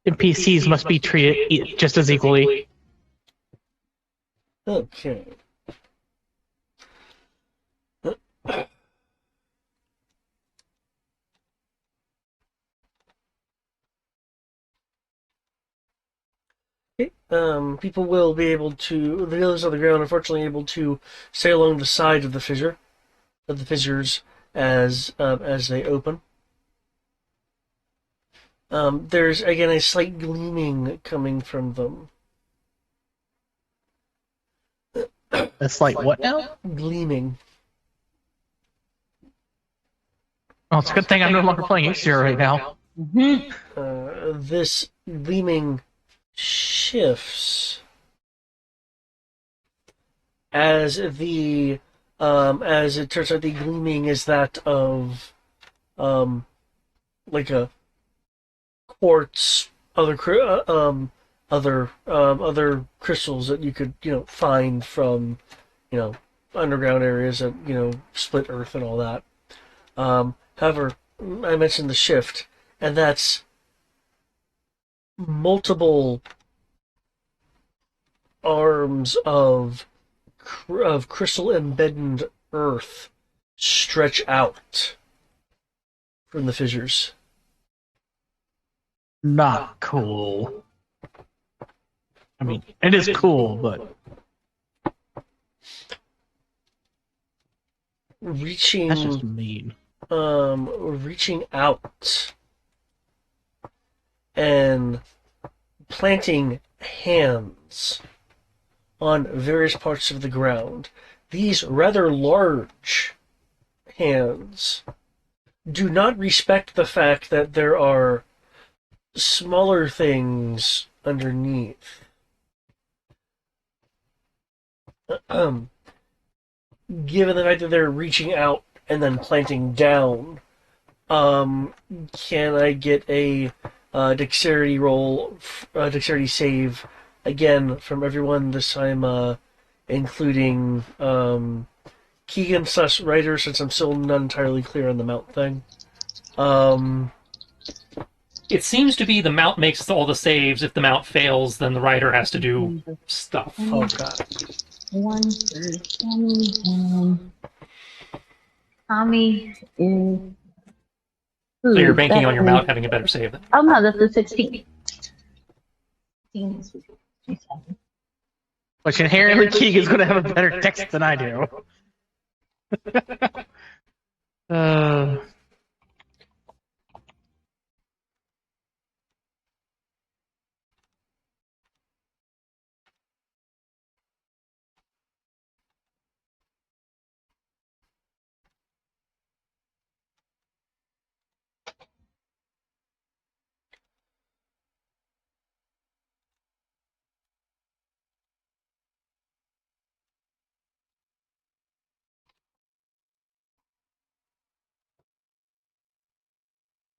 NPCs must be treated just as equally. Okay. Okay. People will be able to, the others on the ground, unfortunately, able to stay along the side of the fissures, as they open. There's again a slight gleaming coming from them. That's like what now? Gleaming. Well, it's a good thing I'm no longer playing Xero right now. This gleaming shifts as it turns out the gleaming is that of like a quartz, other crystals that you could find from underground areas that split earth and all that. However, I mentioned the shift, and that's multiple arms of crystal embedded earth stretch out from the fissures. Not cool. I mean, it is cool, but that's just mean. Reaching out and planting hands on various parts of the ground. These rather large hands do not respect the fact that there are smaller things underneath. Given the fact that they're reaching out and then planting down, can I get a dexterity roll, dexterity save again from everyone this time, including Keegan / Ryder, since I'm still not entirely clear on the mount thing. It seems to be the mount makes all the saves. If the mount fails, then the rider has to do stuff. Oh god. One for Sammy. Tommy is. So you're banking on your mount having a better save. Then. Oh no, that's the 16. Which inherently Keegan's going to have a better text than I do.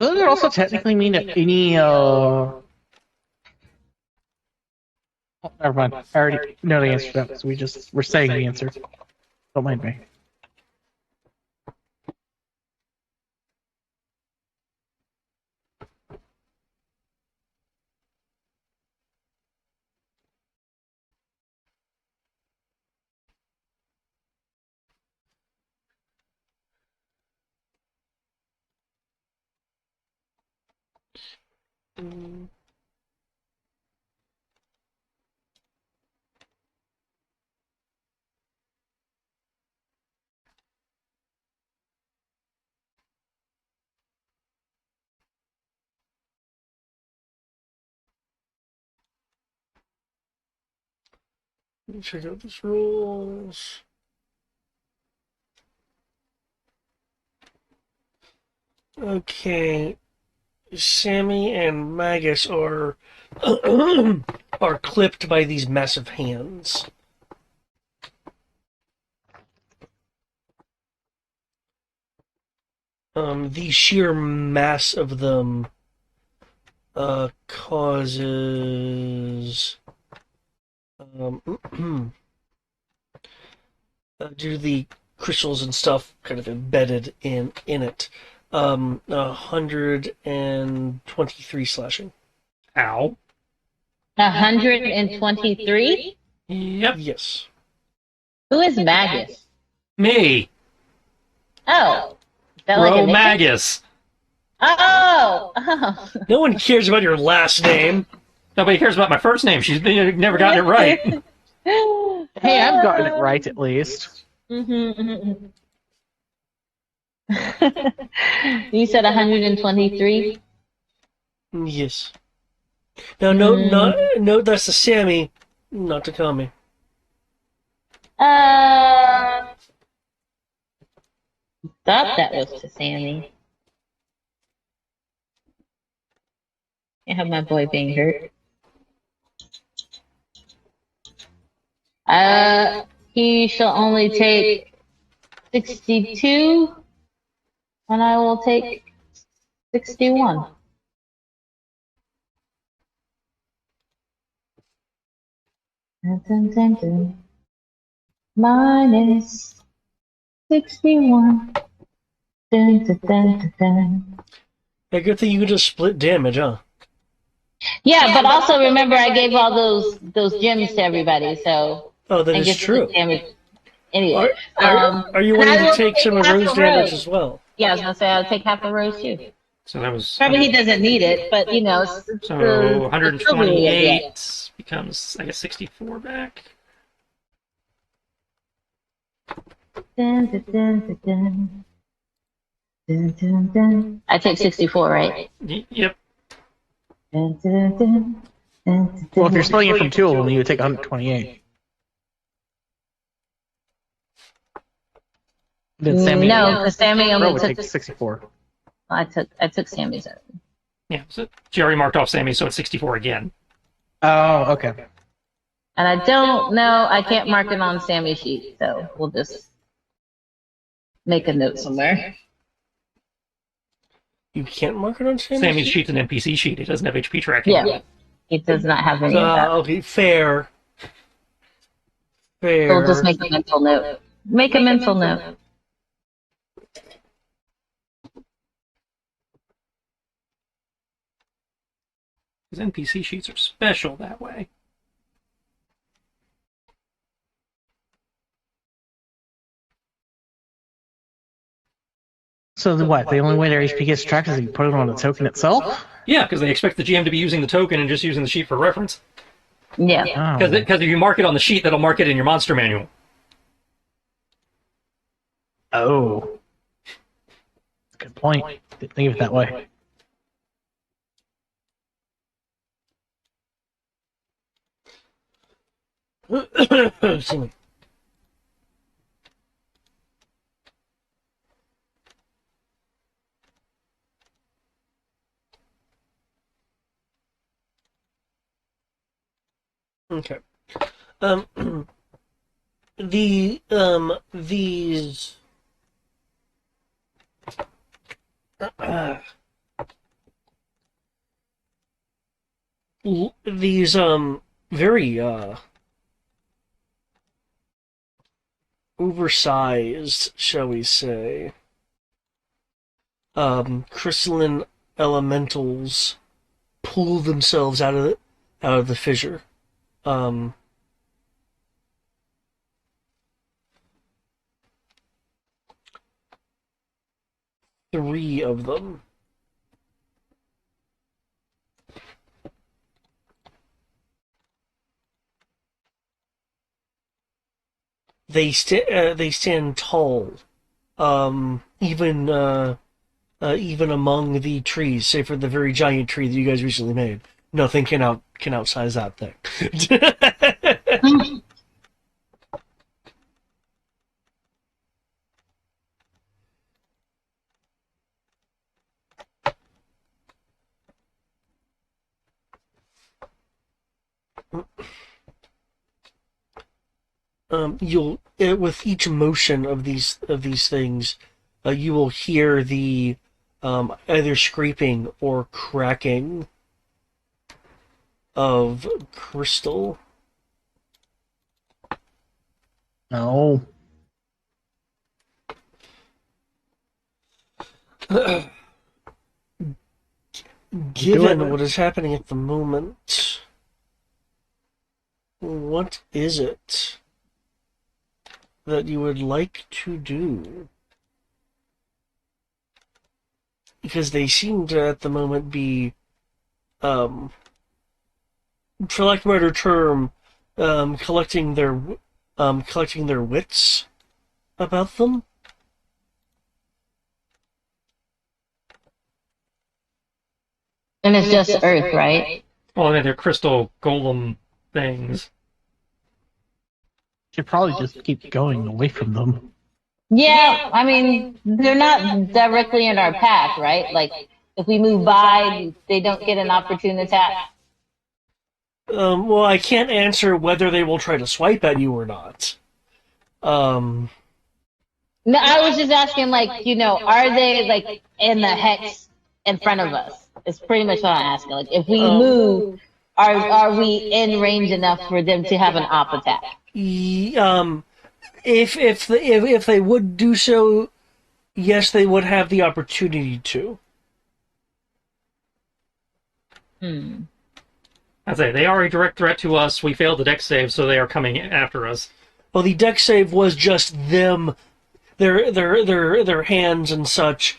Doesn't it also technically mean that any Oh, never mind. I already know the answer to that, so we're saying the answer. Don't mind me. Let me check out these rules. Okay, Sammy and Magus are are clipped by these massive hands. The sheer mass of them causes due to the crystals and stuff kind of embedded in it. 123 slashing. Ow. 123? Yep. Yes. Who is Magus? Me. Oh. Is that like a Bro nickname? Magus. Oh! Oh. No one cares about your last name. Nobody cares about my first name. She's never gotten it right. Hey, I've gotten it right at least. You said 123? Yes. Now, no, that's the Sammy, not Takami. Thought that was to Sammy. Can't have my boy being hurt. He shall only take 62, and I will take 61. Dun, dun, dun, dun. Minus 61. Dun, dun, dun, dun, dun. A good thing you can just split damage, huh? Yeah, but also remember I gave all those gems to everybody, so Oh, that I is get true. damage anyway. Are you And wanting I to will take some of half Rose a damage rose. as well? Yeah, I was gonna say I'll take half a rose too. So that was. Probably he doesn't need it, but you know, it's So the 128 becomes, I guess, 64 back. Dun, dun, dun, dun, dun. Dun, dun, dun. I take 64, right? Yep. Dun, dun, dun. Dun, dun, Well, if dun. you're splitting it from two of them, you would take 128. Then Sammy No, because Sammy Bro only would took. take 64. I took Sammy's. Yeah. So she already marked off Sammy, so it's 64 again. Oh, okay. And I don't know, I can't mark it on Sammy's sheet, so we'll just make a note somewhere. You can't mark it on Sammy's Sammy's sheet? sheet's an NPC sheet. It doesn't have HP tracking. Yeah, it does not have any of that. Okay, fair. So we'll just Fair. make a mental note. Make a mental note. Because NPC sheets are special that way. So then what? The only way their HP gets tracked is if you put it on the token itself? Yeah, because they expect the GM to be using the token and just using the sheet for reference. Yeah. Oh. Because if you mark it on the sheet, that'll mark it in your monster manual. Oh. Good point. Didn't think of it that way. Excuse me. Okay. These these very oversized, shall we say, crystalline elementals pull themselves out of the fissure. Um, Three of them. they stand tall, even among the trees, save for the very giant tree that you guys recently made. Nothing can outsize that thing. With each motion of these things, you will hear the either scraping or cracking of crystal. No. Given what is happening at the moment, what is it that you would like to do? Because they seem to, at the moment, be, for lack of a better term, collecting their wits about them. And it's just Earth, right? Well, I mean, they're crystal golem things. Should probably just keep going away from them. Yeah, I mean, they're not directly in our path, right? Like, if we move by, they don't get an opportune attack. Well, I can't answer whether they will try to swipe at you or not. No, I was just asking, like, are they, like, in the hex in front of us? It's pretty much what I'm asking. Like, if we move, are we in range enough for them to have an op attack? If they would do so, yes, they would have the opportunity to. I'd say they are a direct threat to us. We failed the deck save, so they are coming after us. Well, the deck save was just them, their hands and such,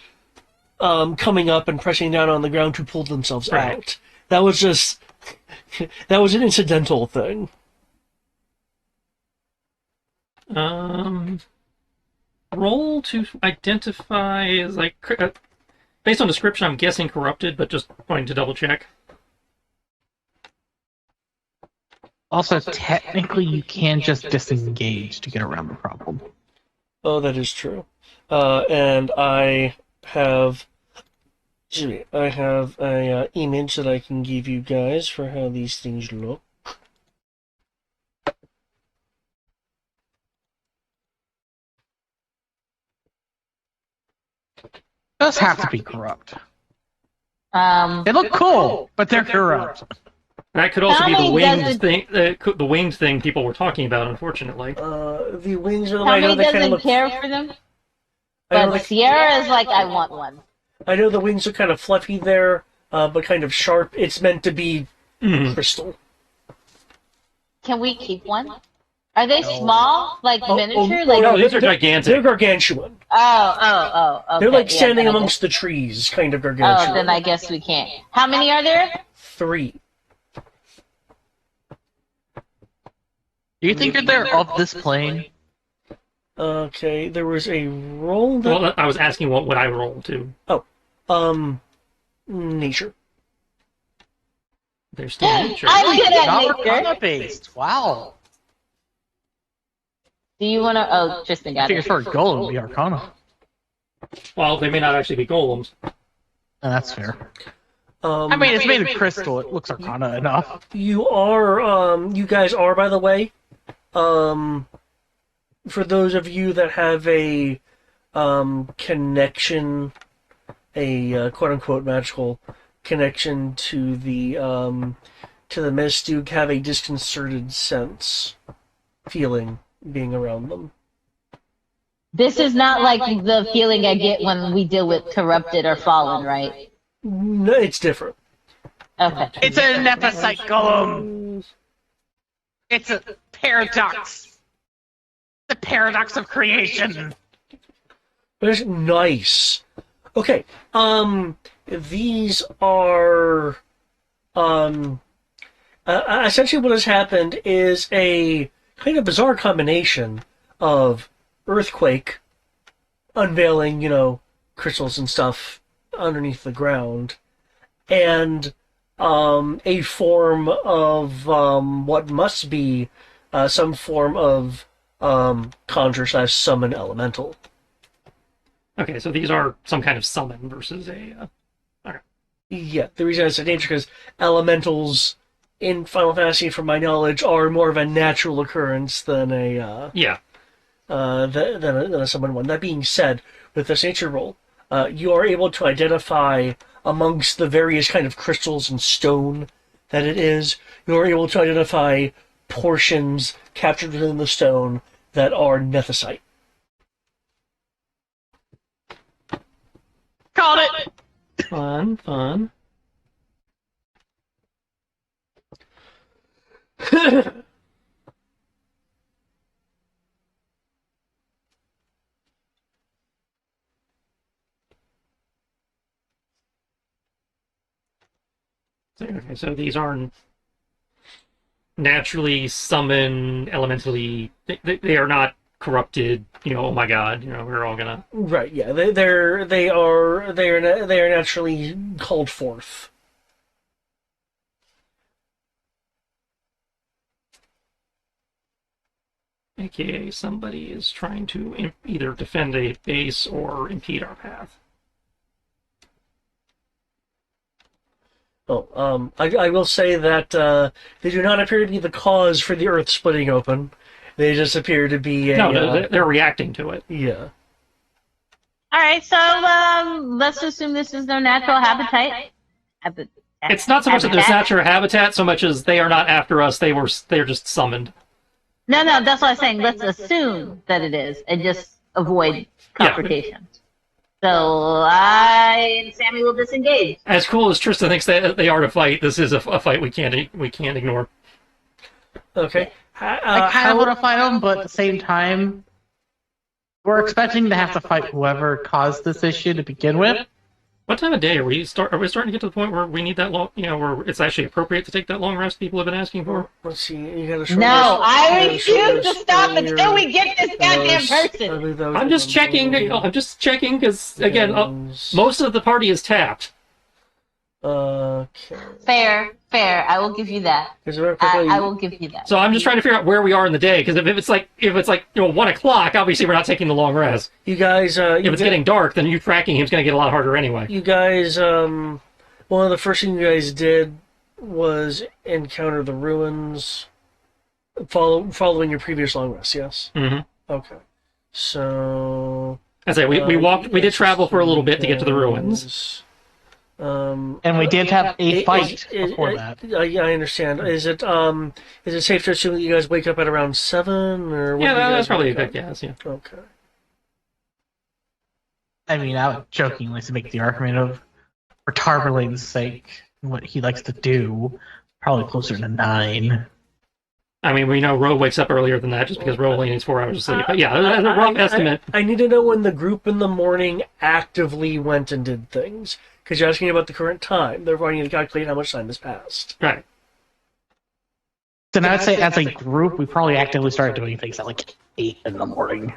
coming up and pressing down on the ground to pull themselves out. That was an incidental thing. Roll to identify as like based on description. I'm guessing corrupted, but just wanting to double check. Also, technically, you can just disengage to get around the problem. Oh, that is true. And I have a image that I can give you guys for how these things look. Does have to be corrupt. They They look cool, but they're corrupt. That could also be the Tommy winged doesn't- thing. The winged thing people were talking about. Unfortunately, The wings are the I know Tommy they kind of doesn't look. care for them, I know, but Sierra is like, I want one. I know the wings are kind of fluffy there, but kind of sharp. It's meant to be crystal. Can we keep one? Are they small, like miniature? no, these are they're gigantic. gargantuan. Okay. They're like standing then I amongst the trees, kind of guess- gargantuan. Oh, then I guess we can't. How many are there? 3. Do you think they're of this plane? Okay, there was a roll that... Well, I was asking what would I roll to. Nature. They're still nature. I'm good at nature. Arcana based. Wow. Do you want to? Oh, Tristan I got figured it. for a golem, it'd be Arcana. Well, they may not actually be golems. That's fair. I I mean, it's made of crystal. It looks Arcana enough. You guys are, by the way, for those of you that have a connection, a quote-unquote magical connection to the mist, you have a disconcerted feeling being around them. This is not like the feeling I get when we deal with corrupted or fallen, right? No, it's different. Okay. It's an epicite golem. It's a paradox. The paradox of creation. It's nice. Okay. These are essentially what has happened is a kind of bizarre combination of earthquake, unveiling, crystals and stuff underneath the ground, and a form of what must be some form of conjure/summon elemental. Okay, so these are some kind of summon versus a. Okay. Yeah, the reason I said nature because elementals in Final Fantasy, from my knowledge, are more of a natural occurrence than a Yeah. than a summon one. That being said, with this nature roll, you are able to identify amongst the various kind of crystals and stone that it is. You are able to identify portions captured within the stone that are nethicite. Called it. Fun. Okay, so these are naturally summoned elementally. They are not corrupted. Oh my god. We're all gonna. Right. Yeah. They are naturally called forth. AKA somebody is trying to either defend a base or impede our path. Oh, I will say that they do not appear to be the cause for the Earth splitting open. They just appear to be a... No, they're reacting to it. Yeah. All right, so let's assume this is their natural habitat. It's not so much that there's natural habitat, so much as they are not after us. They're just summoned. No, that's what I'm saying. Let's assume that it is, and just avoid confrontation. So I and Sammy will disengage. As cool as Trista thinks they are to fight, this is a fight we can't ignore. Okay. I kind of want to fight them, but at the same time, we're expecting to have to fight whoever caused this issue to begin with. What time of day are we? Are we starting to get to the point where we need that long? Where it's actually appropriate to take that long rest people have been asking for? Let's see. You got a short No, rest. I refuse to stop until we get this goddamn person. I'm just checking. I'm just checking because again, most of the party is tapped. Okay. Fair. I will give you that. I will give you that. So I'm just trying to figure out where we are in the day because if it's like 1 o'clock, obviously we're not taking the long rest. You guys. If it's getting dark, then you tracking him is going to get a lot harder anyway. You guys. One of the first things you guys did was encounter the ruins. Following your previous long rest, yes. Mm-hmm. Okay. So. I say we walked. We did travel for a little bit to get to the ruins. And we did have a fight before that. Yeah, I understand. Is it safe to assume that you guys wake up at around 7 or? Yeah, that's probably a good guess. Yeah. Okay. I mean, I was jokingly to make the argument of, for Tarberlane's sake, what he likes to do, probably closer to 9. I mean, we know Ro wakes up earlier than that just because Ro only needs 4 hours of sleep. But yeah, that's a rough estimate. I need to know when the group in the morning actively went and did things. Because you're asking about the current time. Therefore, I need to calculate how much time has passed. Right. Then I would say, as a group, we probably actively started doing things at like 8 in the morning.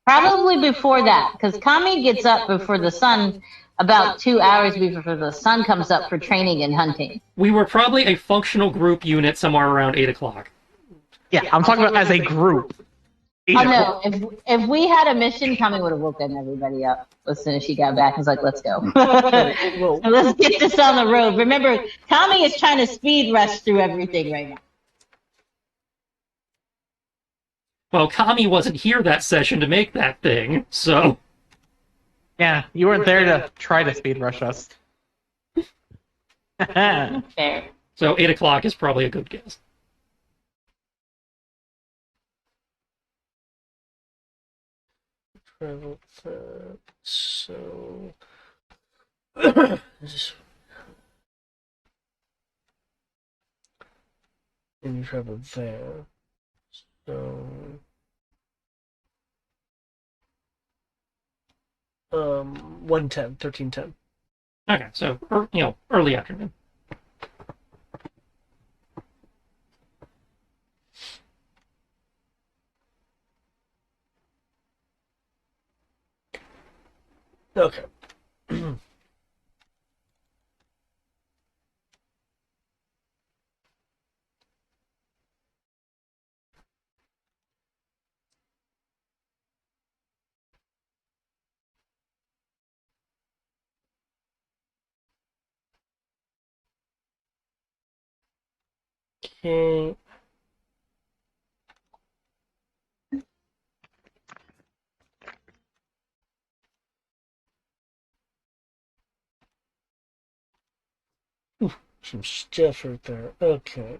Probably before that, because Kami gets up before the sun, about 2 hours before the sun comes up for training and hunting. We were probably a functional group unit somewhere around 8 o'clock. Yeah, I'm talking about as a group. Oh no! If we had a mission, Kami would have woken everybody up as soon as she got back. He's like, "Let's go, let's get this on the road." Remember, Kami is trying to speed rush through everything right now. Well, Kami wasn't here that session to make that thing, so Yeah, you weren't there to try to speed rush us. Fair. So 8 o'clock is probably a good guess. Travel that, so... and you travel there. So... 1:10, 13:10. Okay, so early afternoon. Okay. Okay. Ooh, some stuff right there. Okay.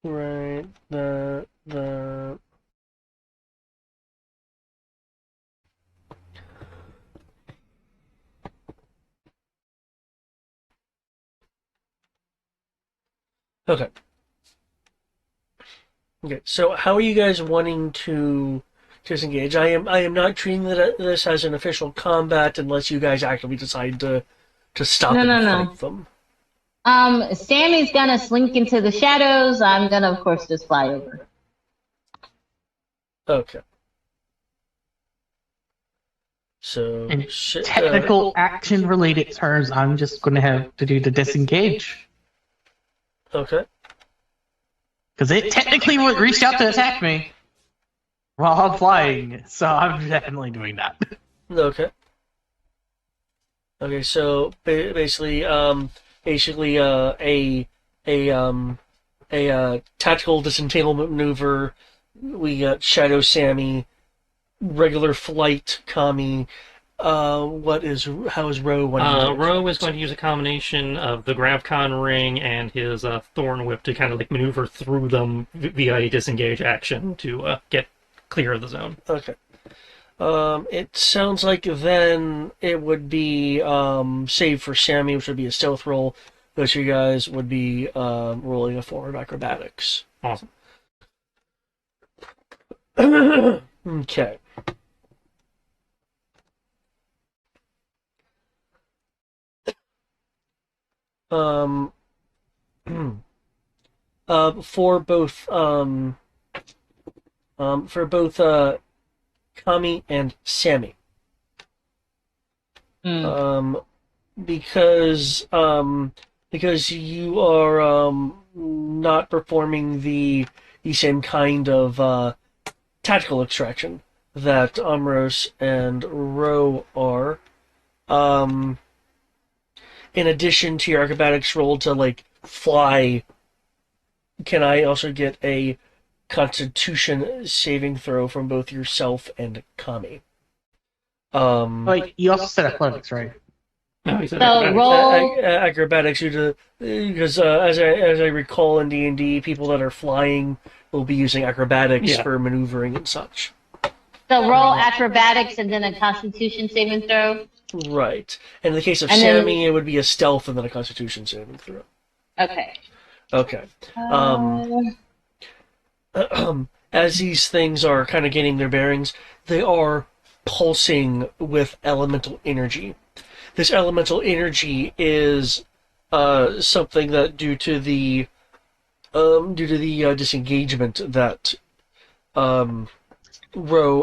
Right. The. Okay. Okay. So, how are you guys wanting to disengage? I am not treating this as an official combat unless you guys actively decide to stop No, and no, fight no. them. Sammy's gonna slink into the shadows. I'm gonna, of course, just fly over. Okay. So, In technical action related terms, I'm just going to have to do the disengage. Okay. Because it technically reached out to attack me while I'm flying, so I'm definitely doing that. Okay. Okay. So basically, a tactical disentanglement maneuver. We got Shadow Sammy, regular flight Kami. How is Ro wanting to Ro is going to use a combination of the Gravcon ring and his Thorn Whip to kind of like maneuver through them via a disengage action to get clear of the zone. Okay. It sounds like then it would be save for Sammy, which would be a stealth roll. Those you guys would be rolling a form of acrobatics. Awesome. Okay. Um, for both Kami and Sammy. Mm. Because you are not performing the same kind of tactical extraction that Amros and Ro are. Um, in addition to your acrobatics roll to like fly, can I also get a Constitution saving throw from both yourself and Kami? Wait, you also said athletics, right? No, he said So acrobatics. roll. Acrobatics due to because as I recall in D&D, people that are flying will be using acrobatics Yeah. for maneuvering and such. So roll acrobatics and then a Constitution saving throw. Right. And in the case of And then- Sammy, it would be a stealth and then a Constitution saving throw. Okay. Okay. As these things are kind of gaining their bearings, they are pulsing with elemental energy. This elemental energy is something that, due to the disengagement that Ro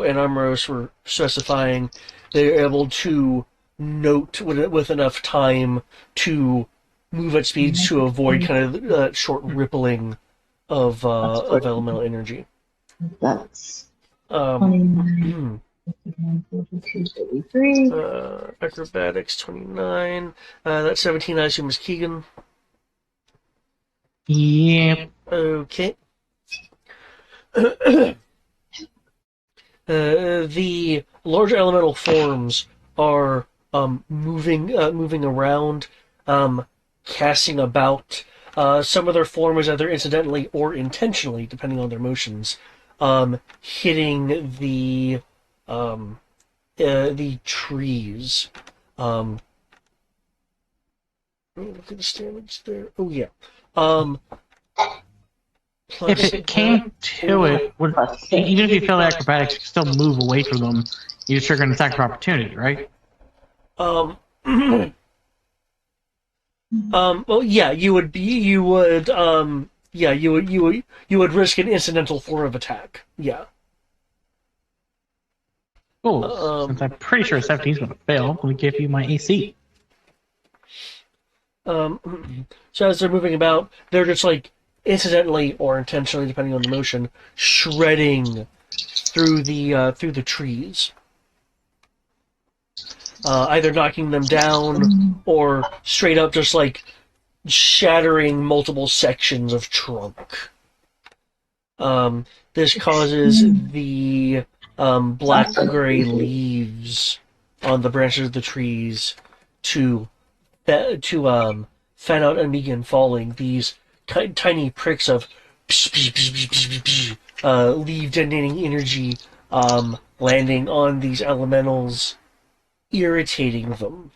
and Amros were specifying, they're able to note with enough time to move at speeds to avoid kind of short rippling of elemental energy. That's Um, 33. acrobatics 29. That's 17. I assume is Keegan. Yeah. Okay. The large elemental forms are moving around, casting about. Some of their form is either incidentally or intentionally, depending on their motions, hitting the trees. Look at the damage there. Oh yeah. Plus If it came to it, even if you fail the acrobatics, you can still move away from them. You just trigger an attack of opportunity, right? Well, yeah, you would risk an incidental form of attack. Yeah. Oh, since I'm pretty sure 17 is going to fail, let me give you my AC. So as they're moving about, they're just like incidentally or intentionally, depending on the motion, shredding through the trees, either knocking them down or straight up just like shattering multiple sections of trunk. This causes the black-gray leaves on the branches of the trees to fan out and begin falling. These tiny pricks of leaf detonating energy landing on these elementals, irritating them.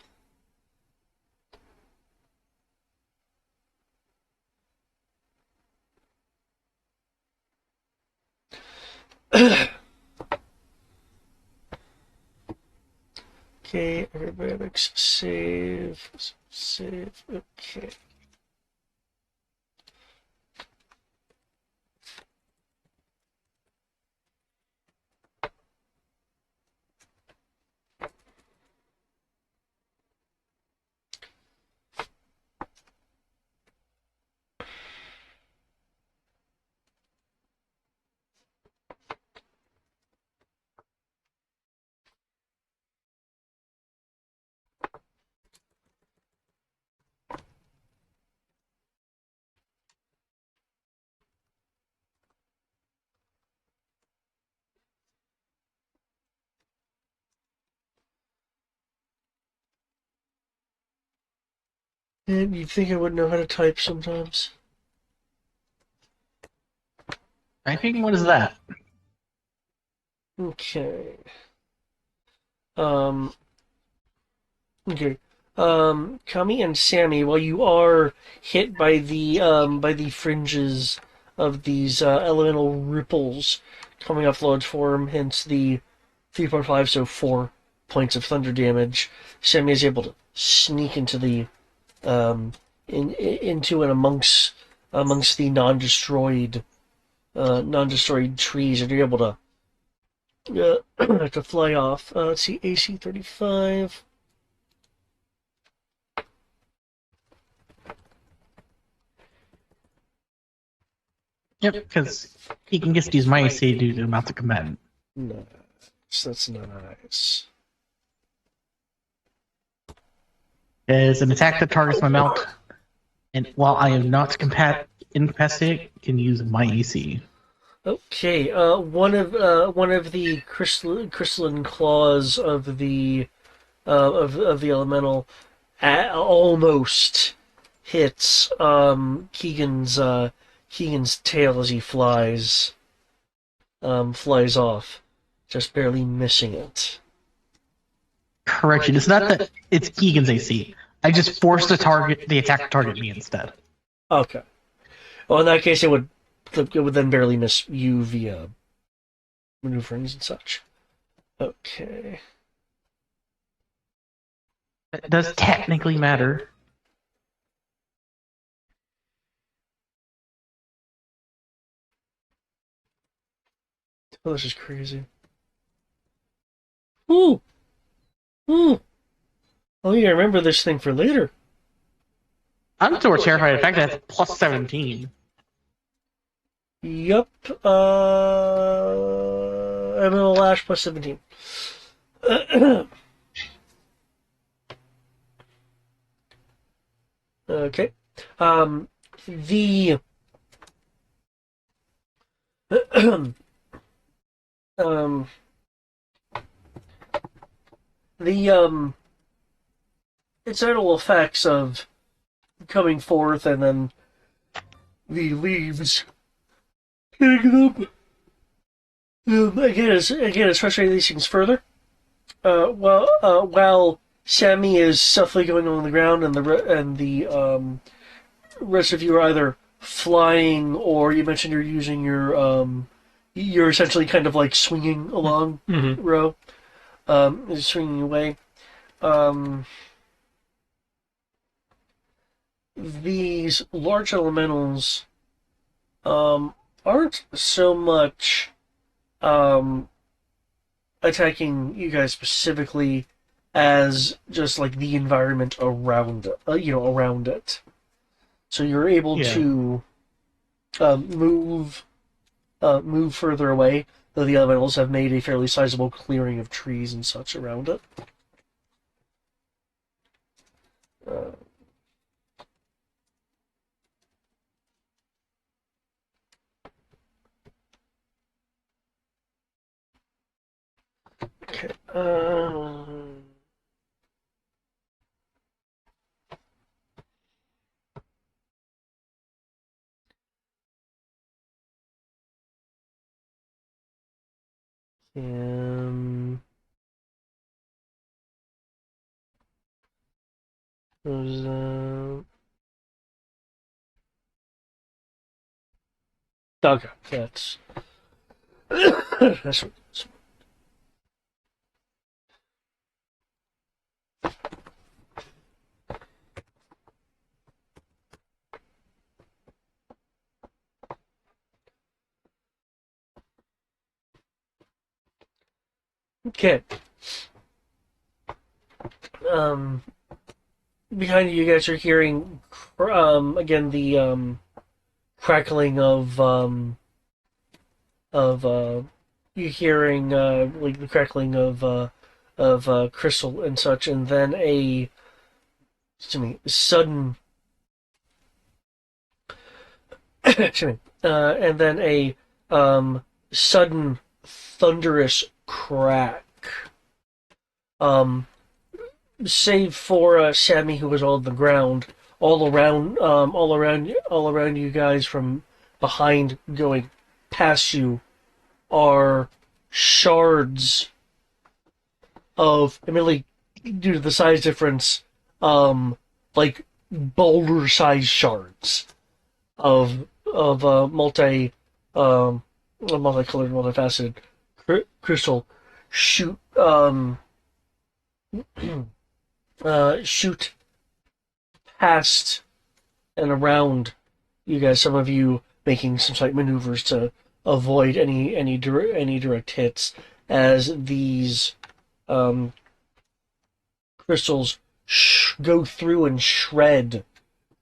Okay, acrobatics, save. Okay. And you'd think I would know how to type sometimes. Typing? What is that? Okay. Okay. Kami and Sammy, while you are hit by the fringes of these elemental ripples coming off Lord's form, hence the 3.5, so 4 points of thunder damage, Sammy is able to sneak into the into and amongst the non-destroyed trees, and you're able to fly off. Let's see, AC 35. Yep, because he can just use my AC due to the amount of combatant. Nice. That's nice. Is an attack that targets my mount, and while I am not incapacitated, can use my AC. Okay. One of the crystalline claws of the elemental almost hits Keegan's tail as he flies off, just barely missing it. Correction, it's not that it's Keegan's AC. I just forced the attack to target me instead. Okay. Well, in that case, it would then barely miss you via maneuverings and such. Okay. It does technically matter. Oh, this is crazy. Ooh! Ooh! Oh, you gotta remember this thing for later. I'm still terrified of the fact that it's plus 17. Yup. Elemental Lash plus 17. Okay. The the incidental effects of coming forth and then the leaves hitting them. Again, it's frustrating these things further. While Sammy is stealthily going on the ground, and the rest of you are either flying, or you mentioned you're using you're essentially kind of like swinging along, Mm-hmm. Ro, swinging away. Um, these large elementals aren't so much um, attacking you guys specifically as just like the environment around around it. So you're able Yeah. to move further away, though the elementals have made a fairly sizable clearing of trees and such around it. Uh, okay. Um, there's, okay, that's that's okay. Um, Behind you guys are hearing again the crackling of you hearing like the crackling of crystal and such, and then a excuse me sudden excuse me and then a sudden thunderous crack. Um, Save for Sammy, who was on the ground, all around you guys from behind, going past you, are shards of, admittedly, due to the size difference, like boulder-sized shards of multicolored, multifaceted crystal shoot shoot past and around you guys. Some of you making some slight maneuvers to avoid any direct hits as these um, crystals go through and shred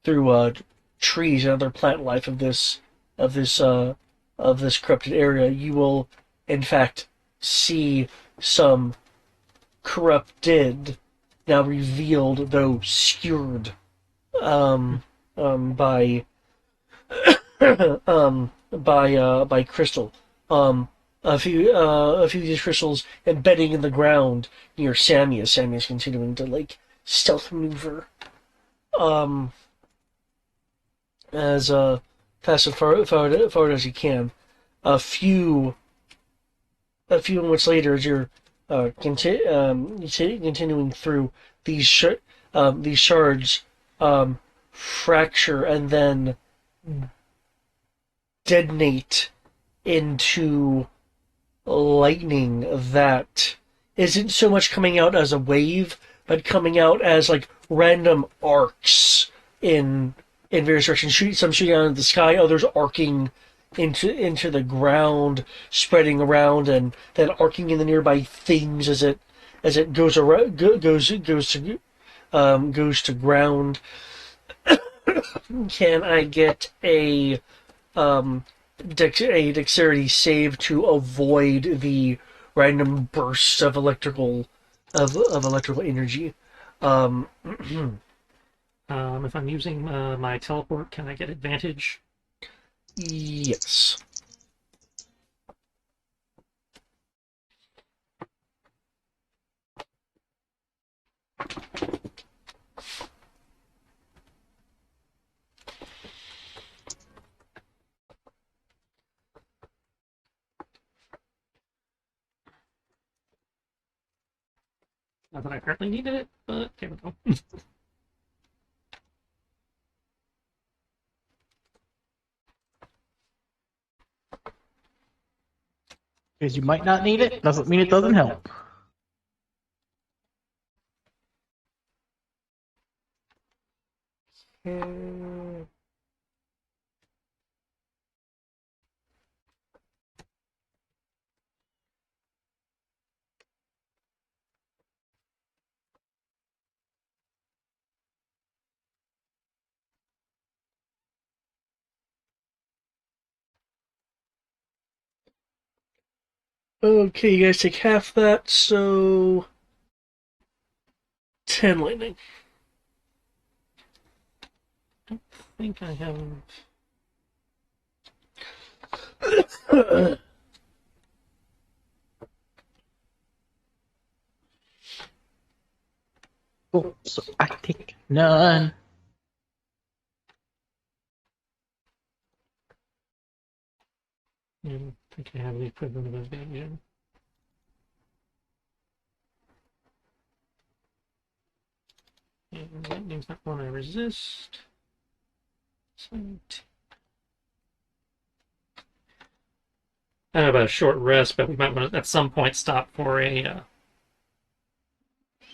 through trees and other plant life of this of this corrupted area. You will, in fact, see some corrupted, now revealed though skewered by by crystal. A few of these crystals embedding in the ground near Sammy as Sammy is continuing to like stealth maneuver. Um, as fast and forward as you can. A few moments later, as you're continuing through, these shards fracture and then detonate into lightning that isn't so much coming out as a wave, but coming out as like random arcs in various directions. Some shooting out of the sky, others arcing into the ground, spreading around, and then arcing in the nearby things as it goes around, goes to ground. Can I get a dexterity save to avoid the random bursts of electrical energy? If I'm using my teleport, can I get advantage? Yes. Not that I apparently needed it, but there we go. Because you might not need it, doesn't mean it doesn't help. Okay, you guys take half that, so 10 lightning. I think I have. Cool. So I take none. I don't think I have the equivalent of those damage in. And lightning's not one I resist. So, I don't know about a short rest, but we might want to at some point stop for a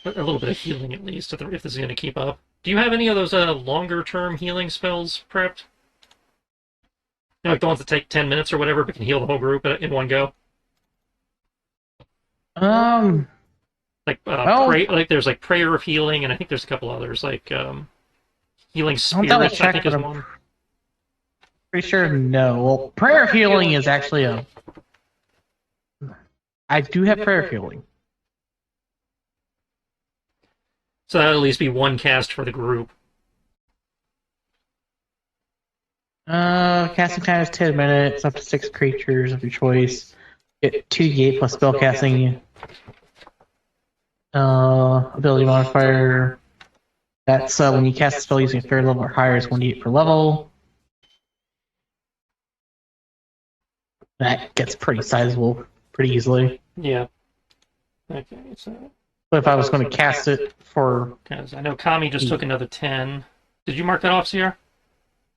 little bit of healing at least, if this is going to keep up. Do you have any of those longer-term healing spells prepped? You know, like the ones that take 10 minutes or whatever, but can heal the whole group in one go? Like, like there's like Prayer of Healing, and I think there's a couple others, like Healing Spirits, I think is one. Pretty sure no. Well, Prayer of Healing is actually a... I do have Prayer of Healing. So that'll at least be one cast for the group. Casting time is 10 minutes, up to 6 creatures of your choice. Get 2d8 plus spellcasting. Ability modifier. That's when you cast a spell using a third level or higher, is 1d8 per level. That gets pretty sizable pretty easily. Yeah. Okay, so... But if I was going to cast it for... Because I know Kami just took another 10. Did you mark that off, Sierra?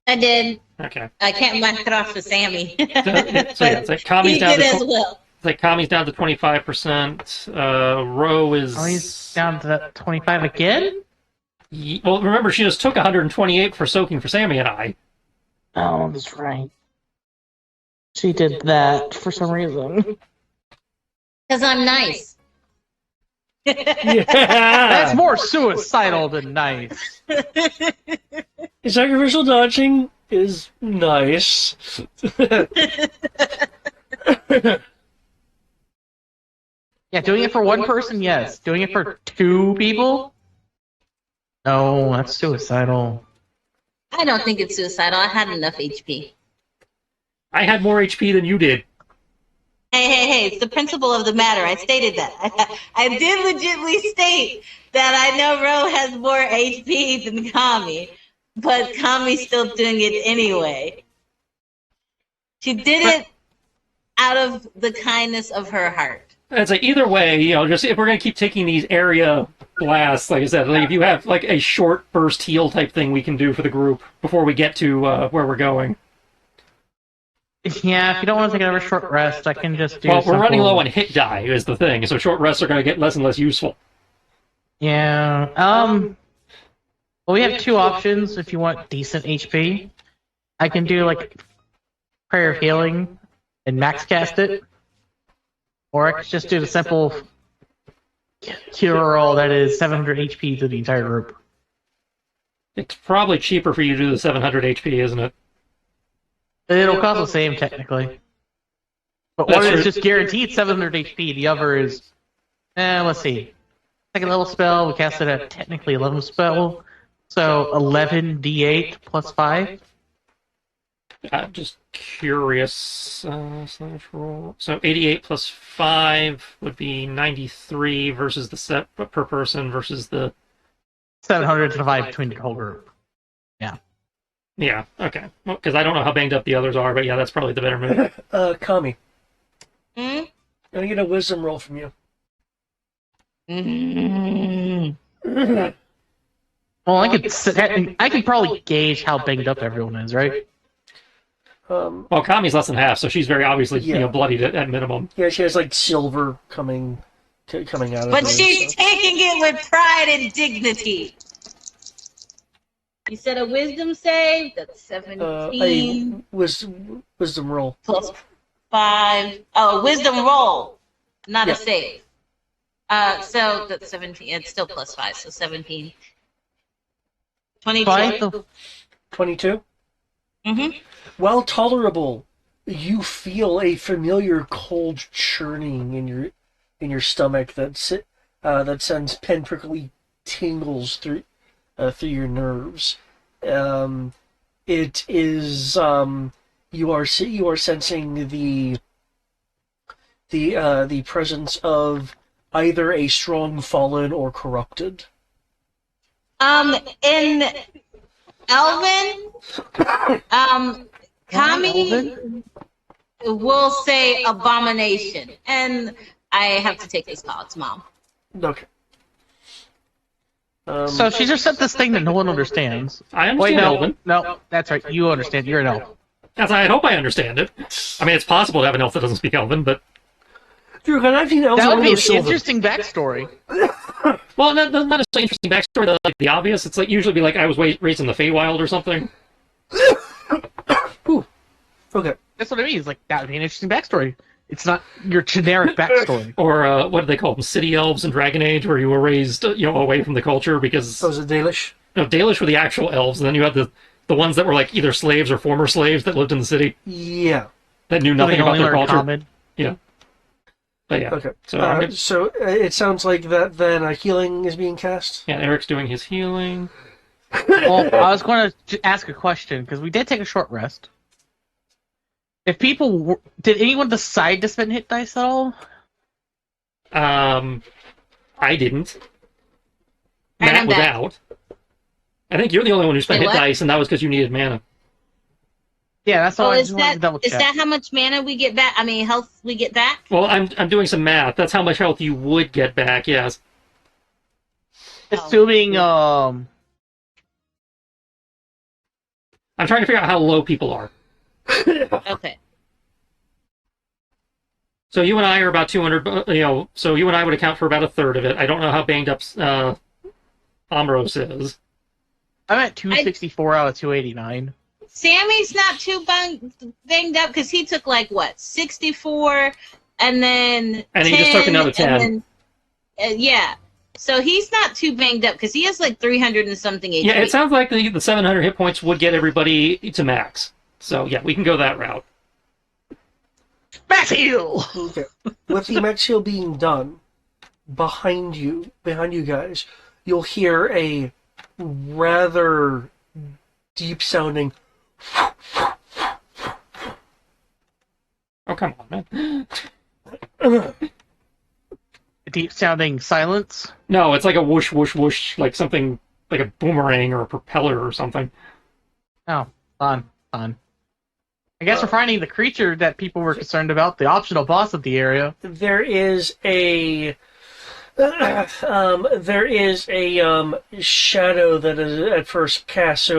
I did. Okay. I can't mark it off for Sammy. So yeah, it's like Kami's He down did to as well. It's like Kami's down to 25%. Ro is... Oh, he's down to that 25 again? Well, remember, she just took 128 for soaking for Sammy and I. Oh, that's right. She did that for some reason. Because I'm nice. Yeah! That's more suicidal than nice. Sacrificial dodging is nice. Yeah, doing it for one person, yes. Doing it for 2 people? No, that's suicidal. I don't think it's suicidal. I had enough HP. I had more HP than you did. Hey, it's the principle of the matter. I stated that. I did legitimately state that I know Ro has more HP than Kami, but Kami's still doing it anyway. She did it out of the kindness of her heart. It's like either way, just if we're gonna keep taking these area blasts, like I said, like if you have like a short burst heal type thing we can do for the group before we get to where we're going. Yeah, if you don't want to take another short rest, I can just do. Well, we're running low on hit die is the thing, so short rests are gonna get less and less useful. Yeah. Well, we have 2 options if you want decent HP. I can do like Prayer of Healing and max cast it, or I could just do the simple cure all that is 700 HP to the entire group. It's probably cheaper for you to do the 700 HP, isn't it? It'll cost the same technically, but one is just guaranteed 700 HP. The other is, let's see, second level spell. We cast it at technically 11 spell, so 11 D8 plus 5. I'm just curious. Slash roll. So 88 plus 5 would be 93 versus the set per person versus the 700 to divide between the whole group. Yeah. Yeah. Okay. Well, because I don't know how banged up the others are, but yeah, that's probably the better move. Kami. Hmm? Let me get a wisdom roll from you. Well, I could probably gauge how banged up everyone is, right? Well, Kami's less than half, so she's very obviously Yeah. bloodied at minimum. Yeah, she has like silver coming out of But her. she's taking it with pride and dignity. You said a wisdom save? That's 17 wisdom roll. plus 5. Oh, wisdom roll, not Yeah. a save. So that's 17. It's still plus 5, so 17. 22. By the 22. Mm-hmm. While tolerable, you feel a familiar cold churning in your stomach that sends pinprickly tingles through your nerves. It is you are sensing the presence of either a strong fallen or corrupted. In Elven, Kami Elven? will say abomination, and I have to take this call. It's Mom. Okay. So she just said this thing that no one understands. I understand Wait, no, Elven. no, that's right. You understand. You're an elf. I hope I understand it. I mean, it's possible to have an elf that doesn't speak Elven, but Drew, I've seen elves That would all be over an silver. interesting backstory. well, not necessarily interesting backstory. The obvious. It's like usually be like I was raised in the Feywild or something. Ooh. Okay. That's what I mean. It's like that would be an interesting backstory. It's not your generic backstory. Or what do they call them? City elves in Dragon Age, where you were raised, away from the culture because Was it Dalish? no, Dalish were the actual elves, and then you had the ones that were like either slaves or former slaves that lived in the city Yeah. that knew They nothing about only their learn culture. common. Yeah. But yeah. Okay. So I'm gonna- So it sounds like that then a healing is being cast. yeah, Eric's doing his healing. Well, I was going to ask a question because we did take a short rest. If people did anyone decide to spend hit dice at all? I didn't. And Matt I'm was back. out. I think you're the only one who spent Wait, hit what? dice, and that was because you needed mana. Yeah, that's all. Oh, I is just wanted to that double is check. that how much mana we get back? I mean, health we get back? Well, I'm doing some math. That's how much health you would get back. Yes. Assuming I'm trying to figure out how low people are. Okay. So you and I are about 200. So you and I would account for about a third of it. I don't know how banged up Amros is. I'm at 264 out of 289. Sammy's not too banged up because he took like what 64, and then And he just took 10, another 10. and then, yeah. So he's not too banged up because he has like 300 and something HP. Yeah, it sounds like the 700 hit points would get everybody to max. So yeah, we can go that route. Max heal! Okay. With the max heal being done, behind you guys, you'll hear a rather deep sounding. Oh come on, man. Deep sounding silence. No, it's like a whoosh, whoosh, whoosh, like something like a boomerang or a propeller or something. Oh, fun. I guess we're finding the creature that people were concerned about, the optional boss of the area. There is a shadow that is at first cast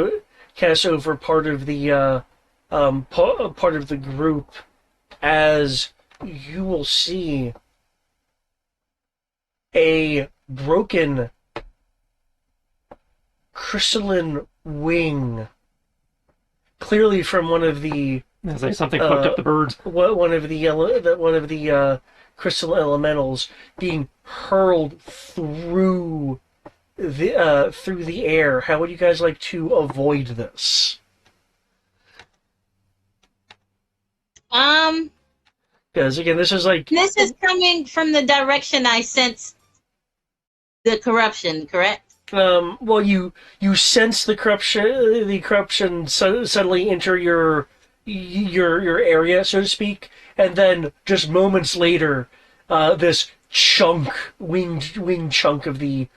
over part of the part of the group, as you will see a broken crystalline wing, clearly from one of the It's like something fucked up the birds. one of the crystal elementals being hurled through the air. How would you guys like to avoid this? Because again, this is like This is coming from the direction I sense the corruption, correct? well, you sense the corruption suddenly enter your area, so to speak, and then just moments later, this winged chunk of the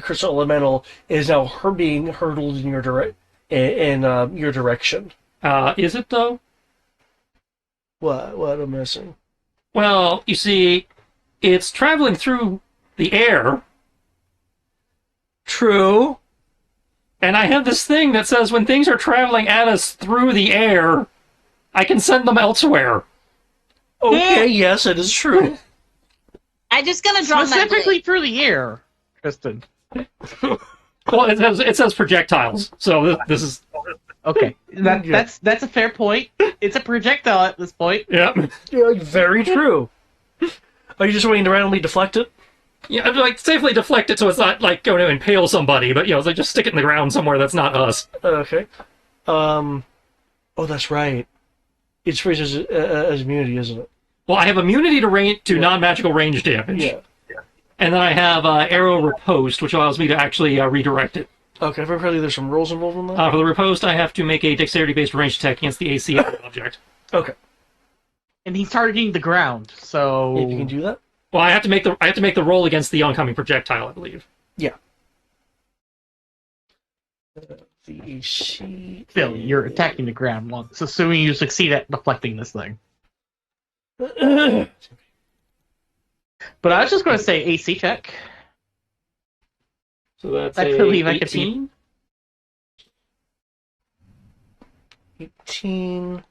crystal elemental is now being hurtled in your direction. Is it though? What am I missing? Well, you see, it's traveling through the air, True. and I have this thing that says when things are traveling at us through the air, I can send them elsewhere. Okay, yes, it is true. I'm just gonna draw my Specifically through the air, Tristan. Well, it says projectiles, so this is Okay, Yeah. that's a fair point. It's a projectile at this point. yeah. Yeah, very true. Are you just waiting to randomly deflect it? Yeah, I'd like safely deflect it so it's not like going to impale somebody, but it's like just stick it in the ground somewhere that's not us. Okay. Oh, that's right. It's freezes as immunity, isn't it? Well, I have immunity to non-magical range damage, Yeah. and then I have arrow riposte, which allows me to actually redirect it. Okay, apparently there's some rules involved in that. For the riposte, I have to make a dexterity-based range attack against the AC of the object. Okay. And he's targeting the ground, so If you can do that. Well, I have to make the roll against the oncoming projectile, I believe. Yeah. The AC. Phil, you're attacking the ground once, assuming you succeed at deflecting this thing. But I was just going to say AC check. So that's I a believe I could 18. 18.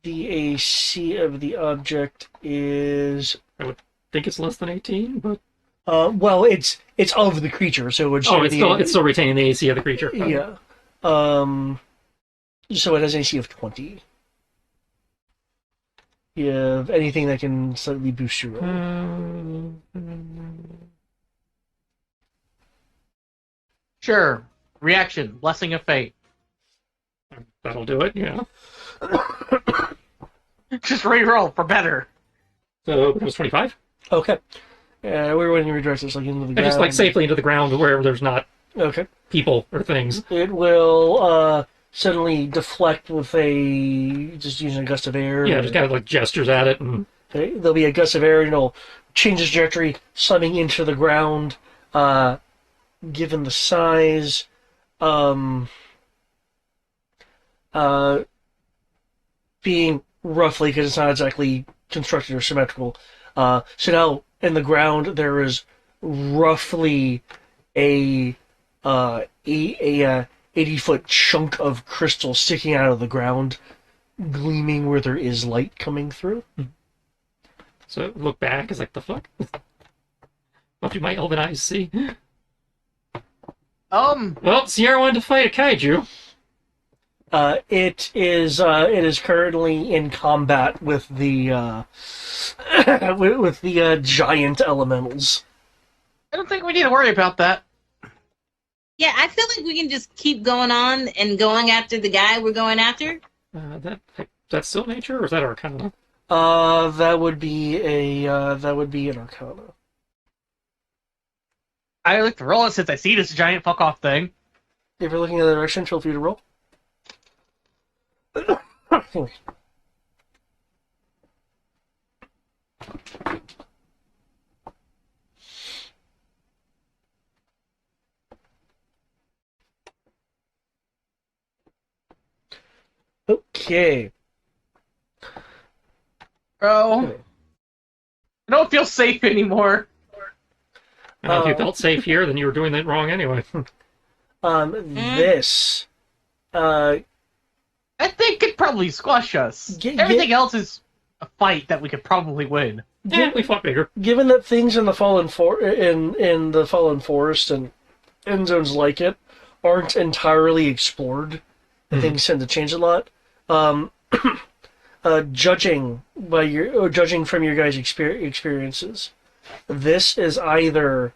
The AC of the object is. I think it's less than 18, but Well, it's of the creature, so it would. it's still retaining the AC of the creature. Yeah. So it has an AC of 20. You have anything that can slightly boost your roll. Sure. Reaction. Blessing of Fate. That'll do it. Yeah. Just re-roll for better. So it was 25. Okay. Where would you redirect this? Like into the And ground? just like safely into the ground where there's not Okay. people or things. It will suddenly deflect with just using a gust of air. Yeah, just kind of like gestures at it and Okay. There'll be a gust of air, and it'll change its trajectory, slamming into the ground. Given the size, being roughly, because it's not exactly constructed or symmetrical. So now in the ground there is roughly a 80-foot chunk of crystal sticking out of the ground, gleaming where there is light coming through. so look back, it's like the fuck? What do my elven eyes see? Well, Sierra wanted to fight a kaiju. It is currently in combat with the with the giant elementals. I don't think we need to worry about that. Yeah, I feel like we can just keep going on and going after the guy we're going after. That's still nature, or is that arcana? That would be an arcana. I like to roll it since I see this giant fuck off thing. If you're looking in the direction, feel free to roll. Okay. Bro. I don't feel safe anymore. If you felt safe here, then you were doing it wrong anyway. This. That thing could probably squash us. Everything else is a fight that we could probably win. Yeah, we fought bigger. Given that things in the fallen in the fallen forest and end zones like it aren't entirely explored, things tend to change a lot. Judging from your guys' experiences, this is either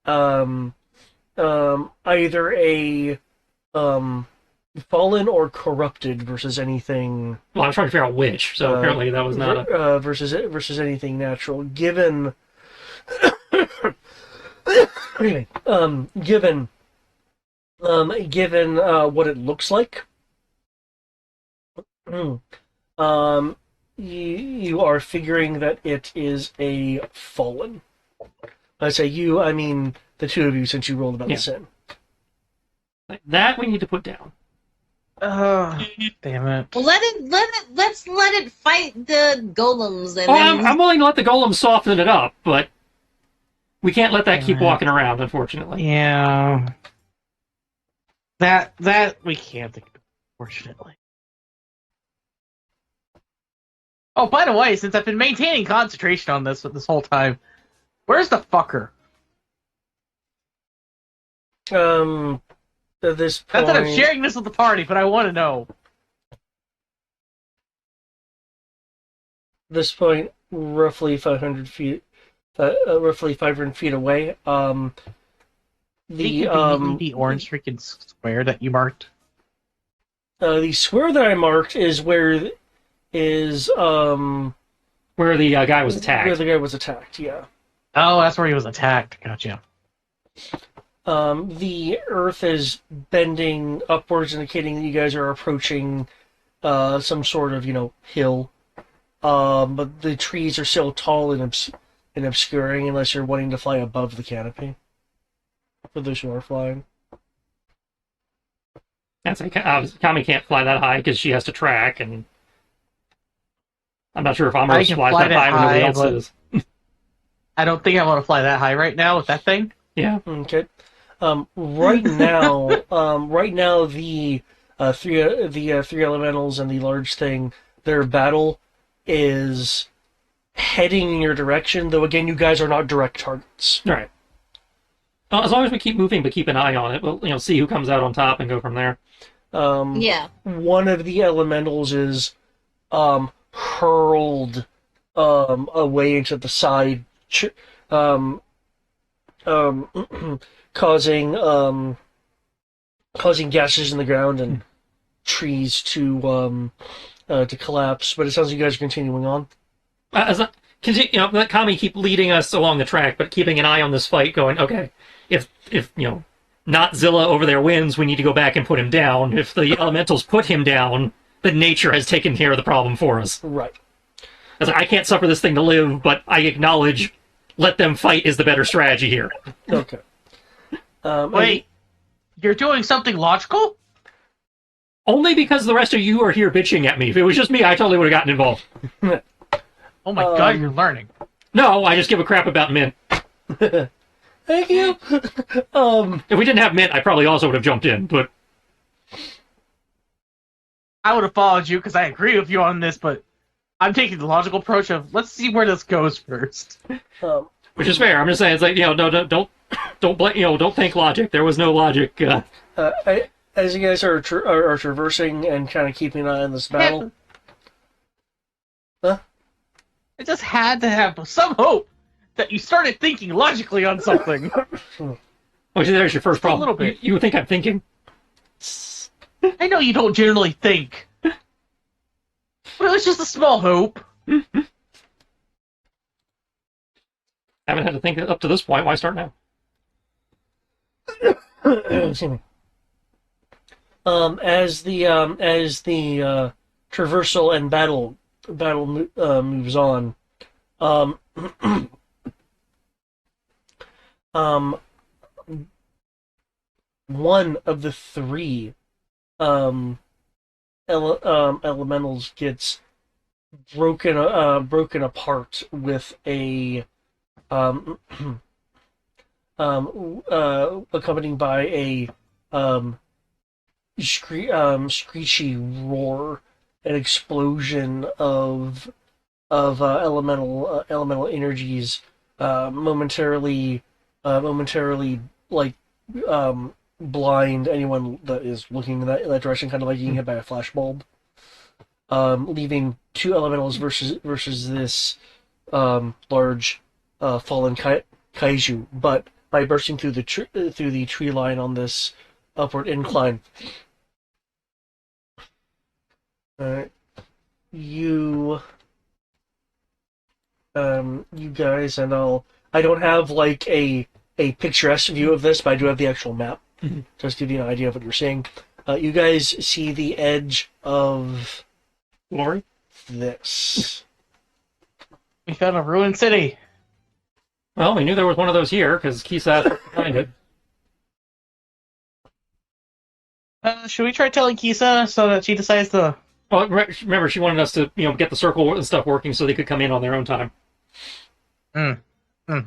a fallen or corrupted versus anything. Well, I was trying to figure out which, so apparently that was not a... versus anything natural. Given given what it looks like, you are figuring that it is a fallen. I say you, I mean the two of you, since you rolled about the same. That we need to put down. Oh, damn it. Well, let's let it fight the golems. And then... I'm willing to let the golem soften it up, but we can't let that keep walking around, unfortunately. Yeah. That we can't, unfortunately. Oh, by the way, since I've been maintaining concentration on this whole time, where's the fucker? At this Not that I'm point, sharing this with the party, but I want to know. roughly 500 feet, roughly 500 feet away. Can you conveniently the orange freaking square that you marked? The square that I marked is where Where the guy was attacked. where the guy was attacked. Yeah. Oh, that's where he was attacked. Gotcha. The earth is bending upwards, indicating that you guys are approaching some sort of hill. But the trees are still tall and obscuring, unless you're wanting to fly above the canopy. For those who are flying. That's like, Kami can't fly that high because she has to track, and I'm not sure if Ambrose can flies fly that that high when nobody high, else but- is. I don't think I want to fly that high right now with that thing. Yeah. Okay. Right now, the three elementals and the large thing, their battle is heading in your direction. Though again, you guys are not direct targets. All right. Well, as long as we keep moving, but keep an eye on it, we'll see who comes out on top and go from there. Yeah. One of the elementals is hurled away into the side, causing gases in the ground and trees to collapse. But it sounds like you guys are continuing on. Let Kami keep leading us along the track, but keeping an eye on this fight, going, okay, if not Zilla over there wins, we need to go back and put him down. If the elementals put him down, then nature has taken care of the problem for us. Right. I can't suffer this thing to live, but I acknowledge let them fight is the better strategy here. Okay. Wait, you're doing something logical? Only because the rest of you are here bitching at me. If it was just me, I totally would have gotten involved. Oh my god, you're learning. No, I just give a crap about Mint. Thank you. If we didn't have Mint, I probably also would have jumped in, but I would have followed you because I agree with you on this, but I'm taking the logical approach of let's see where this goes first. which is fair. I'm just saying, it's like, no, don't think logic. There was no logic. As you guys are traversing and kind of keeping an eye on this battle. Huh? I just had to have some hope that you started thinking logically on something. Oh, see, there's your first problem. A little bit. You think I'm thinking? I know you don't generally think. But it was just a small hope. Haven't had to think up to this point. Why start now? Excuse me. As the traversal and battle moves on, one of the three elementals gets broken apart with a accompanied by a screechy roar, an explosion of elemental energies, momentarily like blind anyone that is looking in that direction, kind of like being hit by a flashbulb, leaving two elementals versus this large fallen kaiju, but by bursting through the tree line on this upward incline. Alright. You guys, and I don't have like a picturesque view of this, but I do have the actual map. Mm-hmm. Just to give you an idea of what you're seeing. You guys see the edge of Glory? this. We found a ruined city. Well, we knew there was one of those here, because Kisa behind it. Should we try telling Kisa so that she decides to... Well, remember, she wanted us to, get the circle and stuff working so they could come in on their own time.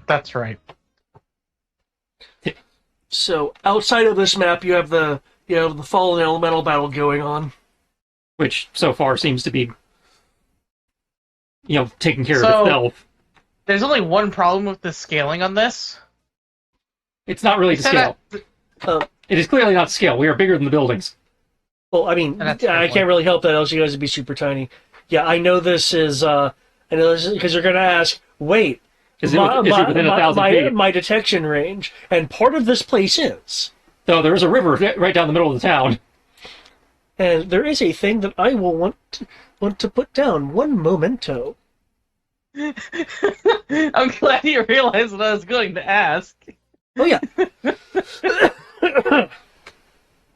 That's right. So outside of this map, you have the fallen elemental battle going on. Which, so far, seems to be taking care of So- itself. There's only one problem with the scaling on this. It's not really to Said scale. Uh, It is clearly not to scale. We are bigger than the buildings. well, I mean, And that's a fair I point. can't really help that, else you guys would be super tiny. Yeah, I know this is, because you're going to ask, wait, Is it within 1,000 feet? my detection range, and part of this place is. So there is a river right down the middle of the town. And there is a thing that I will want to put down. One memento. I'm glad you realized what I was going to ask. Oh, yeah.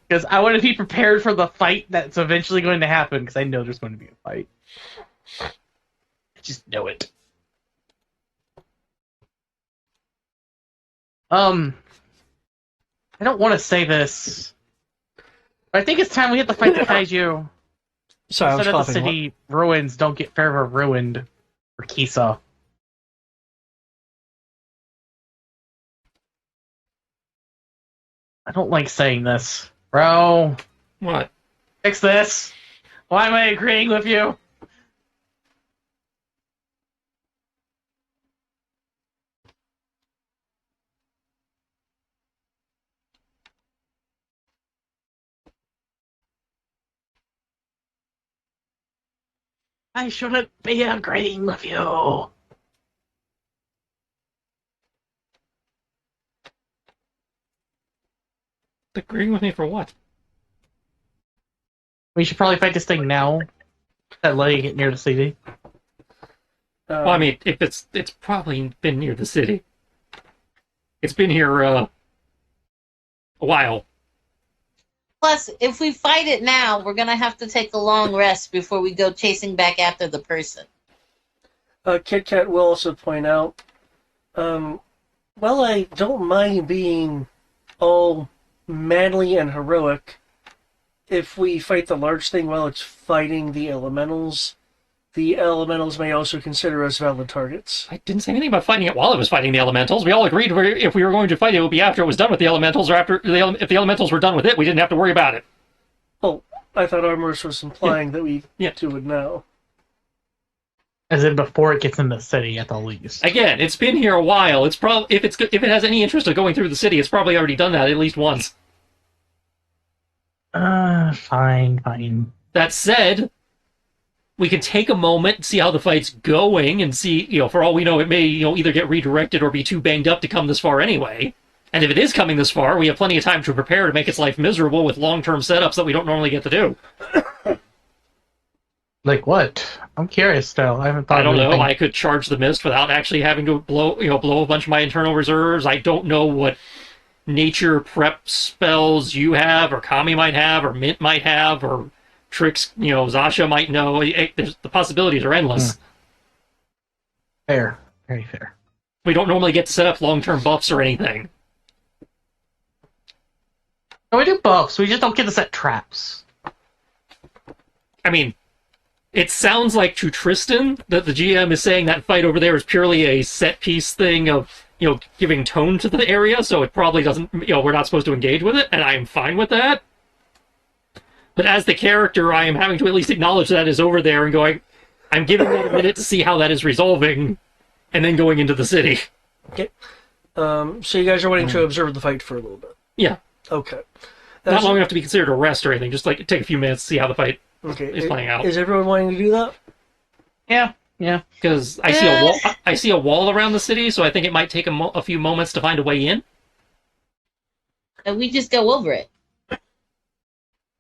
Because I want to be prepared for the fight that's eventually going to happen, because I know there's going to be a fight. I just know it. I don't want to say this, but I think it's time we have to fight the kaiju. Sorry, I was So that the coughing. city ruins don't get forever ruined for Kisa. I don't like saying this. Bro, What? fix this. Why am I agreeing with you? I shouldn't be agreeing with you. Agreeing with me for what? We should probably fight this thing now. Instead of letting it get near the city. Well, I mean, if it's probably been near the city. It's been here a while. Plus, if we fight it now, we're gonna have to take a long rest before we go chasing back after the person. Kit Kat will also point out, while I don't mind being all manly and heroic, if we fight the large thing while it's fighting the elementals may also consider us valid targets. I didn't say anything about fighting it while it was fighting the elementals. We all agreed if we were going to fight it, it would be after it was done with the elementals, or if the elementals were done with it, we didn't have to worry about it. Oh, I thought Armorous was implying that we do it now. As in before it gets in the city, at the least. Again, it's been here a while. It's probably if it has any interest of going through the city, it's probably already done that at least once. Fine. That said, we can take a moment, see how the fight's going, and see, for all we know, it may, either get redirected or be too banged up to come this far anyway. And if it is coming this far, we have plenty of time to prepare to make its life miserable with long-term setups that we don't normally get to do. Like what? I'm curious still. I haven't thought I don't of know. anything. I could charge the mist without actually having to blow a bunch of my internal reserves. I don't know what nature prep spells you have, or Kami might have, or Mint might have, or tricks, Zasha might know. The possibilities are endless. Fair. Very fair. We don't normally get to set up long-term buffs or anything. No, we do buffs. We just don't get to set traps. I mean, it sounds like to Tristan that the GM is saying that fight over there is purely a set-piece thing of, giving tone to the area, so it probably doesn't, we're not supposed to engage with it, and I am fine with that. But as the character, I am having to at least acknowledge that is over there and going, I'm giving that a minute to see how that is resolving, and then going into the city. Okay. So you guys are waiting to observe the fight for a little bit. Yeah. Okay. Not long enough to be considered a rest or anything, just take a few minutes to see how the fight is playing out. Is everyone wanting to do that? Yeah. Because I see a wall around the city, so I think it might take a few moments to find a way in. And we just go over it.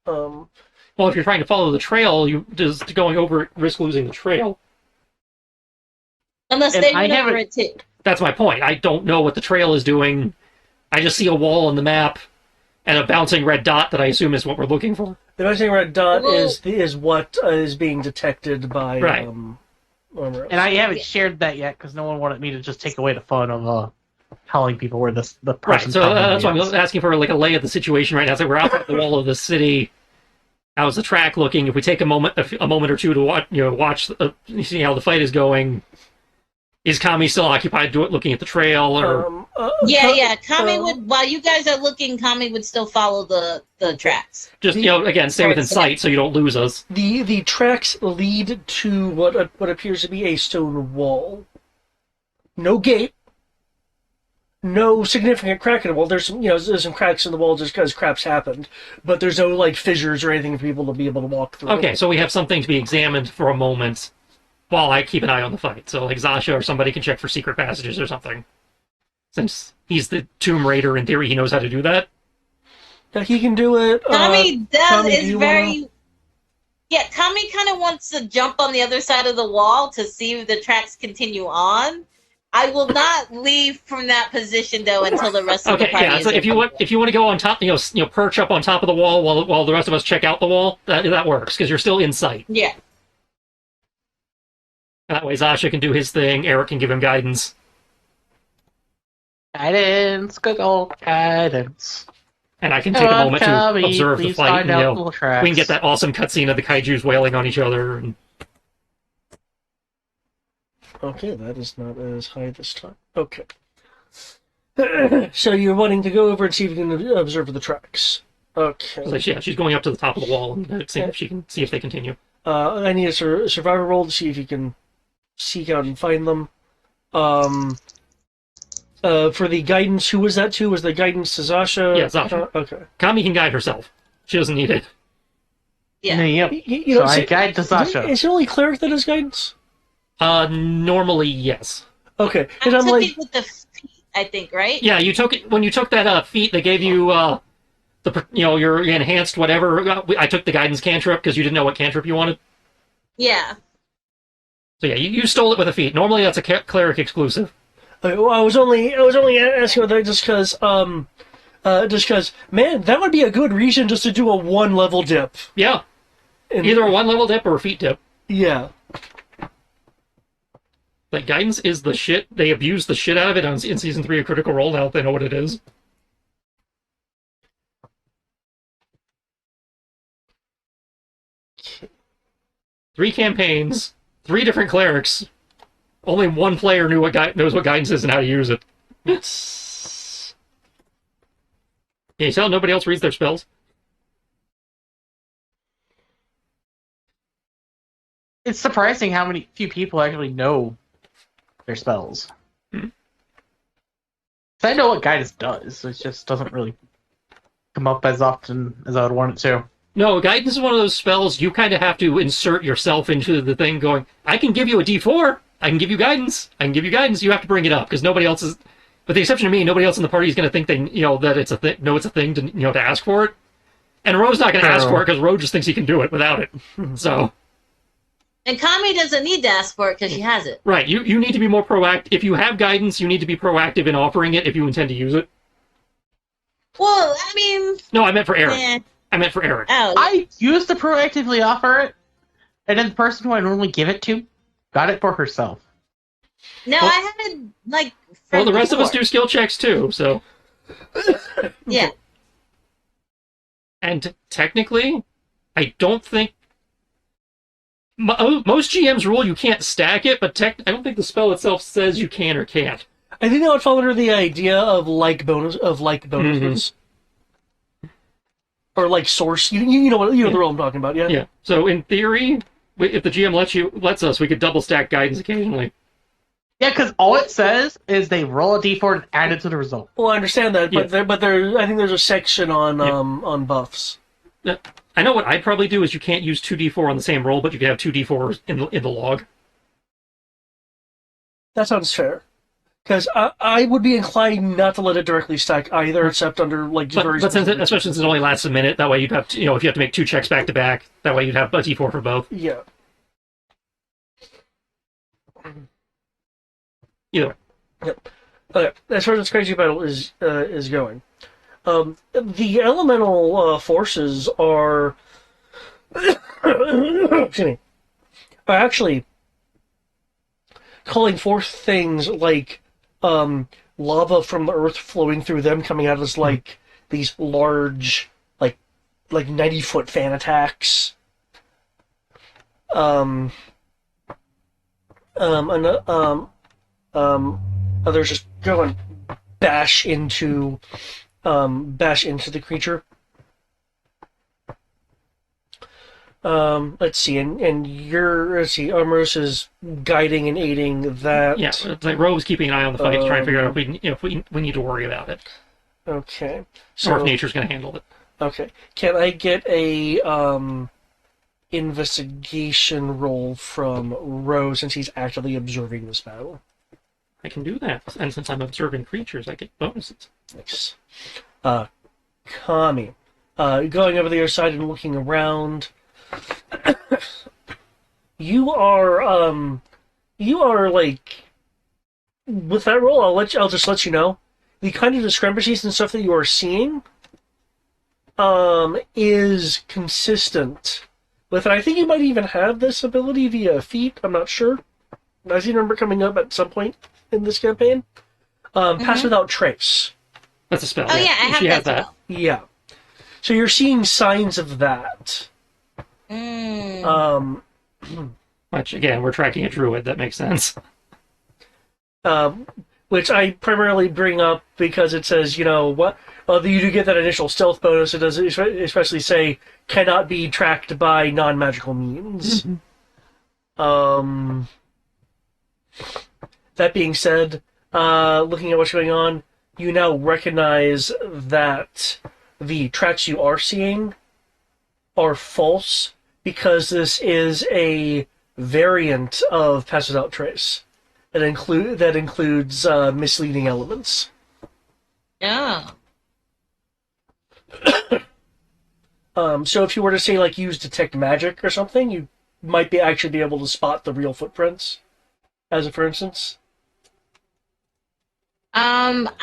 Um, Well, if you're trying to follow the trail, just going over it risk losing the trail. Unless And they I went over haven't- it too. That's my point. I don't know what the trail is doing. I just see a wall on the map and a bouncing red dot that I assume is what we're looking for. the bouncing red dot Well- is what is being detected by Right. Armorous. And I haven't shared that yet because no one wanted me to just take away the fun of telling people where the Right, person. so that's why I'm asking for a lay of the situation right now. So we're outside the wall of the city. How's the track looking? If we take a moment or two to watch, see how the fight is going. Is Kami still occupied looking at the trail, or Yeah. Kami would, while you guys are looking, Kami would still follow the tracks. just again stay within sight so you don't lose us? The tracks lead to what appears to be a stone wall. No gate. No significant crack in the wall. There's some cracks in the wall just because crap's happened, but there's no like fissures or anything for people to be able to walk through. Okay, so we have something to be examined for a moment while I keep an eye on the fight. So like Zasha or somebody can check for secret passages or something. Since he's the Tomb Raider, in theory, he knows how to do that. Yeah, he can do it. Kami Kami, is very. Yeah, Kami kind of wants to jump on the other side of the wall to see if the tracks continue on. I will not leave from that position though until the rest of the party. Yeah. So if you want to go on top, perch up on top of the wall while the rest of us check out the wall, that works because you're still in sight. Yeah. That way, Zasha can do his thing. Eric can give him guidance. Guidance, good old guidance. And I can take a moment to observe the fight. Find out the tracks. We can get that awesome cutscene of the kaijus wailing on each other. And... Okay, that is not as high this time. Okay. So you're wanting to go over and see if you can observe the tracks. Okay. So yeah, she's going up to the top of the wall and seeing if she can see if they continue. I need a survivor roll to see if you can seek out and find them. For the guidance, who was that to? Was the guidance to Zasha? Yeah, Zasha. Okay. Kami can guide herself. She doesn't need it. Yeah. Yep. So I guide to Zasha. Is it only cleric that has guidance? Normally, yes. Okay. I I'm took like, it with the feet, I think, right? Yeah, you took it when you took that feat. They gave you your enhanced whatever. I took the guidance cantrip because you didn't know what cantrip you wanted. Yeah. So yeah, you stole it with a feat. Normally, that's a cleric exclusive. well, I was only asking about that just because, man, that would be a good reason just to do a 1-level dip. Yeah. Either a 1-level dip or a feat dip. Yeah. Like, guidance is the shit. They abuse the shit out of it in Season 3 of Critical Role now that they know what it is. Okay. 3 campaigns, 3 different clerics. Only one player knows what guidance is and how to use it. Can you tell nobody else reads their spells? It's surprising how few people actually know their spells. Hmm. I know what guidance does. It just doesn't really come up as often as I would want it to. No, guidance is one of those spells you kind of have to insert yourself into the thing going, I can give you a D4, I can give you guidance, you have to bring it up, because nobody else is, with the exception of me, nobody else in the party is going to think that it's a thing, it's a thing to ask for it. And Ro's not going to ask for it, because Ro just thinks he can do it without it. So... And Kami doesn't need to ask for it because she has it. Right, you need to be more proactive. If you have guidance, you need to be proactive in offering it if you intend to use it. Well, I mean... No, I meant for Eric. Yeah. I meant for Eric. Oh. I used to proactively offer it, and then the person who I normally give it to got it for herself. No, Well- I had, like... Well, the rest of us before. do skill checks too, so... Yeah. And technically, I don't think... Most GMs rule you can't stack it, but I don't think the spell itself says you can or can't. I think that would fall under the idea of bonuses. Or like source. You know the role I'm talking about, yeah? Yeah. So in theory, if the GM lets us, we could double stack guidance occasionally. Yeah, because all it says is they roll a d4 and add it to the result. Well, I understand that, but Yeah. I think there's a section on buffs. I know what I'd probably do is you can't use 2d4 on the same roll, but you can have 2d4s in the log. That sounds fair. Because I would be inclined not to let it directly stack either, except under like very But especially since it only lasts a minute, that way you'd have to, if you have to make 2 checks back to back, that way you'd have a d4 for both. Yeah. Either way. Yep. Okay. As far as this crazy battle is going, the elemental forces are excuse me, are actually calling forth things like lava from the earth flowing through them, coming out as like these large, like 90-foot fan attacks. Others just go and bash into the creature. Let's see, let's see, Armros is guiding and aiding that. Yeah, it's like Rove's keeping an eye on the fight, trying to figure out if we need to worry about it, Okay. or So if nature's going to handle it. okay, can I get a investigation roll from Rose since he's actively observing this battle? I can do that, and since I'm observing creatures, I get bonuses. Nice. Kami, going over the other side and looking around. You are like, with that roll, I'll just let you know the kind of discrepancies and stuff that you are seeing is consistent with it. I think you might even have this ability via feat. I'm not sure. I seem to remember coming up at some point in this campaign. Pass without trace. That's a spell. Oh yeah, I have She has that spell. Yeah. So you're seeing signs of that. Mm. Which, again, we're tracking a druid. That makes sense. Which I primarily bring up because it says, you know, what? Well, you do get that initial stealth bonus. It does especially say cannot be tracked by non-magical means. That being said, looking at what's going on, you now recognize that the tracks you are seeing are false because this is a variant of Pass Without Trace that includes misleading elements. Yeah. So if you were to say like use detect magic or something, you might actually be able to spot the real footprints, as a for instance.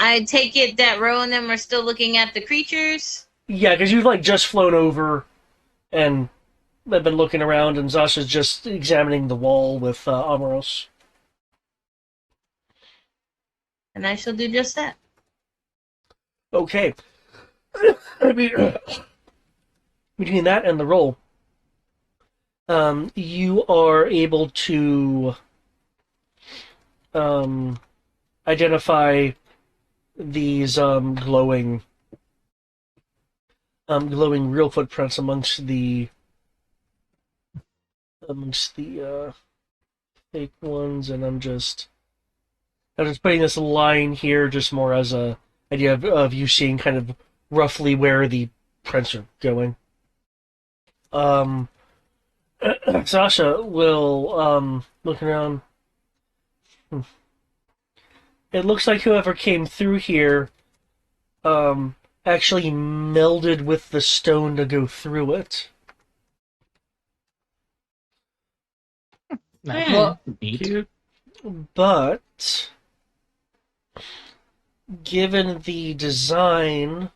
I take it that Ro and them are still looking at the creatures. Yeah, because you've like just flown over and have been looking around, and Zasha's just examining the wall with Amoros. And I shall do just that. Okay. Between that and the roll, you are able to identify these glowing real footprints amongst the fake ones, and I'm just putting this line here just more as a idea of you seeing kind of roughly where the prints are going. Sasha will look around. It looks like whoever came through here actually melded with the stone to go through it. Well, Cute. But given the design,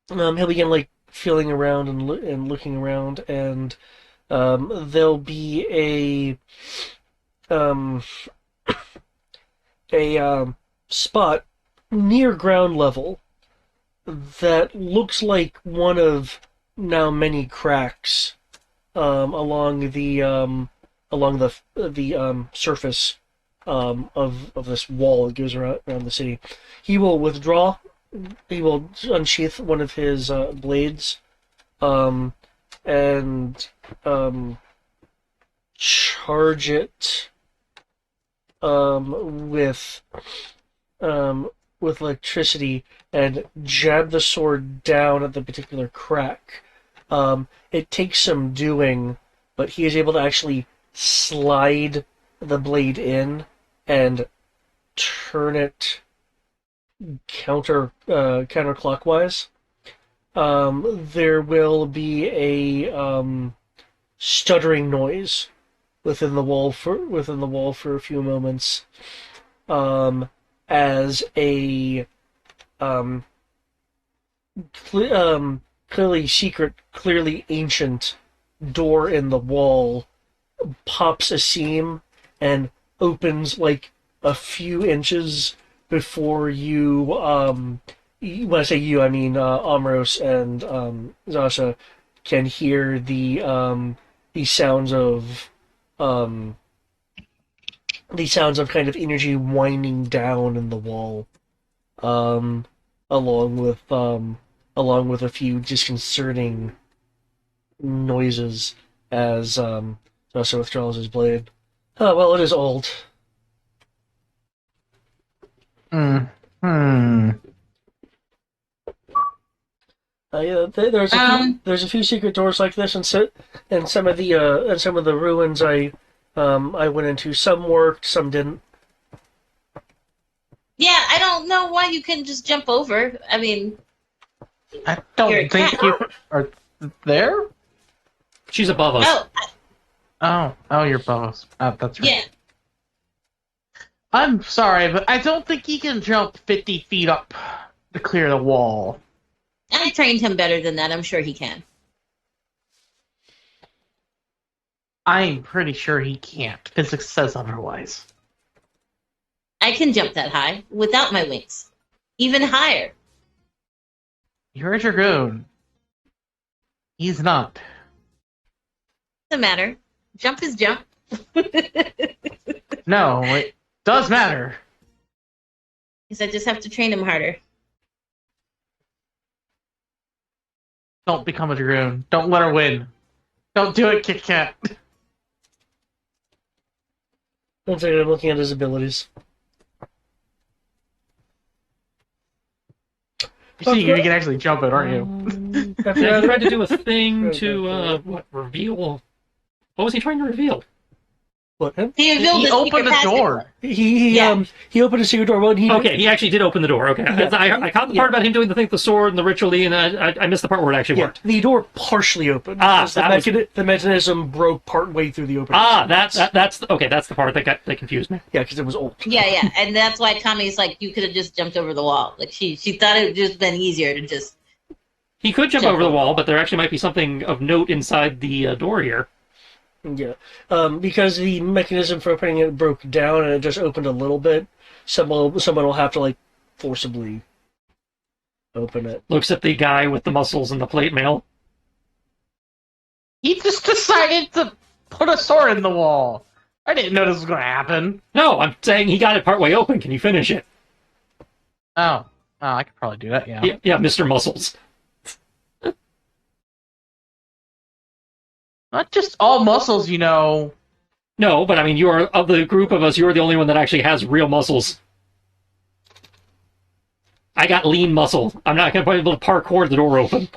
he'll begin like feeling around and looking around, and there'll be a spot near ground level that looks like one of now many cracks along the surface of this wall that goes around the city. He will withdraw. He will unsheath one of his blades and charge it with electricity and jab the sword down at the particular crack. It takes some doing, but he is able to actually slide the blade in and turn it counterclockwise. There will be a stuttering noise within the wall for a few moments, as a clearly secret, clearly ancient door in the wall pops a seam and opens like a few inches before you. When I say you, I mean Amros and Zasha can hear the sounds of the sounds of kind of energy winding down in the wall, um, along with a few disconcerting noises as Thruster withdraws his blade. Oh, well, it is old. Hmm. Yeah, there's a few secret doors like this, and some of the ruins I went into. Some worked, some didn't. Yeah, I don't know why you couldn't just jump over. I mean, I You're don't a think cat. you are there. She's above us. oh, You're both. That's right. yeah. I'm sorry, but I don't think he can jump 50 feet up to clear the wall. I trained him better than that. I'm sure he can. I'm pretty sure he can't. Physics says otherwise. I can jump that high without my wings. Even higher. You're a dragoon. He's not. Doesn't matter. Jump is jump. No, it does matter. Because I just have to train him harder. Don't become a dragoon. Don't let her win. Don't do it, Kit Kat. One second, I'm looking at his abilities. You see, you can actually jump it, aren't you? Yeah, he tried to do a thing to reveal. What was he trying to reveal? What? Him? He revealed He the opened secret the passage. door. He opened a secret door. Well, Okay, he actually did open the door. Okay, Yeah. I caught the part about him doing the thing with the sword and the ritually, and I missed the part where it actually worked. the door partially opened. Ah, because the mechanism broke partway through the opening. That's okay. That's the part that confused me. Yeah, because it was old. Yeah, and that's why Kami's like, you could have just jumped over the wall. Like she thought it would just been easier to just. He could jump over the wall, but there actually might be something of note inside the door here. Yeah, because the mechanism for opening it broke down and it just opened a little bit. Someone will have to like forcibly open it. Looks at the guy with the muscles and the plate mail. He just decided to put a sword in the wall. I didn't know this was going to happen. No, I'm saying he got it partway open. Can you finish it? Oh, I could probably do that, yeah. Yeah, Mr. Muscles. Not just all muscles, you know. No, but I mean, you are of the group of us. You are the only one that actually has real muscles. I got lean muscle. I'm not going to be able to parkour the door open.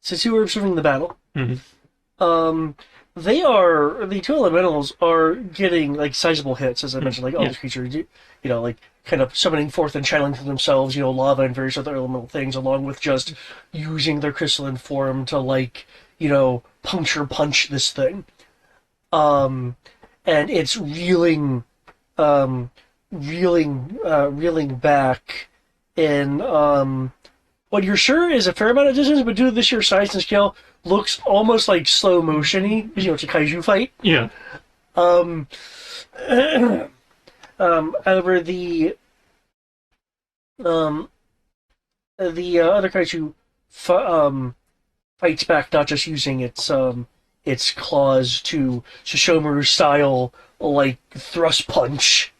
Since you were observing the battle, Mhm. the two elementals are getting like sizable hits, as I mentioned, like all Yeah. these creatures, like kind of summoning forth and channeling to themselves, lava and various other elemental things, along with just using their crystalline form to like, puncture punch this thing. And it's reeling back in what you're sure is a fair amount of distance, but due to the sheer size and scale, looks almost like slow motion-y, because it's a kaiju fight. Yeah. However, the other kaiju fights back, not just using its claws to Shishomaru style like thrust punch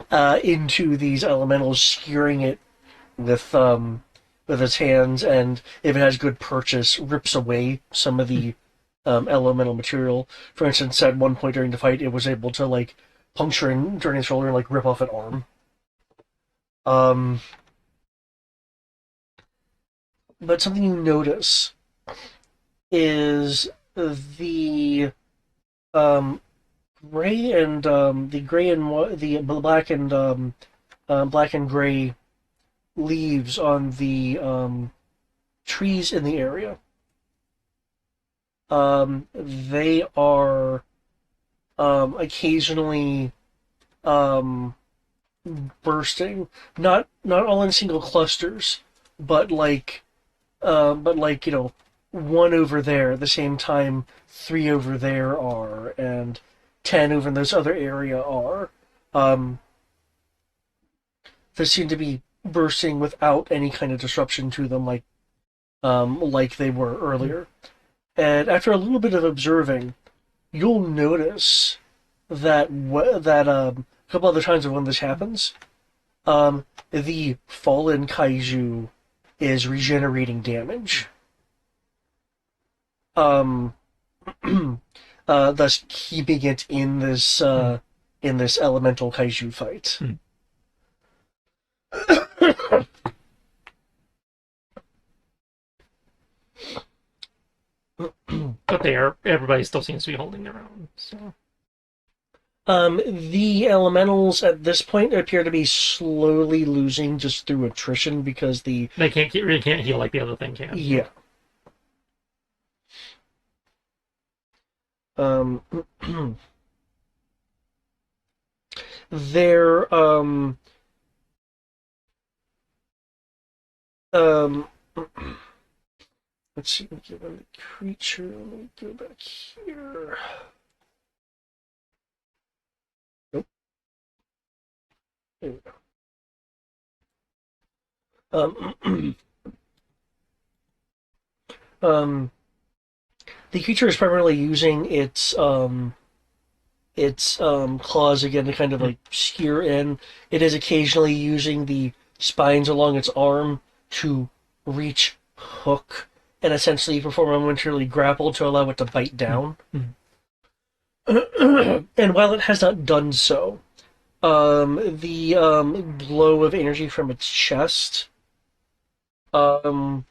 into these elementals, skewering it with its hands, and if it has good purchase, rips away some of the elemental material. For instance, at one point during the fight, it was able to like puncture in during its shoulder and like rip off an arm. But something you notice is the gray and the black and gray leaves on the trees in the area. They are occasionally bursting, not all in single clusters, but like one over there at the same time, 3 over there are, and 10 over in this other area are. They seem to be bursting without any kind of disruption to them, like they were earlier. And after a little bit of observing, you'll notice that a couple other times when this happens, the fallen kaiju is regenerating damage. Thus keeping it in this elemental kaiju fight. But everybody still seems to be holding their own. So. The elementals at this point appear to be slowly losing just through attrition because they really can't heal like the other thing can. Yeah. They're let's see, given the creature, let me go back here. Nope. There we go. The creature is primarily using its claws again to kind of like shear in. It is occasionally using the spines along its arm to reach, hook, and essentially perform a momentarily grapple to allow it to bite down. And while it has not done so, the blow of energy from its chest, given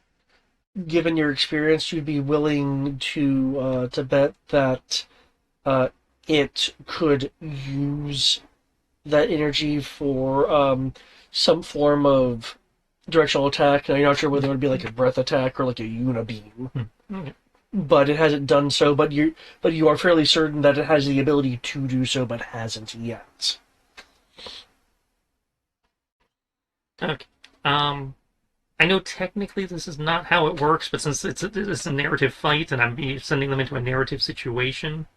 your experience, you'd be willing to bet that it could use that energy for some form of directional attack. Now, you're not sure whether it would be like a breath attack or like a unibeam. Okay. But it hasn't done so. But you are fairly certain that it has the ability to do so, but hasn't yet. Okay. I know technically this is not how it works, but since it's a narrative fight and I'm sending them into a narrative situation,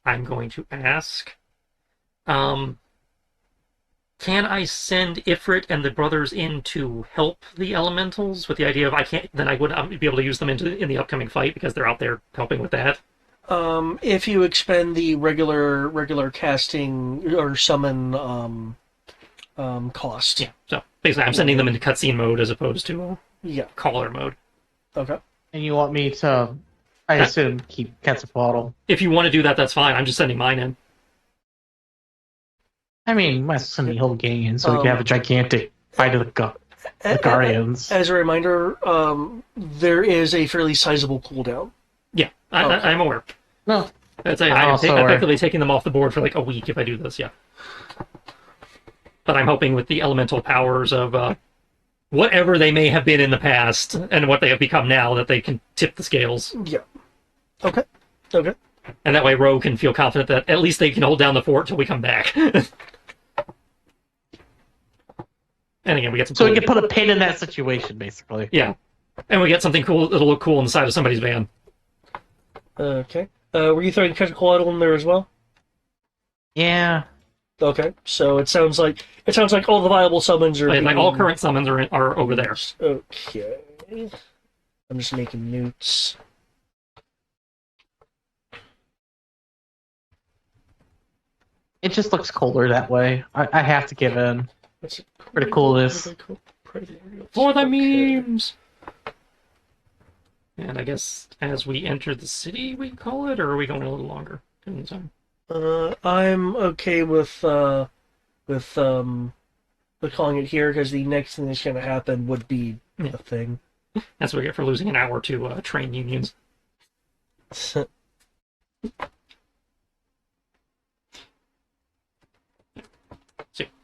I'm going to ask, can I send Ifrit and the brothers in to help the elementals with the idea of I wouldn't be able to use them in the upcoming fight because they're out there helping with that? If you expend the regular casting or summon cost. Yeah, so basically I'm sending them into cutscene mode as opposed to caller mode. Okay. And you want me to, I assume, keep Quetzalcoatl? If you want to do that, that's fine. I'm just sending mine in. I mean, might send the whole gang in so we can have a gigantic fight of the Guardians. As a reminder, there is a fairly sizable cooldown. Yeah, I'm aware. No. I'm effectively taking them off the board for like a week if I do this, yeah. But I'm hoping with the elemental powers of whatever they may have been in the past and what they have become now that they can tip the scales. Yeah. Okay. And that way Rogue can feel confident that at least they can hold down the fort till we come back. And again, we get some. So we can put a pin in that situation, basically. Yeah, and we get something cool that'll look cool on the side of somebody's van. Okay. Were you throwing Quetzalcoatl in there as well? Yeah. Okay. So it sounds like all the viable summons are. Like all current summons are over there. Okay. I'm just making notes. It just looks cooler that way. I have to give in. Pretty cool it is. For the memes! And I guess as we enter the city, we call it, or are we going a little longer? I'm okay with calling it here because the next thing that's going to happen would be a thing. That's what we get for losing an hour to train unions. So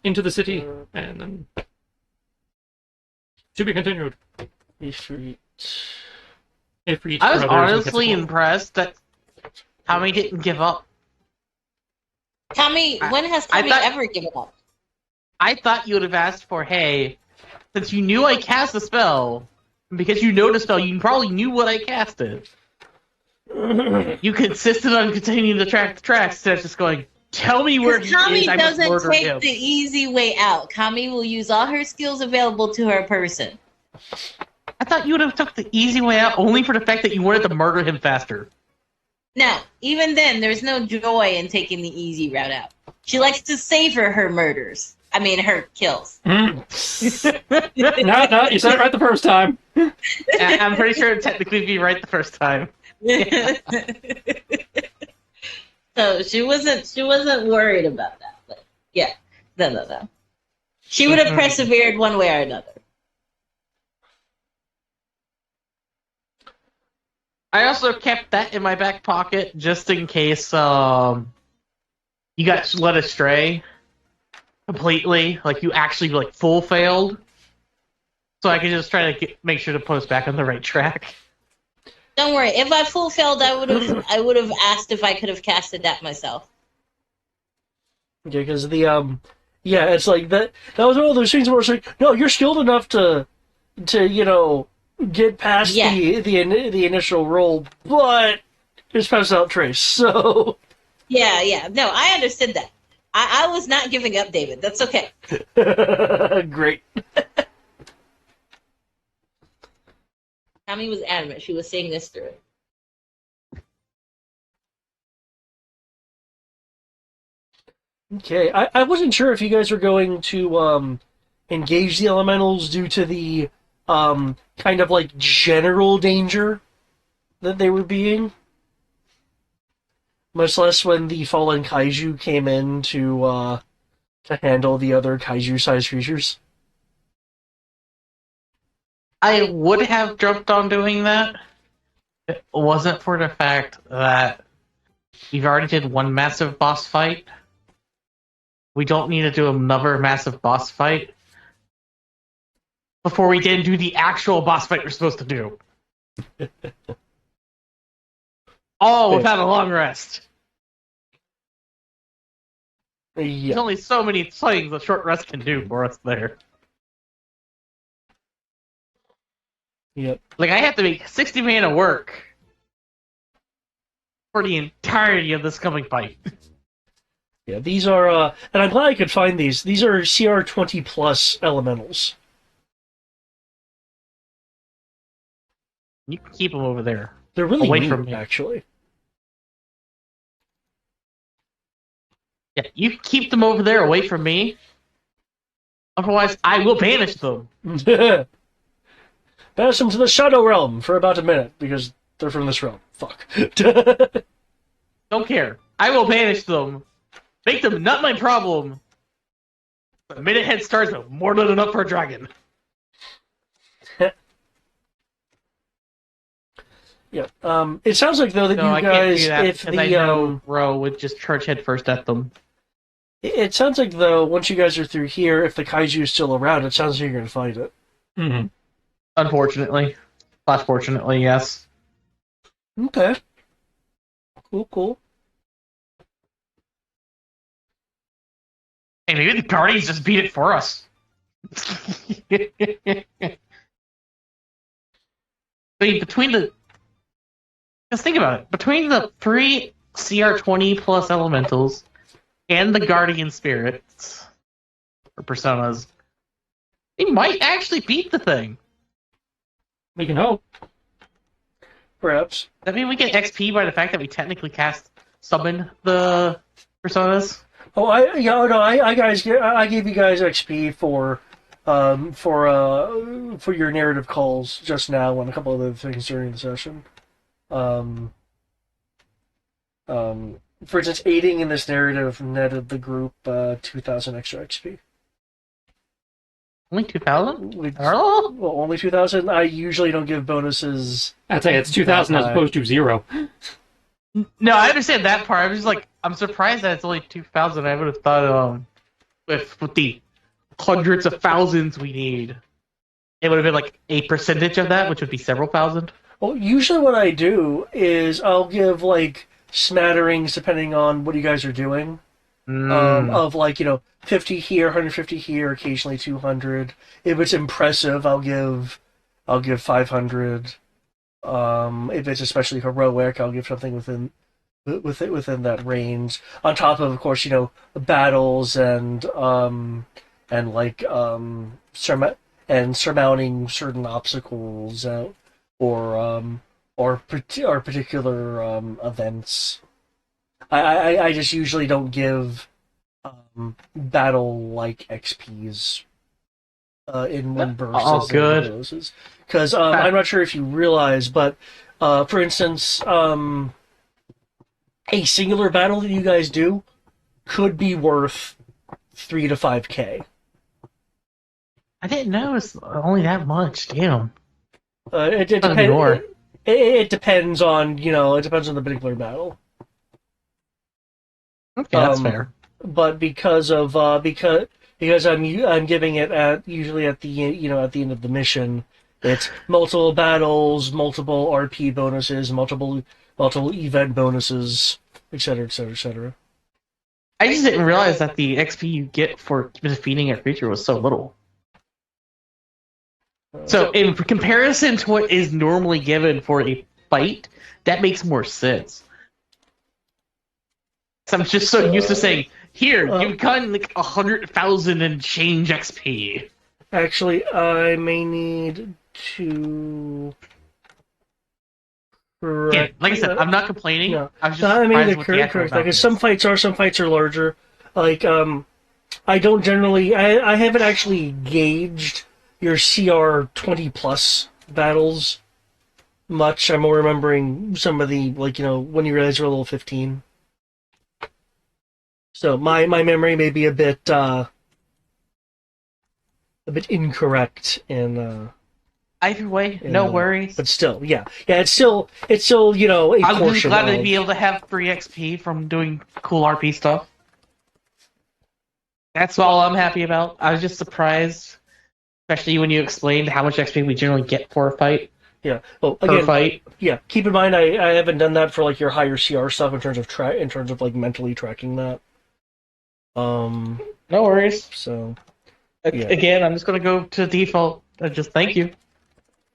into the city, and then to be continued. Ifrit. I was honestly impressed that Tommy didn't give up. Tommy, when has Tommy ever given up? I thought you would have asked for, hey, since you knew I cast a spell, because you know the spell, you probably knew what I casted. You insisted on continuing to track the tracks instead of just going, tell me where he Tommy is, I must doesn't murder take him. the easy way out. Tommy will use all her skills available to her person. I thought you would have took the easy way out only for the fact that you wanted to murder him faster. No, even then, there's no joy in taking the easy route out. She likes to savor her murders. I mean, her kills. No, you said it right the first time. I'm pretty sure it'd technically be right the first time. So she wasn't worried about that. But yeah, no. She would have persevered one way or another. I also kept that in my back pocket just in case you got led astray completely, like you actually like full failed. So I could just try to make sure to put us back on the right track. Don't worry. If I full failed, I would have asked if I could have casted that myself. Yeah, because it's like that was one of those things where it's like, no, you're skilled enough to get past the initial roll, but it's passed out trace. So yeah. No, I understood that. I was not giving up, David. That's okay. Great. Tommy was adamant. She was seeing this through. Okay, I wasn't sure if you guys were going to engage the elementals due to the kind of like general danger that they were being. Much less when the fallen kaiju came in to handle the other kaiju-sized creatures. I would have jumped on doing that. It wasn't for the fact that we've already did one massive boss fight. We don't need to do another massive boss fight before we then do the actual boss fight we're supposed to do. All without a long rest. Yeah. There's only so many things a short rest can do for us there. Yep. Like, I have to make 60 mana work for the entirety of this coming fight. Yeah, these are, and I'm glad I could find these. These are CR20 plus elementals. You can keep them over there. They're really away neat, from me. Actually. Yeah, you can keep them over there away from me. Otherwise, I will banish them. Banish them to the Shadow Realm for about a minute, because they're from this realm. Fuck. Don't care. I will banish them. Make them not my problem. The minute head starts, more than enough for a dragon. Yeah. It sounds like though that No, you I guys, can't do that if because I know Ro would just charge head first at them. It sounds like though once you guys are through here, if the kaiju is still around, it sounds like you're gonna fight it. Mm-hmm. Unfortunately, fortunately, yes. Okay. Cool. Hey, maybe the Guardians just beat it for us. Just think about it. Between the 3 CR20 plus elementals and the Guardian spirits, or personas, they might actually beat the thing. We can hope. Perhaps. Does that mean we get XP by the fact that we technically summon the personas? Oh, I gave you guys XP for your narrative calls just now and a couple of other things during the session. For instance, aiding in this narrative netted the group 2,000 extra XP. Only 2,000? Well, only 2,000. I usually don't give bonuses. I'd say it's 2,000 as opposed to 0. No, I understand that part. I'm just like, I'm surprised that it's only 2,000. I would have thought, with the hundreds of thousands we need, it would have been like a percentage of that, which would be several thousand. Well, usually what I do is I'll give like smatterings depending on what you guys are doing. Of like 50 here, 150 here, occasionally 200. If it's impressive, I'll give 500. If it's especially heroic, I'll give something within that range. On top of course, battles and and surmounting certain obstacles, or particular events. I just usually don't give battle like XPs in one burst. Oh, good. Because I'm not sure if you realize, but for instance, a singular battle that you guys do could be worth 3 to 5K. I didn't know it's only that much. Damn. It More. it depends on it depends on the particular battle. Okay, that's fair. But because I'm giving it usually at the at the end of the mission, it's multiple battles, multiple RP bonuses, multiple event bonuses, etc., etc., etc. I just didn't realize that the XP you get for defeating a creature was so little. So, in comparison to what is normally given for a fight, that makes more sense. So I'm just so used to saying, "Here, you've gotten like 100,000 and change XP." Actually, I may need to. Yeah, like I said, I'm not complaining. No, I was just I mean surprised the what the actual correct. amount Like is. some fights are larger. Like I don't generally. I haven't actually gauged your CR 20 plus battles much. I'm more remembering some of the when you guys were level 15. So my memory may be a bit incorrect in. Either way, no worries. But still, yeah, it's still a I'm portion just glad of... to be able to have free XP from doing cool RP stuff. That's all I'm happy about. I was just surprised, especially when you explained how much XP we generally get for a fight. Yeah. Well, Per again, fight. yeah. Keep in mind, I haven't done that for like your higher CR stuff in terms of like mentally tracking that. No worries. So. Yeah. Again, I'm just gonna go to default. Just thank you.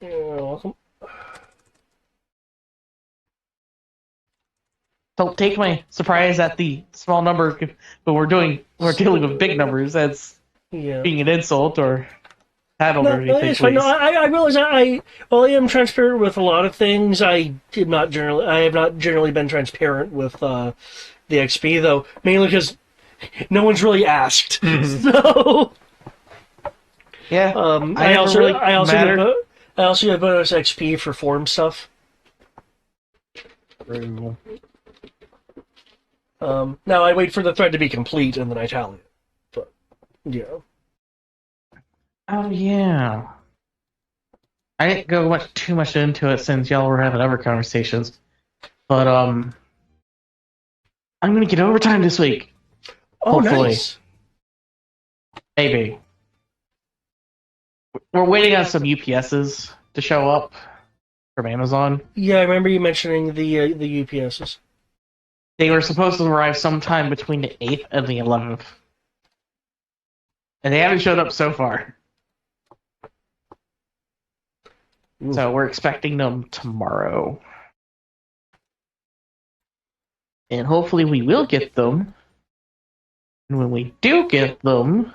You're welcome. Don't take my surprise at the small number, but we're dealing with big numbers. That's being an insult or titled or anything. It's fine. No, I realize while I am transparent with a lot of things, I have not generally been transparent with the XP though, mainly because no one's really asked. So yeah, I also have bonus XP for form stuff. Now I wait for the thread to be complete and then I tally it. But yeah. Oh yeah. I didn't go too much into it since y'all were having other conversations, but I'm gonna get overtime this week. Oh, hopefully. nice. Maybe. We're waiting on some UPSs to show up from Amazon. Yeah, I remember you mentioning the UPSs. They were supposed to arrive sometime between the 8th and the 11th. And they haven't showed up so far. Ooh. So we're expecting them tomorrow. And hopefully we will get them. And when we do get them,